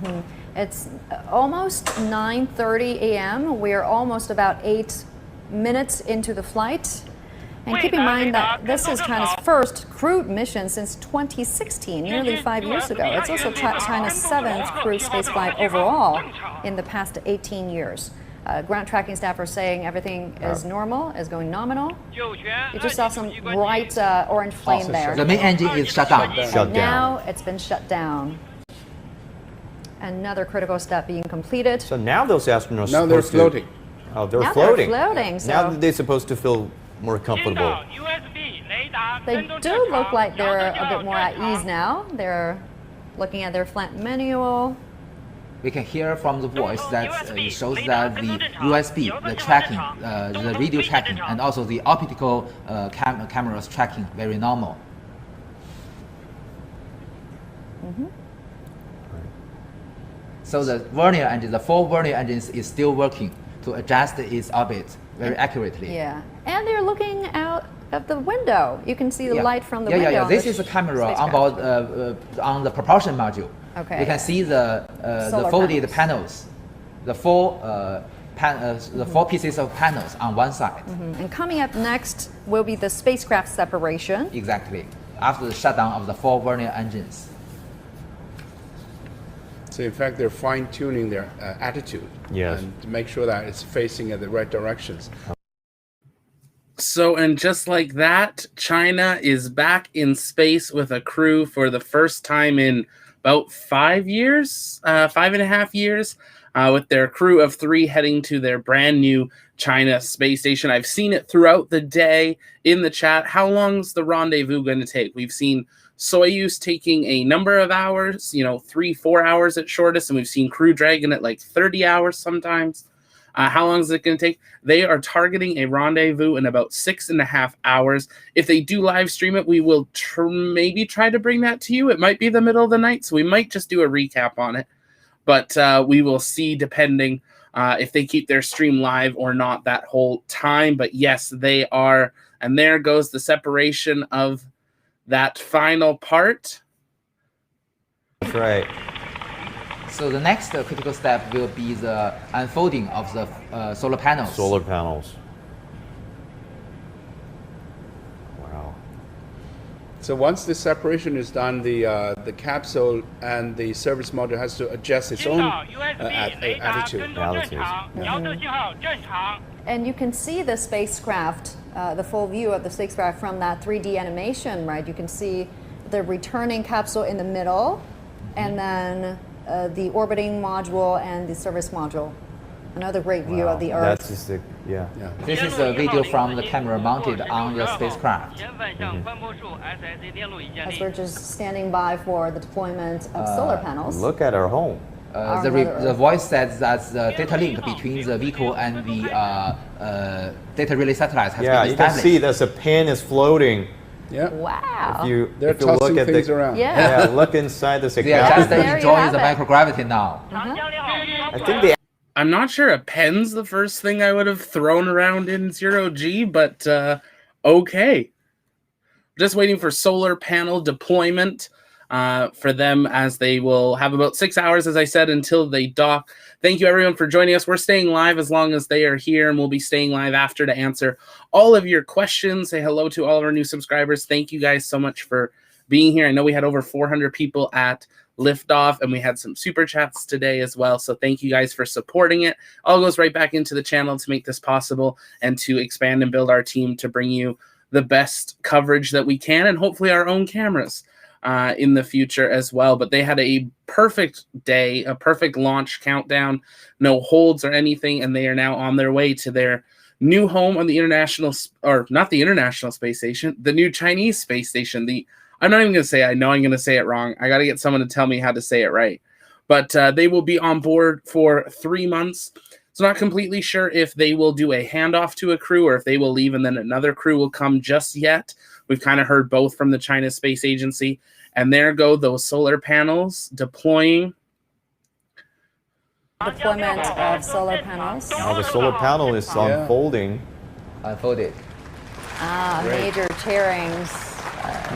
It's almost 9:30 a.m. We're almost about 8 minutes into the flight. And keep in mind that this is China's first crewed mission since 2016, nearly 5 years ago. It's also China's 7th crewed spaceflight overall in the past 18 years. Ground tracking staff are saying everything is normal, is going nominal. You just saw some bright orange flame there. The main engine is shut down. Now it's been shut down. Another critical step being completed. So now those astronauts now they're floating. Oh, they're now floating. They're floating. So now they're supposed to feel more comfortable. They do look like they're a bit more at ease now. They're looking at their flight manual. We can hear from the voice that it shows that the USB, the tracking, the video tracking, and also the optical cameras tracking very normal. So the vernier engine, the 4 vernier engines is still working to adjust its orbit very accurately. Yeah, and they're looking out of the window. You can see the light from the window. Yeah. This is a camera on board on the propulsion module. Okay. You can see the folded panels, the 4 pieces of panels on one side. And coming up next will be the spacecraft separation. Exactly, after the shutdown of the 4 vernier engines. So in fact, they're fine-tuning their attitude and to make sure that it's facing in the right directions. So, and just like that, China is back in space with a crew for the first time in about 5 years, 5.5 years, with their crew of 3 heading to their brand new China space station. I've seen it throughout the day in the chat. How long is the rendezvous going to take? We've seen Soyuz taking a number of hours, 3-4 hours at shortest, and we've seen Crew Dragon at like 30 hours sometimes. How long is it going to take? They are targeting a rendezvous in about 6.5 hours. If they do live stream it, we will maybe try to bring that to you. It might be the middle of the night, so we might just do a recap on it. But we will see depending if they keep their stream live or not that whole time. But yes, they are. And there goes the separation of that final part. That's right. So the next critical step will be the unfolding of the solar panels. Solar panels. Wow. So once the separation is done, the capsule and the service module has to adjust its own attitude. And you can see the spacecraft, the full view of the spacecraft from that 3D animation, right? You can see the returning capsule in the middle, and then the orbiting module and the service module. Another great view of the Earth. That's just the, yeah. This is a video from the camera mounted on the spacecraft. As we're just standing by for the deployment of solar panels. Look at our home. The voice says that the data link between the vehicle and the data relay satellite has been established. You can see that the pin is floating. Yeah. Wow. They're tossing things around. Yeah. Look inside the They are just enjoying the microgravity now. I think I'm not sure a pen's the first thing I would have thrown around in 0G, but okay. Just waiting for solar panel deployment. for them, as they will have about 6 hours, as I said, until they dock. Thank you, everyone, for joining us. We're staying live as long as they are here, and we'll be staying live after to answer all of your questions. Say hello to all of our new subscribers. Thank you guys so much for being here. I know we had over 400 people at Liftoff, and we had some super chats today as well. So thank you guys for supporting it. All goes right back into the channel to make this possible and to expand and build our team to bring you the best coverage that we can, and hopefully our own cameras in the future as well. But they had a perfect day, a perfect launch countdown, no holds or anything, and they are now on their way to their new home on the international, or not the International Space Station, the new Chinese space station. I'm not even going to say it. I know I'm going to say it wrong. I got to get someone to tell me how to say it right. But they will be on board for 3 months. So not completely sure if they will do a handoff to a crew or if they will leave and then another crew will come just yet. We've kind of heard both from the China Space Agency. And there go those solar panels deploying. Deployment of solar panels. Now the solar panel is unfolding. Unfolded. Major cheerings.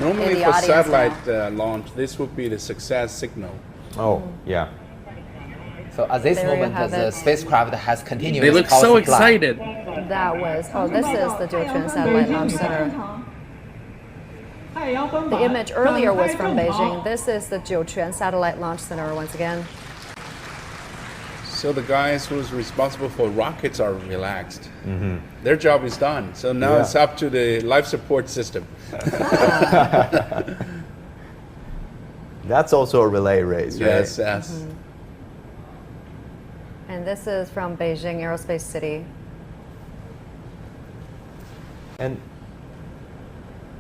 Normally for satellite launch, this would be the success signal. Oh, yeah. So at this moment, the spacecraft has continued. They look so excited. That was, this is the Jiuquan Satellite Launch Center. The image earlier was from Beijing. This is the Jiuquan Satellite Launch Center once again. So the guys who's responsible for rockets are relaxed. Their job is done. So now it's up to the life support system. That's also a relay race, right? Yes, yes. And this is from Beijing Aerospace City. And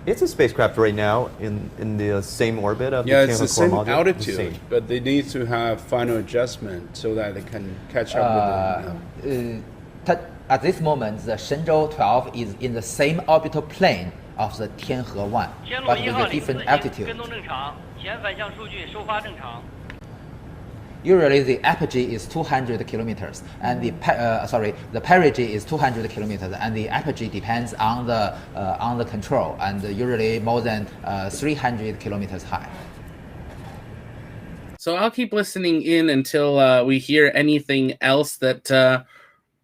it's a spacecraft right now in the same orbit of the it's the same module? altitude, but they need to have final adjustment so that they can catch up with at this moment, the Shenzhou 12 is in the same orbital plane of the Tiangong 1, but with a different altitude. Usually the apogee is 200 kilometers, and the perigee is 200 kilometers, and the apogee depends on the control, and usually more than 300 kilometers high. So I'll keep listening in until we hear anything else that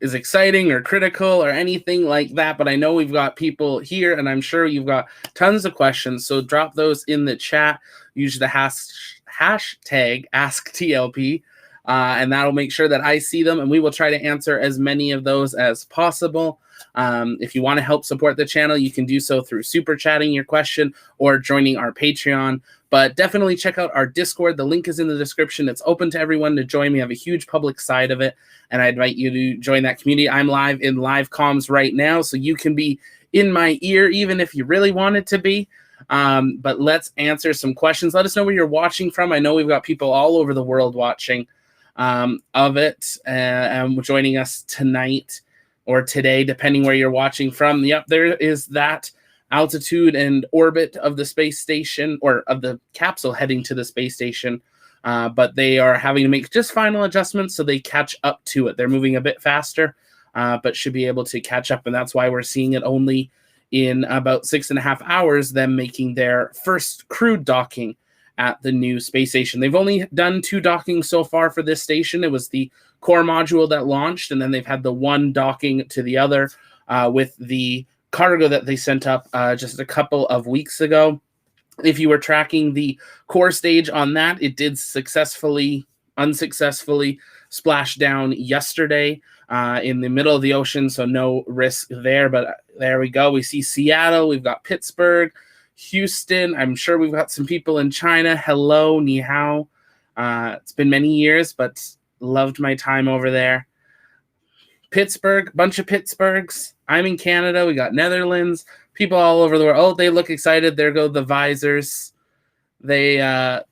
is exciting or critical or anything like that. But I know we've got people here, and I'm sure you've got tons of questions. So drop those in the chat. Use the hashtag AskTLP, and that'll make sure that I see them, and we will try to answer as many of those as possible. If you want to help support the channel, you can do so through super chatting your question or joining our Patreon. But definitely check out our Discord. The link is in the description. It's open to everyone to join. We have a huge public side of it, and I invite you to join that community. I'm live in live comms right now, so you can be in my ear even if you really wanted to be. But let's answer some questions. Let us know where you're watching from. I know we've got people all over the world watching of it and joining us tonight or today, depending where you're watching from. Yep, there is that altitude and orbit of the space station, or of the capsule heading to the space station. But they are having to make just final adjustments so they catch up to it. They're moving a bit faster, but should be able to catch up. And that's why we're seeing it only in about 6.5 hours, them making their first crewed docking at the new space station. They've only done 2 dockings so far for this station. It was the core module that launched, and then they've had the 1 docking to the other with the cargo that they sent up just a couple of weeks ago. If you were tracking the core stage on that, it did unsuccessfully splash down yesterday in the middle of the ocean, so no risk there. But there we go. We see Seattle. We've got Pittsburgh, Houston. I'm sure we've got some people in China. Hello, ni hao. It's been many years, but loved my time over there. Pittsburgh, bunch of Pittsburghs. I'm in Canada. We got Netherlands. People all over the world. Oh, they look excited. There go the visors. They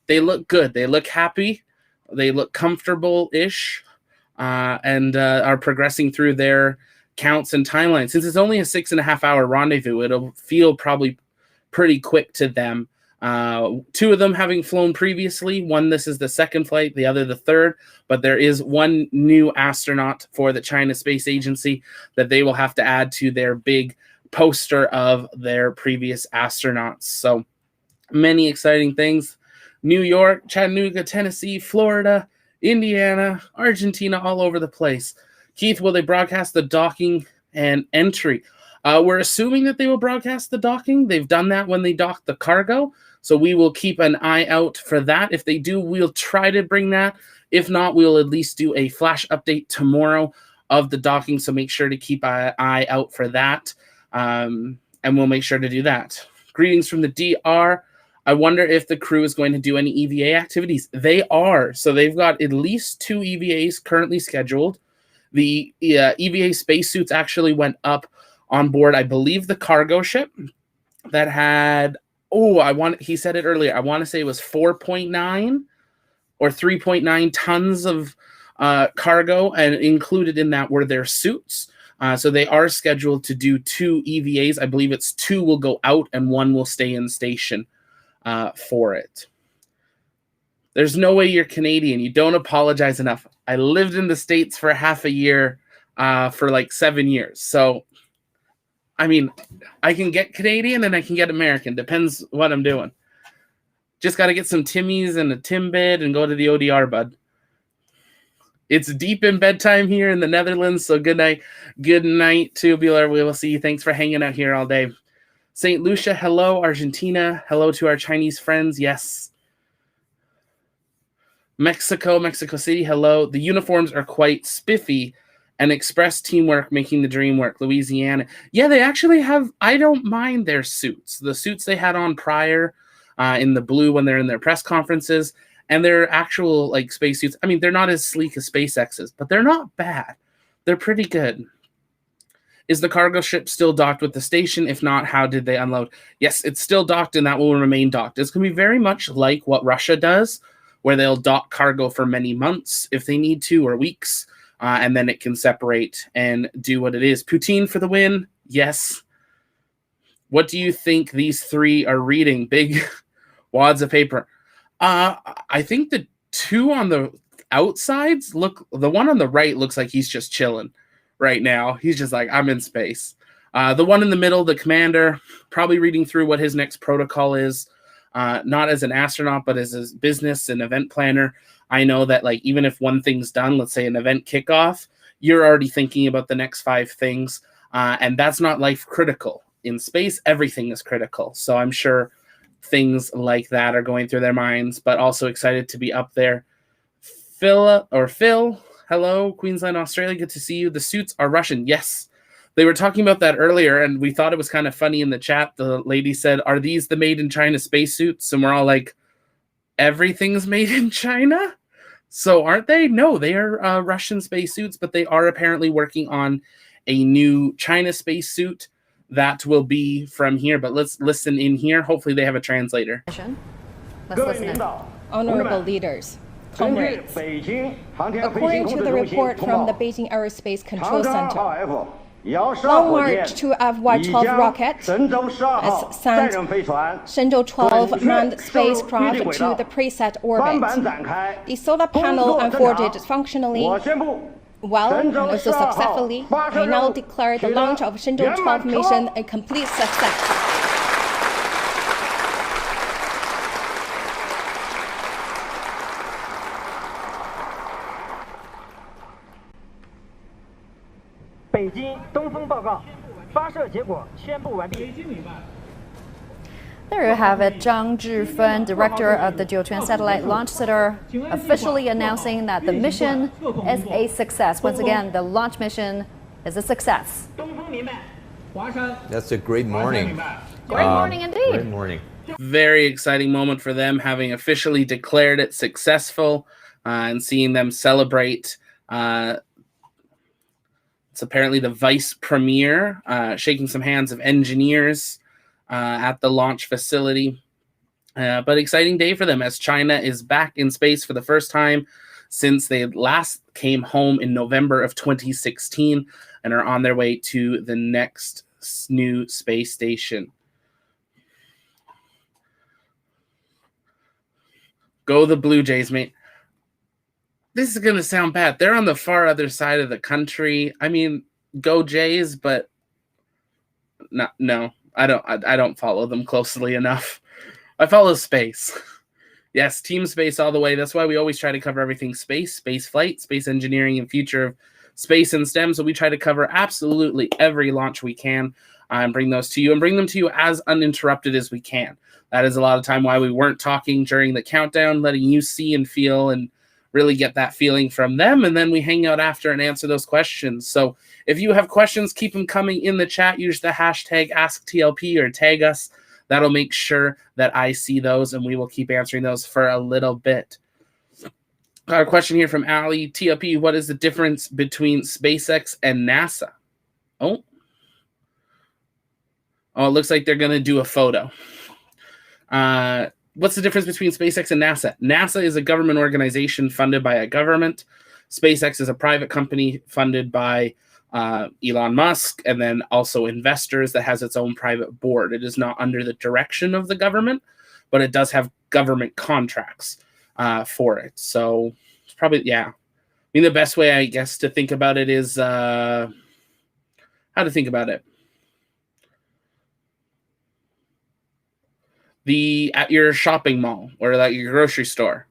look good. They look happy. They look comfortable-ish, and are progressing through their counts and timelines. Since it's only a 6.5-hour rendezvous, it'll feel probably pretty quick to them. 2 of them having flown previously. One, this is the second flight, the other the third. But there is 1 new astronaut for the China Space Agency that they will have to add to their big poster of their previous astronauts. So many exciting things. New York, Chattanooga, Tennessee, Florida, Indiana, Argentina, all over the place. Keith, will they broadcast the docking and entry? We're assuming that they will broadcast the docking. They've done that when they dock the cargo. So we will keep an eye out for that. If they do, we'll try to bring that. If not, we'll at least do a flash update tomorrow of the docking. So make sure to keep an eye out for that. And we'll make sure to do that. Greetings from the DR. I wonder if the crew is going to do any EVA activities. They are. So they've got at least 2 EVAs currently scheduled. The EVA spacesuits actually went up on board, I believe, the cargo ship that had, he said it earlier, I want to say it was 4.9 or 3.9 tons of cargo, and included in that were their suits. So they are scheduled to do 2 EVAs. I believe it's 2 will go out and 1 will stay in station for it. There's no way you're Canadian. You don't apologize enough. I lived in the States for half a year for like 7 years. So, I mean, I can get Canadian and I can get American. Depends what I'm doing. Just got to get some Timmies and a Timbit and go to the ODR, bud. It's deep in bedtime here in the Netherlands, so good night. Good night, Tubular. We will see you. Thanks for hanging out here all day. St. Lucia, hello. Argentina, hello to our Chinese friends. Yes. Mexico City, hello. The uniforms are quite spiffy and express teamwork making the dream work. Louisiana. Yeah, they actually have, I don't mind their suits. The suits they had on prior in the blue when they're in their press conferences, and their actual like spacesuits. I mean, they're not as sleek as SpaceX's, but they're not bad. They're pretty good. Is the cargo ship still docked with the station? If not, how did they unload? Yes, it's still docked, and that will remain docked. It's going to be very much like what Russia does, where they'll dock cargo for many months if they need to, or weeks, and then it can separate and do what it is. Poutine for the win. Yes. What do you think these 3 are reading? Big wads of paper. I think the 2 on the outsides the one on the right looks like he's just chilling right now. He's just like, I'm in space. The one in the middle, the commander, probably reading through what his next protocol is, not as an astronaut, but as a business and event planner. I know that like, even if one thing's done, let's say an event kickoff, you're already thinking about the next 5 things. And that's not life critical. In space, everything is critical. So I'm sure things like that are going through their minds, but also excited to be up there. Phil, hello, Queensland, Australia. Good to see you. The suits are Russian. Yes. They were talking about that earlier, and we thought it was kind of funny in the chat. The lady said, are these the made in China spacesuits? And we're all like, everything's made in China? So aren't they? No, they are Russian spacesuits, but they are apparently working on a new China spacesuit that will be from here. But let's listen in here. Hopefully they have a translator. Let's listen in. Honorable leaders, comrades, according to the report from the Beijing Aerospace Control Center, Long March 2 FY-12 rocket has sent Shenzhou 12 manned spacecraft to the preset orbit. The solar panel unfolded functionally well and also successfully. I now declare the launch of Shenzhou 12 mission a complete success. There you have it, Zhang Zhifen, director of the Jiuquan Satellite Launch Center, officially announcing that the mission is a success. Once again, the launch mission is a success. That's a great morning. Great morning indeed. Great morning. Very exciting moment for them, having officially declared it successful and seeing them celebrate. It's apparently the vice premier shaking some hands of engineers at the launch facility. But exciting day for them as China is back in space for the first time since they last came home in November of 2016 and are on their way to the next new space station. Go the Blue Jays, mate. This is going to sound bad. They're on the far other side of the country. I mean, go Jays, but no, I don't follow them closely enough. I follow space. Yes, team space all the way. That's why we always try to cover everything space, space flight, space engineering, and future of space and STEM. So we try to cover absolutely every launch we can and bring those to you and bring them to you as uninterrupted as we can. That is a lot of time why we weren't talking during the countdown, letting you see and feel and really get that feeling from them. And then we hang out after and answer those questions. So if you have questions, keep them coming in the chat. Use the hashtag AskTLP or tag us. That'll make sure that I see those, and we will keep answering those for a little bit. Got a question here from Ali. TLP, what is the difference between SpaceX and NASA? Oh, it looks like they're going to do a photo. What's the difference between SpaceX and NASA? NASA is a government organization funded by a government. SpaceX is a private company funded by Elon Musk, and then also investors that has its own private board. It is not under the direction of the government, but it does have government contracts for it. So it's probably, yeah. I mean, the best way, I guess, to think about it is how to think about it. At your shopping mall or at your grocery store,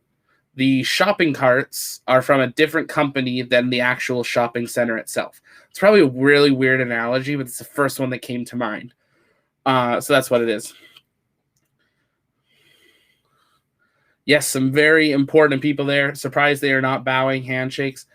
the shopping carts are from a different company than the actual shopping center itself. It's probably a really weird analogy, but it's the first one that came to mind. So that's what it is. Yes, some very important people there. Surprised they are not bowing. Handshakes.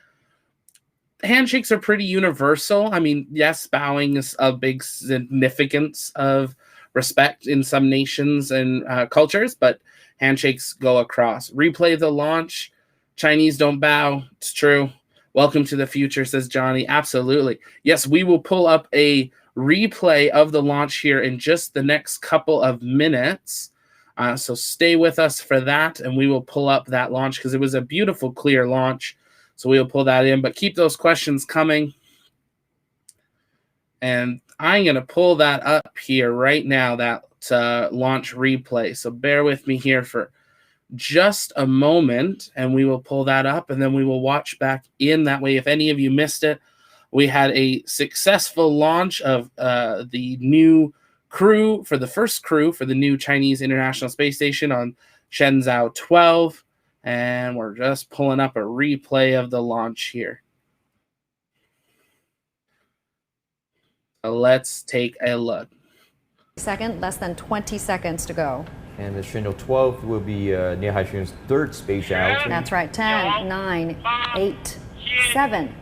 Handshakes are pretty universal. I mean, yes, bowing is a big significance of respect in some nations and cultures, but handshakes go across. Replay the launch. Chinese don't bow. It's true. Welcome to the future, says Johnny. Absolutely. Yes, we will pull up a replay of the launch here in just the next couple of minutes. So stay with us for that, and we will pull up that launch because it was a beautiful, clear launch. So we'll pull that in, but keep those questions coming. And I'm going to pull that up here right now, that launch replay. So bear with me here for just a moment, and we will pull that up, and then we will watch back in. That way, if any of you missed it, we had a successful launch of the new crew, for the first crew for the new Chinese International Space Station on Shenzhou 12, and we're just pulling up a replay of the launch here. Let's take a look. Less than 20 seconds to go. And the Shenzhou 12 will be Nia Haixun's third space out. That's right. 10, 9, 8, 7,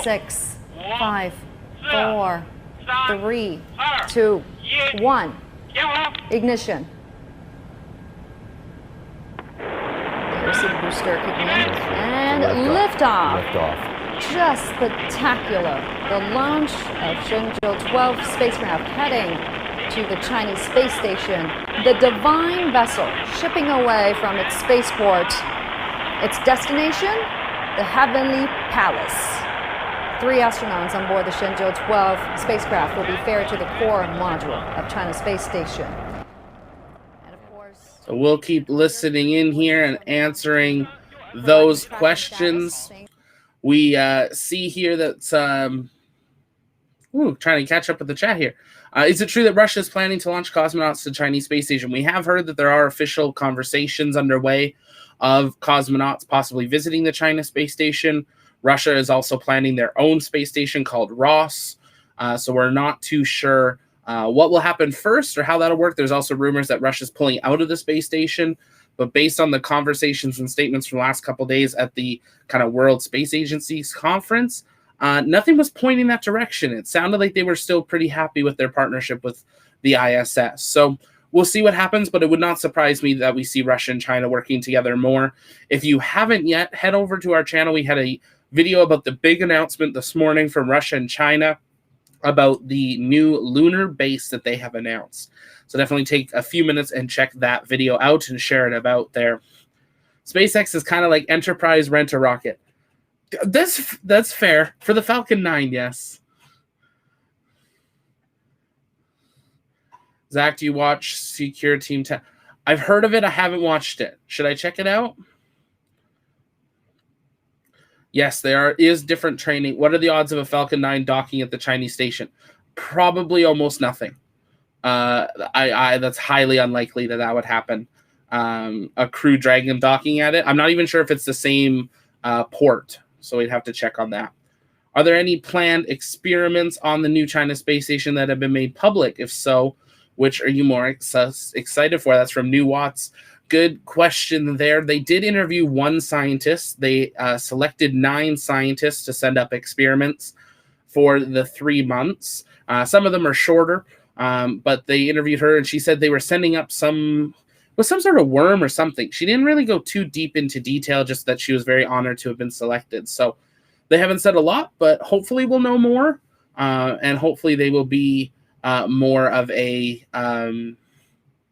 6, 5, 4, 3, 2, 1. Ignition. There's the booster kicking in. And liftoff. Liftoff. Just spectacular. The launch of Shenzhou 12 spacecraft heading to the Chinese space station. The Divine vessel shipping away from its spaceport. Its destination, the Heavenly Palace. 3 astronauts on board the Shenzhou 12 spacecraft will be ferried to the core module of China's space station. And of course, so we'll keep listening in here and answering those questions. We see here that trying to catch up with the chat here. Is it true that Russia is planning to launch cosmonauts to the Chinese space station? We have heard that there are official conversations underway of cosmonauts possibly visiting the China space station. Russia is also planning their own space station called Ross. So we're not too sure what will happen first or how that'll work. There's also rumors that Russia's pulling out of the space station. But based on the conversations and statements from the last couple of days at the kind of World Space Agency's conference, nothing was pointing that direction. It sounded like they were still pretty happy with their partnership with the ISS. So we'll see what happens, but it would not surprise me that we see Russia and China working together more. If you haven't yet, head over to our channel. We had a video about the big announcement this morning from Russia and China about the new lunar base that they have announced. So definitely take a few minutes and check that video out and share it about there. SpaceX is kind of like Enterprise Rent-A-Rocket. That's fair. For the Falcon 9, yes. Zach, do you watch Secure Team 10? I've heard of it. I haven't watched it. Should I check it out? Yes, there is different training. What are the odds of a Falcon 9 docking at the Chinese station? Probably almost nothing. That's highly unlikely that would happen. a Crew Dragon docking at it. I'm not even sure if it's the same port, so we'd have to check on that. Are there any planned experiments on the new China space station that have been made public? If so, which are you more excited for? That's from New Watts. Good question there. They did interview one scientist. They selected 9 scientists to send up experiments for the 3 months. Some of them are shorter, but they interviewed her, and she said they were sending up some sort of worm or something. She didn't really go too deep into detail, just that she was very honored to have been selected. So they haven't said a lot, but hopefully we'll know more, and hopefully they will be more of a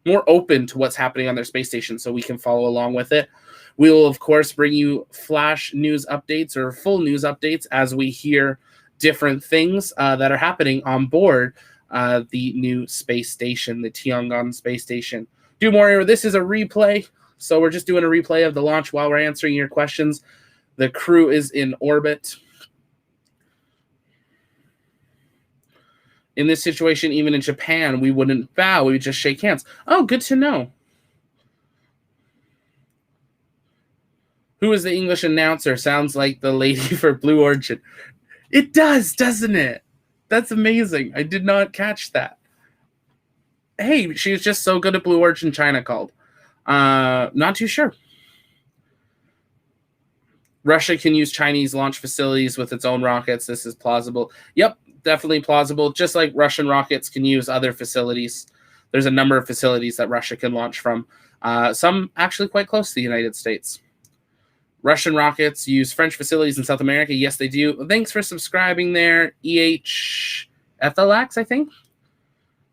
more open to what's happening on their space station, so we can follow along with it. We will, of course, bring you flash news updates or full news updates as we hear different things that are happening on board the new space station, the Tiangong space station. Do more. This is a replay, so we're just doing a replay of the launch while we're answering your questions. The crew is in orbit. In this situation, even in Japan, we wouldn't bow. We would just shake hands. Oh, good to know. Who is the English announcer? Sounds like the lady for Blue Origin. It does, doesn't it? That's amazing. I did not catch that. Hey, she's just so good at Blue Origin China called. Not too sure. Russia can use Chinese launch facilities with its own rockets. This is plausible. Yep, definitely plausible. Just like Russian rockets can use other facilities. There's a number of facilities that Russia can launch from. Some actually quite close to the United States. Russian rockets use French facilities in South America. Yes, they do. Thanks for subscribing there. EHFLX, I think.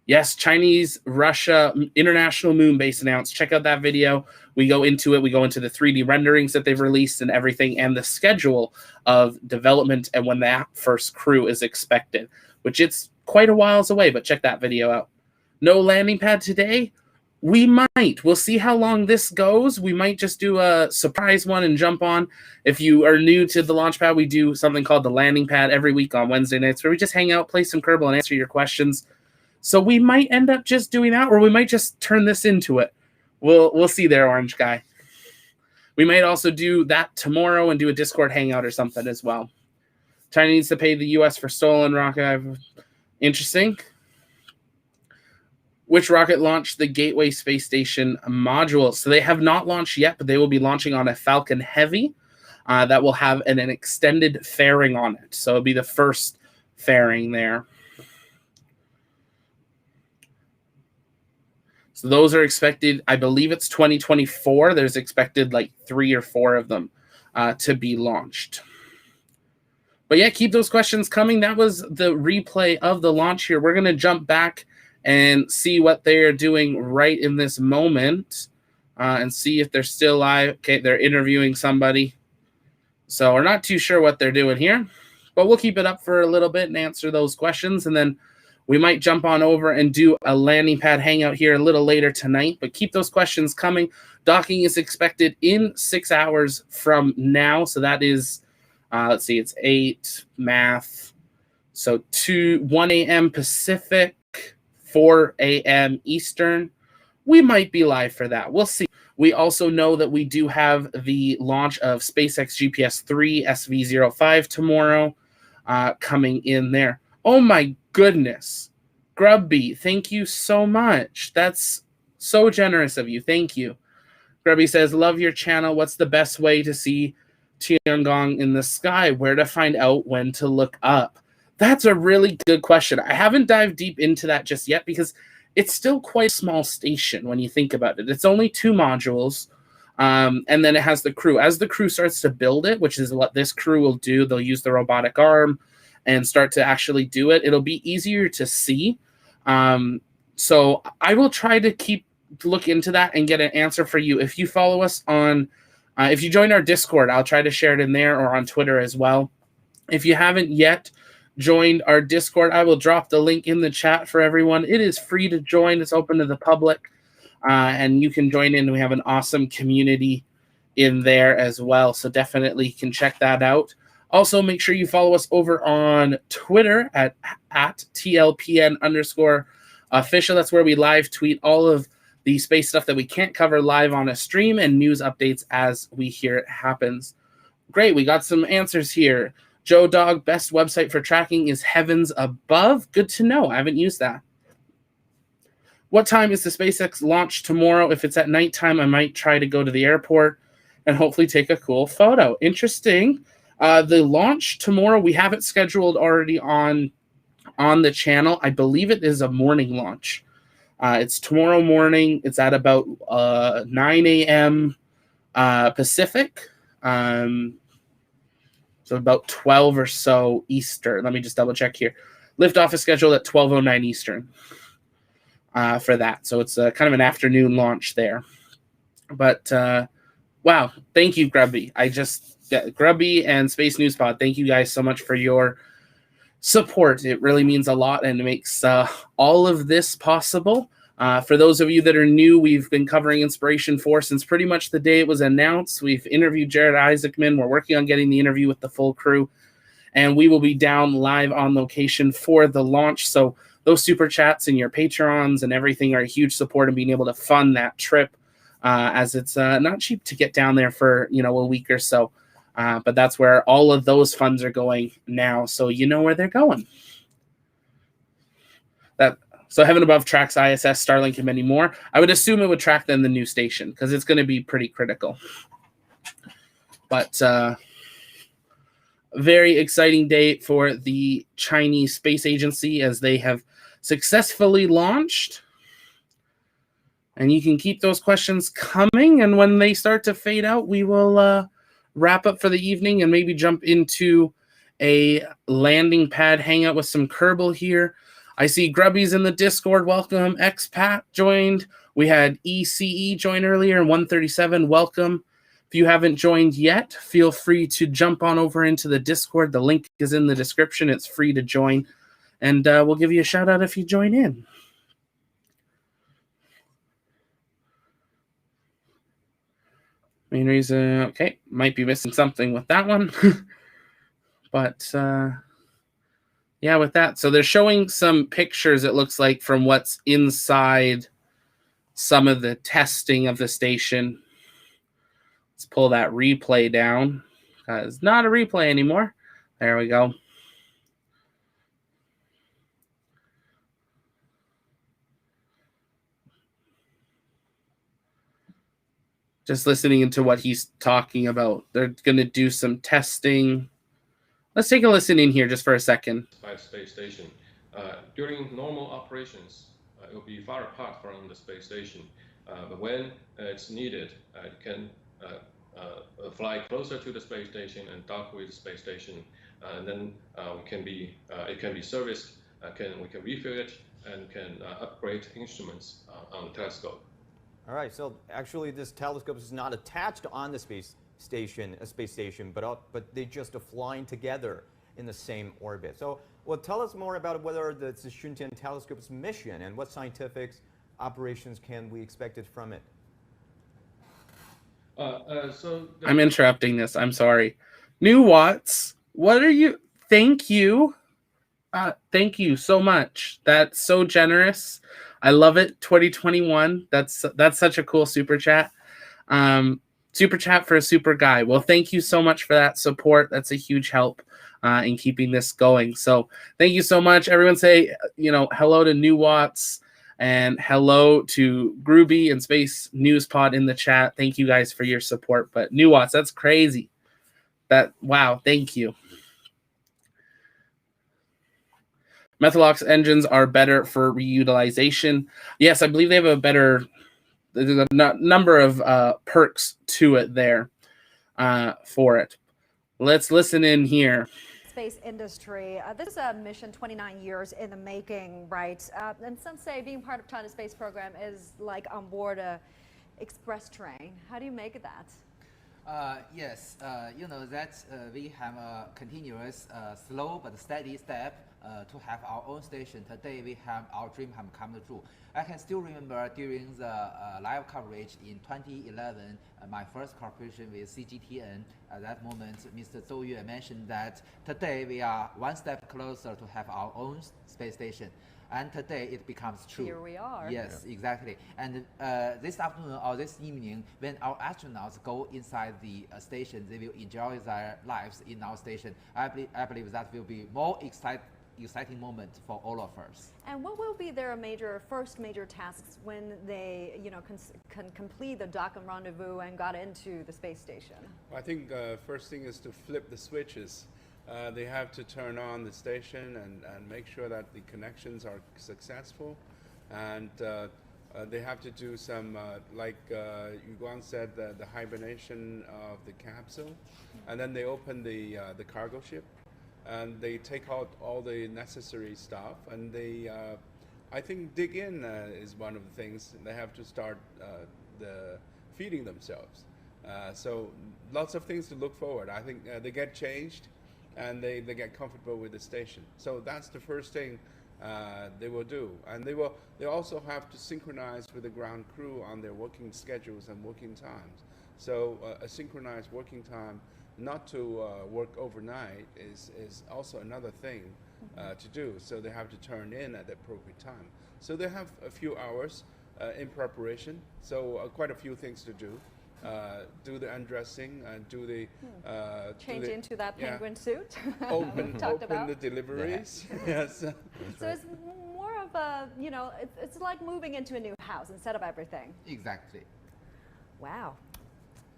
Yes, Chinese, Russia, international moon base announced. Check out that video. We go into it. We go into the 3D renderings that they've released and everything, and the schedule of development and when that first crew is expected, which it's quite a whiles away, but check that video out. No landing pad today? We might. We'll see how long this goes. We might just do a surprise one and jump on. If you are new to the launch pad, we do something called the landing pad every week on Wednesday nights where we just hang out, play some Kerbal, and answer your questions. So we might end up just doing that, or we might just turn this into it. We'll see there, Orange Guy. We might also do that tomorrow and do a Discord hangout or something as well. China needs to pay the U.S. for stolen rocket. Interesting. Which rocket launched the Gateway Space Station module? So they have not launched yet, but they will be launching on a Falcon Heavy that will have an extended fairing on it. So it'll be the first fairing there. So those are expected, I believe it's 2024. There's expected like 3 or 4 of them to be launched. But yeah, keep those questions coming. That was the replay of the launch here. We're going to jump back and see what they are doing right in this moment and see if they're still live. Okay, they're interviewing somebody. So we're not too sure what they're doing here, but we'll keep it up for a little bit and answer those questions. And then we might jump on over and do a landing pad hangout here a little later tonight, but keep those questions coming. Docking is expected in 6 hours from now. So that is, let's see, it's 8 math. So 1 a.m. Pacific, 4 a.m. Eastern. We might be live for that. We'll see. We also know that we do have the launch of SpaceX GPS-3 SV-05 tomorrow coming in there. Oh my goodness. Grubby, thank you so much. That's so generous of you. Thank you. Grubby says, love your channel. What's the best way to see Tiangong in the sky? Where to find out when to look up? That's a really good question. I haven't dived deep into that just yet because it's still quite a small station when you think about it. It's only 2 modules, and then it has the crew. As the crew starts to build it, which is what this crew will do, they'll use the robotic arm and start to actually do it. It'll be easier to see. So I will try to look into that and get an answer for you. If you follow us on, if you join our Discord, I'll try to share it in there or on Twitter as well. If you haven't yet joined our Discord, I will drop the link in the chat for everyone. It is free to join. It's open to the public, and you can join in. We have an awesome community in there as well, so definitely can check that out. Also, make sure you follow us over on Twitter at @TLPN_official. That's where we live tweet all of the space stuff that we can't cover live on a stream, and news updates as we hear it happens. Great, we got some answers here. Joe Dog, best website for tracking is Heavens Above. Good to know. I haven't used that. What time is the SpaceX launch tomorrow? If it's at nighttime, I might try to go to the airport and hopefully take a cool photo. Interesting. The launch tomorrow, we have it scheduled already on the channel. I believe it is a morning launch. It's tomorrow morning. It's at about 9 a.m. Pacific. So about 12 or so Eastern. Let me just double check here. Liftoff is scheduled at 12:09 Eastern for that. So it's kind of an afternoon launch there. But wow, thank you, Grubby. Grubby and Space News Pod, thank you guys so much for your support. It really means a lot and it makes all of this possible. For those of you that are new, we've been covering Inspiration 4 since pretty much the day it was announced. We've interviewed Jared Isaacman. We're working on getting the interview with the full crew, and we will be down live on location for the launch. So those super chats and your Patreons and everything are a huge support in being able to fund that trip, as it's not cheap to get down there for a week or so. But that's where all of those funds are going now, so you know where they're going. So Heaven Above tracks ISS, Starlink, and many more. I would assume it would track then the new station because it's going to be pretty critical. But very exciting day for the Chinese Space Agency as they have successfully launched. And you can keep those questions coming, and when they start to fade out, we will wrap up for the evening and maybe jump into a landing pad hangout with some Kerbal here. I see Grubby's in the Discord. Welcome. Expat joined. We had ECE join earlier, 137. Welcome. If you haven't joined yet, feel free to jump on over into the Discord. The link is in the description. It's free to join. And we'll give you a shout out if you join in. Main reason, okay, might be missing something with that one. But yeah, with that. So they're showing some pictures, it looks like, from what's inside some of the testing of the station. Let's pull that replay down. It's not a replay anymore. There we go. Just listening into what he's talking about. They're going to do some testing. Let's take a listen in here just for a second. Space station. During normal operations, it will be far apart from the space station. But when it's needed, you can fly closer to the space station and dock with the space station. And then it can be serviced. We can refill it and can upgrade instruments on the telescope. All right, so actually this telescope is not attached on the space station, but they just are flying together in the same orbit. So, well, tell us more about whether the Shuntian telescope's mission and what scientific operations can we expect from it. I'm interrupting this. I'm sorry. New Watts, what are you? Thank you. Thank you so much. That's so generous. I love it. 2021. That's such a cool super chat. Super chat for a super guy. Well, thank you so much for that support. That's a huge help in keeping this going. So thank you so much. Everyone say, hello to New Watts and hello to Groovy and Space News Pod in the chat. Thank you guys for your support. But New Watts, that's crazy. Wow. Thank you. Methalox engines are better for reutilization. Yes, I believe they have there's a number of perks to it there for it. Let's listen in here. Space industry. This is a mission 29 years in the making, right? And some say being part of China's space program is like on board a express train. How do you make that? Yes, that we have a continuous, slow but steady step to have our own station. Today we have our dream have come true. I can still remember during the live coverage in 2011, my first cooperation with CGTN. At that moment, Mr. Zhou Yue mentioned that today we are one step closer to have our own space station. And today it becomes true. Here we are. Yes, exactly. And this afternoon or this evening, when our astronauts go inside the station, they will enjoy their lives in our station. I believe that will be more exciting moment for all of us. And what will be their first major tasks when they, can complete the dock and rendezvous and got into the space station? I think first thing is to flip the switches. They have to turn on the station and make sure that the connections are successful, and they have to do some, like Jiuquan said, the hibernation of the capsule, and then they open the cargo ship, and they take out all the necessary stuff, and they, I think, dig in is one of the things. They have to start feeding themselves. So lots of things to look forward. I think they get changed, and they get comfortable with the station. So that's the first thing they will do. And they also have to synchronize with the ground crew on their working schedules and working times. So a synchronized working time, not to work overnight, is also another thing to do. So they have to turn in at the appropriate time. So they have a few hours in preparation. So quite a few things to do. Do the undressing and do the change into that penguin suit. Open the deliveries. Yes. So it's more of a, it's like moving into a new house instead of everything. Exactly. Wow.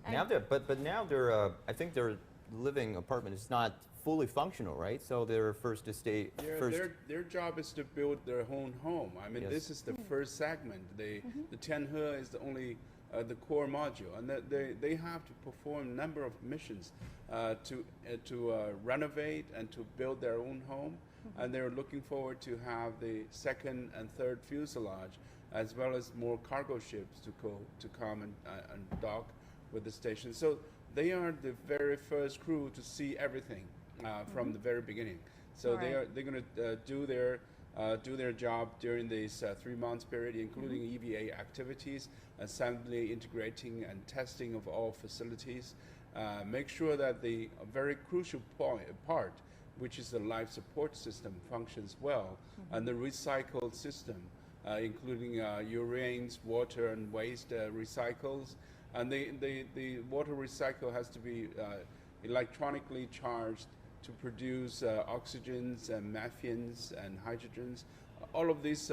Now but now they're I think their living apartment is not fully functional, right? So they're first to stay. Their job is to build their own home. I mean, this is the first segment. The Tianhe is the only the core module, and they have to perform a number of missions to renovate and to build their own home, and they're looking forward to have the second and third fuselage, as well as more cargo ships to come and dock with the station. So they are the very first crew to see everything from the very beginning. So they're going to do their job during this 3 months period, including EVA activities, assembly, integrating, and testing of all facilities. Make sure that the very crucial part, which is the life support system, functions well, and the recycle system, including urines, water, and waste recycles. And the water recycle has to be electronically charged to produce oxygens and methanes and hydrogens. All of this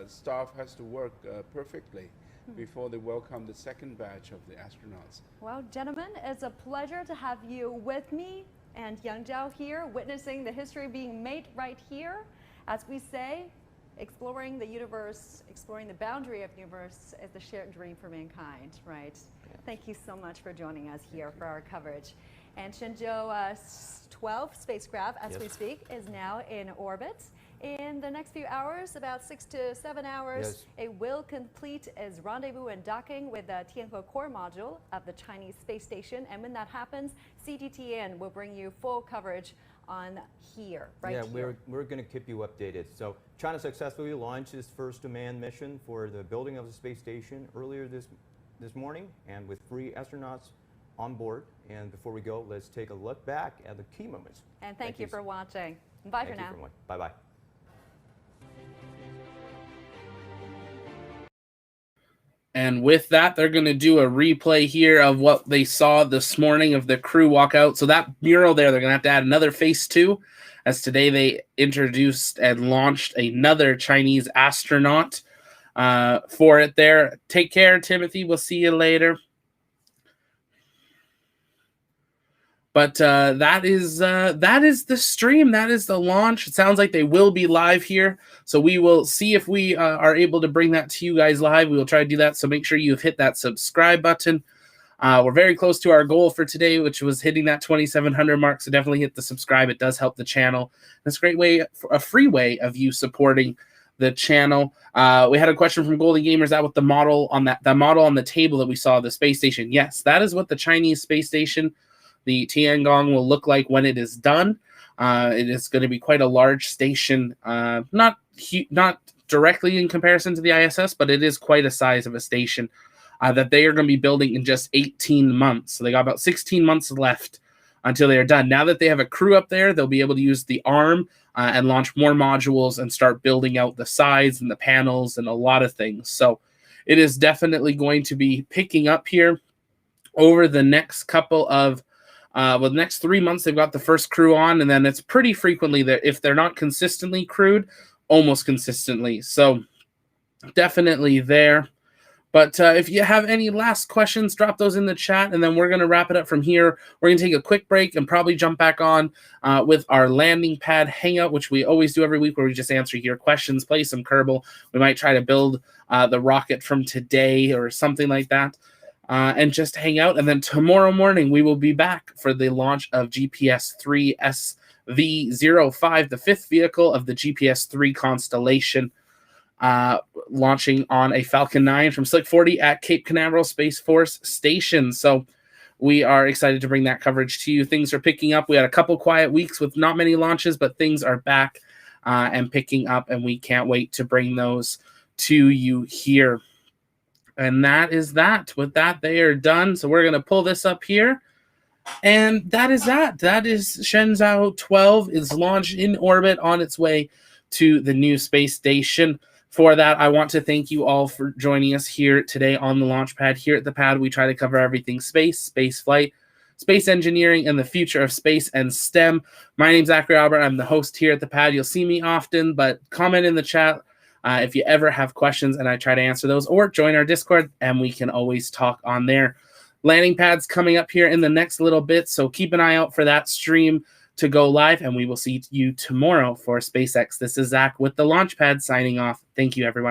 stuff has to work perfectly before they welcome the second batch of the astronauts. Well, gentlemen, it's a pleasure to have you with me and Yang Zhao here, witnessing the history being made right here. As we say, exploring the universe, exploring the boundary of the universe is the shared dream for mankind, right? Thank you so much for joining us here for our coverage. And Shenzhou 12 spacecraft, as we speak, is now in orbit. In the next few hours, about 6 to 7 hours, it will complete its rendezvous and docking with the Tianhe core module of the Chinese space station. And when that happens, CGTN will bring you full coverage on here, right here. We're going to keep you updated. So China successfully launched its first manned mission for the building of the space station earlier this morning, and with 3 astronauts on board. And before we go, let's take a look back at the key moments. And thank you for watching. Bye for now. Bye-bye. And with that, they're going to do a replay here of what they saw this morning of the crew walkout. So that mural there, they're going to have to add another phase 2, as today they introduced and launched another Chinese astronaut for it there. Take care, Timothy. We'll see you later. But that is the stream. That is the launch. It sounds like they will be live here. So we will see if we are able to bring that to you guys live. We will try to do that. So make sure you've hit that subscribe button. We're very close to our goal for today, which was hitting that 2,700 mark. So definitely hit the subscribe. It does help the channel. It's a great way, a free way of you supporting the channel. We had a question from Golden Gamers. That with the model on that model on the table that we saw, the space station. Yes, that is what the Chinese space station, the Tiangong, will look like when it is done. It is going to be quite a large station, not directly in comparison to the ISS, but it is quite a size of a station that they are going to be building in just 18 months. So they got about 16 months left until they are done. Now that they have a crew up there, they'll be able to use the arm and launch more modules and start building out the sides and the panels and a lot of things. So it is definitely going to be picking up here over the next couple of the next 3 months. They've got the first crew on, and then it's pretty frequently that if they're not consistently crewed, almost consistently. So definitely there. But if you have any last questions, drop those in the chat, and then we're going to wrap it up from here. We're going to take a quick break and probably jump back on with our landing pad hangout, which we always do every week, where we just answer your questions, play some Kerbal. We might try to build the rocket from today or something like that, and just hang out. And then tomorrow morning, we will be back for the launch of GPS-3 SV-05, the fifth vehicle of the GPS-3 constellation, launching on a Falcon 9 from Slick 40 at Cape Canaveral Space Force Station. So we are excited to bring that coverage to you. Things are picking up. We had a couple quiet weeks with not many launches, but things are back and picking up, and we can't wait to bring those to you here. And that is that. With that, they are done. So we're going to pull this up here. And that is that. That is Shenzhou 12 is launched in orbit on its way to the new space station. For that, I want to thank you all for joining us here today on the launch pad. Here at the pad, we try to cover everything space, space flight, space engineering, and the future of space and STEM. My name's Zachary Albert. I'm the host here at the pad. You'll see me often, but comment in the chat if you ever have questions, and I try to answer those, or join our Discord, and we can always talk on there. Landing pad's coming up here in the next little bit, so keep an eye out for that stream to go live, and we will see you tomorrow for SpaceX. This is Zach with the Launchpad signing off. Thank you, everyone.